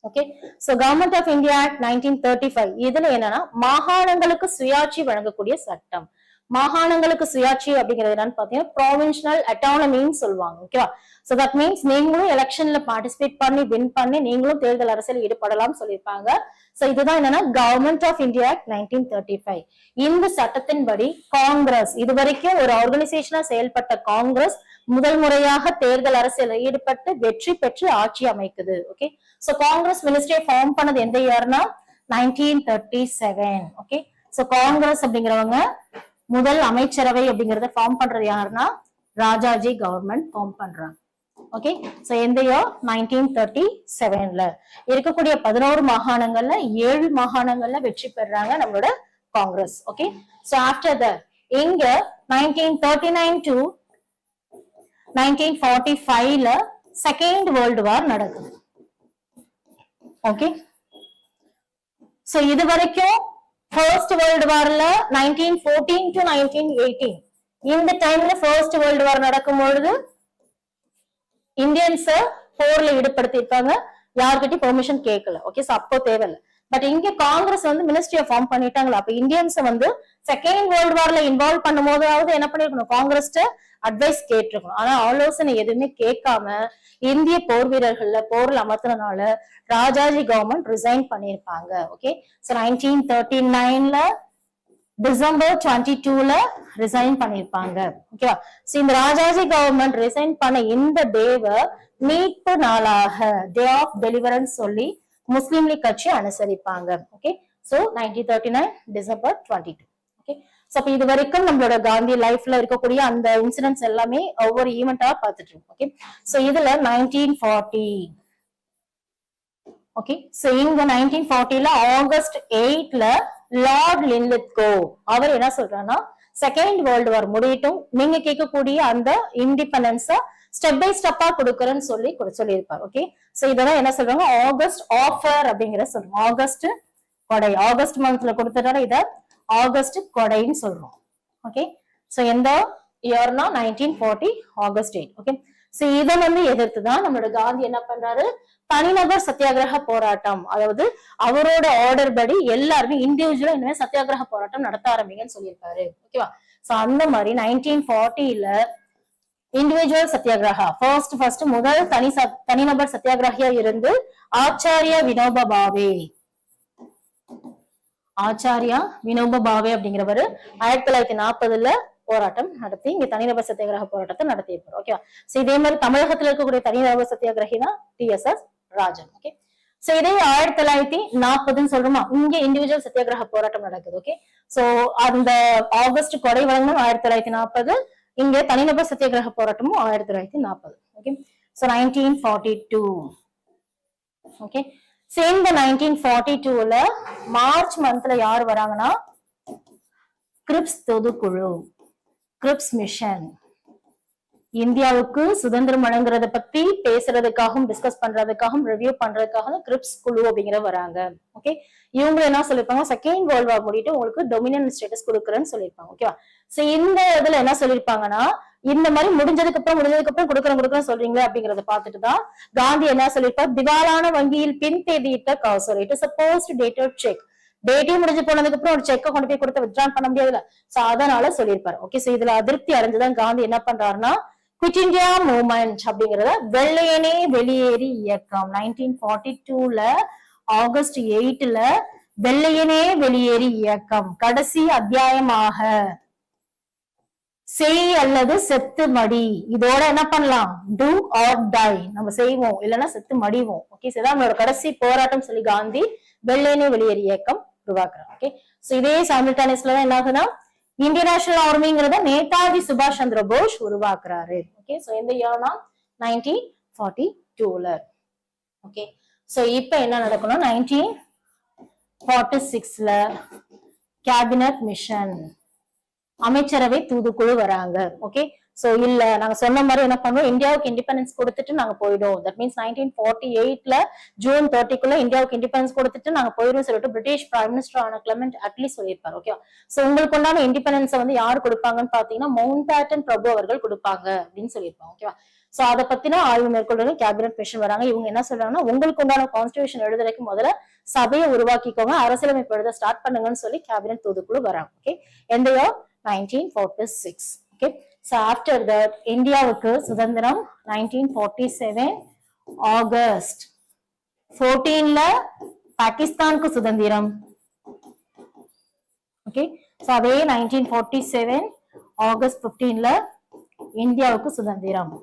Okay, so government of India act 1935 இதுல என்னன்னா மாகாணங்களுக்கு சுயாட்சி வழங்கக்கூடிய சட்டம். மாகாணங்களுக்கு சுயாட்சி அப்படிங்கிறது என்னன்னு பாத்தீங்கன்னா ப்ராவின்ஷனல் அட்டானமின்னு சொல்லுவாங்க. ஓகேவா? சோ தட் மீன்ஸ் நீங்களும் எலெக்ஷன்ல பார்ட்டிசிபேட் பண்ணி வின் பண்ணி நீங்களும் தேர்தல் அரசியல் ஈடுபடலாம் சொல்லியிருப்பாங்க. சோ இதுதான் என்னன்னா கவர்மெண்ட் ஆஃப் இந்தியா ஆக்ட் 1935. இந்த சட்டத்தின்படி காங்கிரஸ் இதுவரைக்கும் ஒரு ஆர்கனைசேஷனா செயல்பட்ட காங்கிரஸ் முதல் முறையாக தேர்தல் அரசியல் ஈடுபட்டு வெற்றி பெற்று ஆட்சி அமைக்குது. ஓகே, சோ காங்கிரஸ் மினிஸ்ட்ரியை ஃபார்ம் பண்ணது எந்த இயர்னா 1937. ஓகே, சோ காங்கிரஸ் அப்படிங்கிறவங்க முதல் அமைச்சரவை அப்படிங்கறத ஃபார்ம் பண்றது யாருன்னா ராஜாஜி கவர்மெண்ட் ஃபார்ம் பண்றாங்க. ஓகே, சோ எந்த இயர் 1937ல இருக்கக்கூடிய 11 மாகாணங்கள்ல 7 மாகாணங்கள்ல வெற்றி பெறாங்க நம்மளோட Congress. Okay, so after that இங்க 1939 to 1945ல செகண்ட் வேர்ல்டு வார் நடக்குது. ஓகே, சோ இது வரைக்கும் ஃபர்ஸ்ட் வேர்ல்டு வார்ல 1914 to 1918 இந்த டைம்ல ஃபர்ஸ்ட் வேர்ல்டு வார் நடக்கும் பொழுது இந்தியன்ஸ போர்ல ஈடுபடுத்திருக்காங்க, யார்கிட்டயும் பெர்மிஷன் கேட்கல. ஓகே, சோ அப்போ தேவையில்லை. பட் இங்க காங்கிரஸ் வந்து மினிஸ்ட்ரியை ஃபார்ம் பண்ணிட்டாங்களா, அப்ப இந்தியன்ஸ் வந்து செகண்ட் வேர்ல்டு வார்ல இன்வால்வ் பண்ணும் போதாவது என்ன பண்ணிருக்கணும், காங்கிரஸ்ட அட்வைஸ் கேட்டிருக்கணும். ஆனா ஆலோசனை எதுவுமே கேட்காம இந்திய போர் வீரர்கள்ல போர்ல அமர்த்தினால ராஜாஜி கவர்மெண்ட் ரிசைன் பண்ணிருப்பாங்க. ஓகே, சோ 1939ல டிசம்பர் 22ல ரிசைன் பண்ணிருப்பாங்க. ஓகேவா? சோ இந்த ராஜாஜி கவர்மெண்ட் ரிசைன் பண்ண இந்த டேவை மீட்பு நாளாக டே ஆஃப் டெலிவரன்ஸ் சொல்லி முஸ்லிம் லீக் கட்சி அனுசரிப்பாங்க. Okay, so 1939 December 22. Okay, so அப்ப இது வரைக்கும் நம்மளோட காந்தி லைஃப்ல இருக்கக்கூடிய அந்த இன்சிடென்ட்ஸ் எல்லாமே ஒவ்வொரு ஈவெண்டா பார்த்துட்டு இருக்கோம். ஓகே, சோ இதுல 1940. ஓகே, சோ இங்க 1940ல ஆகஸ்ட் 8ல லார்ட் லின்லித்கோ அவர் என்ன சொல்றாருன்னா செகண்ட் வேர்ல்டு வார் முடியட்டும், நீங்க கேட்கக்கூடிய அந்த இண்டிபெண்டன்ஸா ஸ்டெப் பை ஸ்டெப்பா கொடுக்கறேன்னு சொல்லியிருப்பார். ஓகே, சோ இதெல்லாம் என்ன சொல்றாங்க, ஆகஸ்ட் ஆஃபர் அப்படிங்கிற சொல்றோம். ஆகஸ்ட் கொடை, ஆகஸ்ட் மந்த்ல கொடுத்ததால இத ஆகஸ்ட் கொடைன்னு சொல்றோம். ஓகே, சோ எந்த இயர்னா 1940 ஆகஸ்ட் 8. ஓகே, சோ இதை வந்து எதிர்த்துதான் நம்மளோட காந்தி என்ன பண்றாரு, தனிநபர் சத்தியாகிரக போராட்டம், அதாவது அவரோட ஆர்டர் படி எல்லாருமே இண்டிவிஜுவலா இனிமே சத்தியாகிரக போராட்டம் நடத்த ஆரம்பிங்கன்னு சொல்லியிருக்காரு. ஓகேவா? சோ அந்த மாதிரி 1940ல இண்டிவிஜுவல் சத்தியாகிரகா ஃபர்ஸ்ட் முதல் தனிநபர் சத்தியாகிரகியா இருந்து ஆச்சாரியா வினோபா பாவே அப்படிங்கிறவரு 1940ல போராட்டம் நடத்தி இங்க தனிநபர் சத்தியாகிரக போராட்டத்தை நடத்தியிருப்பார். ஓகேவா? சோ இதே மாதிரி தமிழகத்துல இருக்கக்கூடிய தனிநபர் சத்தியாகிரகி தான் TSS ராஜன். ஓகே, சோ இதே 1940 சொல்றோமா, இங்க இண்டிவிஜுவல் சத்தியாகிரக போராட்டம் நடக்குது. ஓகே, சோ அந்த ஆகஸ்ட் கொடை வழங்கணும் 1940, இங்க தனிநபர் சத்தியாகிரக போராட்டமும் 1940. Okay, so 1942. ஓகே, சேர்ந்த 1942ல மார்ச் மந்த்ல யார் வராங்கன்னா கிரிப்ஸ் பொதுக்குழு, கிரிப்ஸ் மிஷன் இந்தியாவுக்கு சுதந்திரம் வழங்குறத பத்தி பேசுறதுக்காகவும் டிஸ்கஸ் பண்றதுக்காகவும் ரிவ்யூ பண்றதுக்காகவும் கிரிப்ஸ் குழு அப்படிங்கிற வராங்க. ஓகே, இவங்க என்ன சொல்லிருப்பாங்க, செகண்ட் வேர்ல்டு வார் முடிட்டு உங்களுக்கு டொமினியன் ஸ்டேட்டஸ் கொடுக்குறேன்னு சொல்லியிருப்பாங்க. ஓகேவா? சோ இந்த இதுல என்ன சொல்லிருப்பாங்கன்னா, இந்த மாதிரி முடிஞ்சதுக்கு அப்புறம் கொடுக்குறேன் சொல்றீங்களே அப்படிங்கறத பார்த்துட்டு தான் காந்தி என்ன சொல்லியிருப்பார், திவாலான வங்கியில் பின் தேதியிட்ட காசோலை, it is a post dated check, டேட்டே முடிஞ்சு போனதுக்கு அப்புறம் ஒரு செக்கை கொண்டு போய் கொடுத்து வித்ட்ரா பண்ண முடியாதுல்ல, சோ அதனால சொல்லியிருப்பாரு. ஓகே, சோ இதுல அதிருப்தி அடைஞ்சுதான் காந்தி என்ன பண்றாருன்னா குவிட் இந்தியா மூவ்மெண்ட் அப்படிங்கறத வெள்ளையனே வெளியேறி இயக்கம் 1942ல ஆகஸ்ட் 8ல வெள்ளையனே வெளியேறி இயக்கம் கடைசி அத்தியாயமாக செய் அல்லது செத்து மடி, இதோட என்ன பண்ணலாம், டூ ஆர் டை, நம்ம செய்வோம் இல்லைன்னா செத்து மடிவோம். ஓகே, சோ நம்மளோட கடைசி போராட்டம் சொல்லி காந்தி வெள்ளையனே வெளியேறி இயக்கம் உருவாக்குறாங்க. ஓகே, சோ இதே சைமல்டேனியஸ்ல தான் என்ன ஆகுதுன்னா இந்தியன் நேஷனல் ஆர்மிங்கிறத நேதாஜி சுபாஷ் சந்திர போஸ் உருவாக்குறாரு. ஓகே, சோ இந்த இயர்னா 1942ல. ஓகே, சோ இப்ப என்ன நடக்கணும், 1946ல கேபினட் மிஷன் அமைச்சரவை தூதுக்குழு வராங்க. ஓகே, சோ இல்ல நாங்க சொன்ன மாதிரி என்ன பண்ணுவோம், இந்தியாவுக்கு இண்டிபெண்டன்ஸ் கொடுத்துட்டு நாங்க போயிடும், தட் மீன்ஸ் 1948ல ஜூன் 30க்குள்ள இந்தியாவுக்கு இண்டிபெண்டன்ஸ் கொடுத்துட்டு நாங்க போயிடும் சொல்லிட்டு பிரிட்டிஷ் பிரைம் மினிஸ்டர் ஆன கிளமெண்ட் அட்லி சொல்லியிருப்பாரு. ஓகே, சோ உங்களுக்கு உண்டான இண்டிபெண்டன்ஸ் வந்து யாரு கொடுப்பாங்கன்னு பாத்தீங்கன்னா மவுண்ட் பேட்டன் பிரபு அவர்கள் கொடுப்பாங்க அப்படின்னு சொல்லியிருப்பாங்க. ஓகேவா? சோ அதை பத்தின ஆய்வு மேற்கொள்றது கேபினட் மிஷன் வராங்க. இவங்க என்ன சொல்றாங்கன்னா, உங்களுக்கு உண்டான கான்ஸ்டிடியூஷன் எழுதுறதுக்கு முதல்ல சபையை உருவாக்கிக்கோங்க, அரசியலமைப்பு எழுத ஸ்டார்ட் பண்ணுங்கன்னு சொல்லி கேபினட் தூதுக்குழு வராங்க. ஓகே, எந்த 1946. Okay, so after that இந்தியாவுக்கு சுதந்திரம் 1947 ஆகஸ்ட் 14ல பாகிஸ்தானுக்கு சுதந்திரம். ஓகே, சோ அதே 1947 ஆகஸ்ட் 15ல இந்தியாவுக்கு சுதந்திரம்.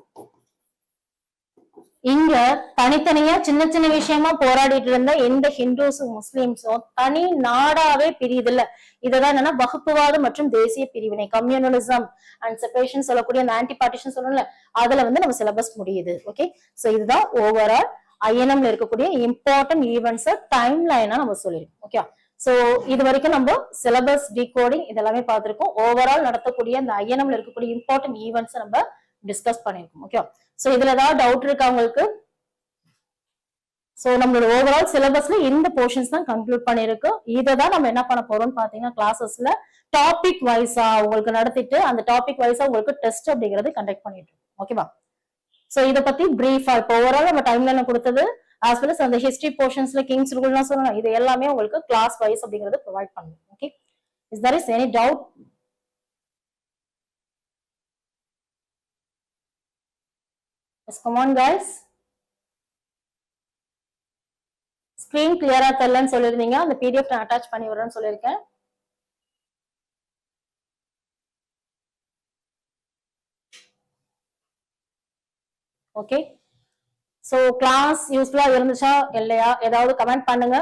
இங்க தனித்தனியா சின்ன சின்ன விஷயமா போராடிட்டு இருந்த எந்த ஹிந்துஸும் முஸ்லிம்ஸும் தனி நாடாவே பிரியுது இல்ல. இதுதான் என்னன்னா வகுப்புவாதம் மற்றும் தேசிய பிரிவினை, கம்யூனலிசம் அண்ட் செப்பரேஷன் சொல்லக்கூடிய அந்த ஆன்டி பார்ட்டிஷன் சொல்லணும்ல, அதுல வந்து நம்ம சிலபஸ் முடியுது. ஓகே, சோ இதுதான் ஓவரால் ஐஎன்எம்ல இருக்கக்கூடிய இம்பார்ட்டன்ட் ஈவெண்ட்ஸ் டைம் லைனா நம்ம சொல்லிருக்கோம். ஓகே, சோ இது வரைக்கும் நம்ம சிலபஸ் டிகோடிங் இதெல்லாமே பார்த்திருக்கோம். ஓவரால் நடத்தக்கூடிய அந்த ஐஎன்எம்ல இருக்கக்கூடிய இம்பார்ட்டன்ட் ஈவெண்ட்ஸ் நம்ம டிஸ்கஸ் பண்ணிருக்கோம். ஓகே, சோ இதுல ஏதாவது டவுட் இருக்கா உங்களுக்கு? சோ நம்மளோட ஓவரால் சிலபஸ்ல இந்த போர்ஷன்ஸ் தான் கன்க்ளூட் பண்ணிருக்கு. இதை தான் நம்ம என்ன பண்ண போறோம்னு பாத்தீங்கன்னா கிளாஸஸ்ல டாபிக் வைஸா உங்களுக்கு நடத்திட்டு அந்த டாபிக் வைஸா உங்களுக்கு டெஸ்ட் அப்படிங்கறது கண்டக்ட் பண்ணிட்டு இருக்கோம். ஓகேவா? சோ இத பத்தி பிரீஃபா இப்போ ஓவரால் நம்ம டைம் லைன் கொடுத்தது as well as அந்த ஹிஸ்டரி போர்ஷன்ஸ்ல கிங்ஸ் ரூல்லாம் சொல்லணும், இது எல்லாமே உங்களுக்கு கிளாஸ் வைஸ் அப்படிங்கறது ப்ரொவைட் பண்ணுவோம். Okay, is there is any doubt? Yes, come on guys. Screen கிளியரா தெரியலன்னு சொல்லிருந்தீங்க, அந்த பிடிஎஃப் நான் அட்டாச் பண்ணி விடுறேன்னு சொல்லியிருக்கேன். ஓகே, சோ கிளாஸ் யூஸ்ஃபுல்லா இருந்துச்சா இல்லையா ஏதாவது கமெண்ட் பண்ணுங்க.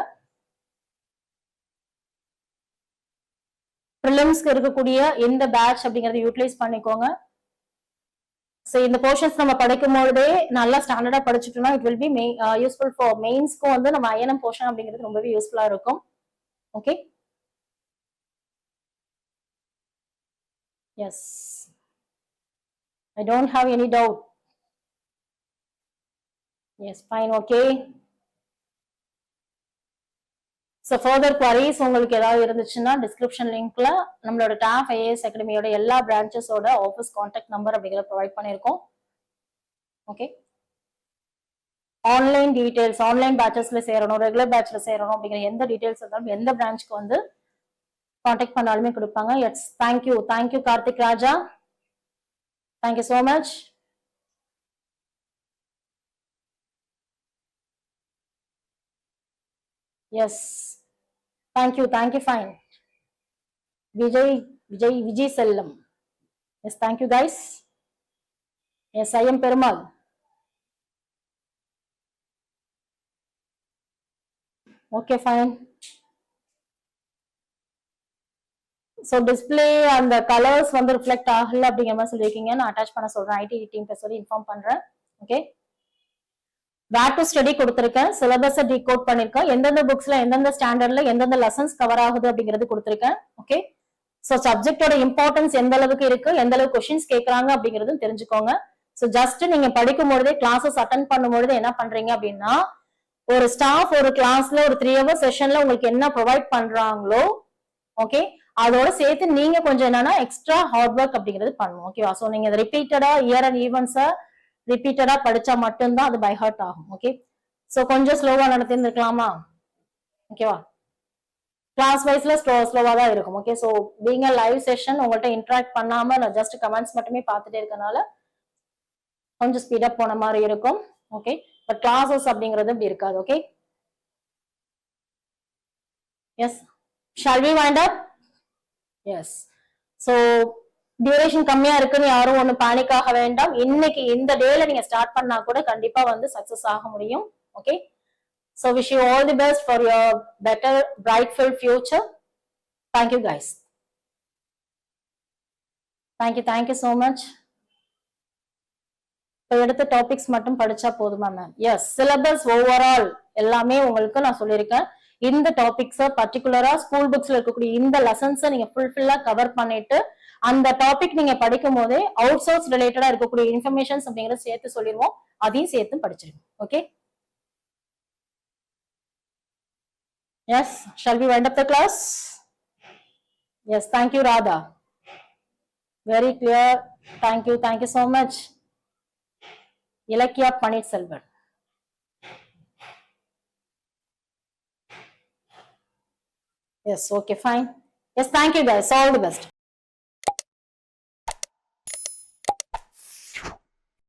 ப்ரிலிம்ஸ்க்கு இருக்கக்கூடிய எந்த பேட்ச் அப்படிங்கறத யூட்டிலைஸ் பண்ணிக்கோங்க. சோ இந்த போர்ஷன்ஸ் நம்ம படிக்கும் பொழுதே நல்லா ஸ்டாண்டர்டா படிச்சுட்டோம்னா it will be useful for மெயின்ஸ்க்கும் வந்து நம்ம ஐஎன்எம் போர்ஷன் அப்படிங்கிறது ரொம்பவே யூஸ்ஃபுல்லா இருக்கும். Okay, yes, I don't have any doubt. Yes, fine, okay. So further queries உங்களுக்கு ஏதாவது இருந்துச்சுன்னா டிஸ்கிரிப்ஷன் லிங்க்ல நம்மளோட டாப் ஐஏஎஸ் அகாடமியோட எல்லா பிரான்ச்சஸோட ஆஃபீஸ் கான்டாக்ட் நம்பர் அப்படிங்கிறத ப்ரொவைட் பண்ணியிருக்கோம். ஓகே, ஆன்லைன் டீடைல்ஸ், ஆன்லைன் பேட்சஸ்ல சேரணும், ரெகுலர் பேட்ச்ல சேரணும் அப்படிங்கிற எந்த டீடைல்ஸ் இருந்தாலும் எந்த பிரான்ச்சுக்கு வந்து கான்டாக்ட் பண்ணாலுமே கொடுப்பாங்க. Yes, thank you thank you Karthik Raja, thank you so much. Yes, thank you fine. Vijay Sellam, yes, thank you guys. Yes, I am Perumal. Okay, fine. So display and the colors வந்து reflect ஆகல அப்படிங்கிற மாதிரி சொல்லியிருக்கீங்க, நான் அட்டாச் பண்ண சொல்றேன், ஐடி டீம் சொல்லி inform பண்றேன். ஓகே, வேர் டு ஸ்டடி கொடுத்திருக்கேன், சிலபஸை டிகோட் பண்ணிருக்கேன், எந்தெந்த புக்ஸ்ல எந்தெந்த ஸ்டாண்டர்ட்ல எந்தெந்த லெசன்ஸ் கவர் ஆகுது அப்படிங்கிறது கொடுத்திருக்கேன். ஓகே, சோ சப்ஜெக்டோட இம்பார்ட்டன்ஸ் எந்த அளவுக்கு இருக்கு, எந்த அளவுக்கு கொஸ்டின்ஸ் கேட்கறாங்க அப்படிங்கிறது தெரிஞ்சுக்கோங்க. சோ ஜஸ்ட் நீங்க படிக்கும் பொழுதே கிளாஸஸ் அட்டென்ட் பண்ணும் பொழுது என்ன பண்றீங்க அப்படின்னா ஒரு ஸ்டாஃப் ஒரு கிளாஸ்ல ஒரு 3 hour செஷன்ல உங்களுக்கு என்ன ப்ரொவைட் பண்றாங்களோ ஓகே அதோட சேர்த்து நீங்க கொஞ்சம் என்னன்னா எக்ஸ்ட்ரா ஹார்ட் ஒர்க் அப்படிங்கிறது பண்ணுவோம். ஓகேவா? சோ நீங்க ரிப்பீட்டடா இயர் அண்ட் ஈவென்ட்ஸை ரிப்பீட்டடா படிச்சா மட்டும்தான் அது பை ஹார்ட் ஆகும். ஓகே, சோ கொஞ்சம் ஸ்லோவா நடத்திருந்துருக்கலாமா? ஓகேவா? கிளாஸ் வைஸ்ல ஸ்லோவா தான் இருக்கும். Okay, so being a live session உங்கள்கிட்ட இன்டராக்ட் பண்ணாம நான் ஜஸ்ட் கமெண்ட்ஸ் மட்டுமே பார்த்துட்டே இருக்கனால கொஞ்சம் ஸ்பீடப் போன மாதிரி இருக்கும். ஓகே, பட் கிளாஸஸ் அப்படிங்கிறது இப்படி இருக்காது. Okay, yes, shall we wind up? Yes, so duration கம்மியா இருக்குன்னு யாரும் ஒண்ணு பேனிக் ஆக வேண்டாம். இன்னைக்கு இந்த டேல நீங்க ஸ்டார்ட் பண்ணா கூட கண்டிப்பா வந்து சக்சஸ் ஆக முடியும். Okay, so wish you all the best for your better brightful future. Thank you guys, thank you so much. இப்போ எடுத்த டாபிக்ஸ் மட்டும் படிச்சா போதுமா மேம்? எஸ், சிலபஸ் ஓவரால் எல்லாமே உங்களுக்கு நான் சொல்லியிருக்கேன். இந்த டாபிக்ஸை பர்டிகுலரா ஸ்கூல் புக்ஸ்ல இருக்கக்கூடிய இந்த லெசன்ஸை நீங்க ஃபுல்ஃபில்லா கவர் பண்ணிட்டு அந்த டாபிக் நீங்க படிக்கும் போதே அவுட் சோர்ஸ் ரிலேட்டடா இருக்கக்கூடிய இன்ஃபர்மேஷன்ஸ் அப்படிங்கறத சேர்த்து சொல்லிடுவோம், அதையும் சேர்த்து படிச்சிருங்க. Okay, yes, shall we wind up the class? Yes, thank you Radha, very clear, thank you so much. Ilakya Panitselvan, yes, okay, fine. Yes, thank you guys, all the best.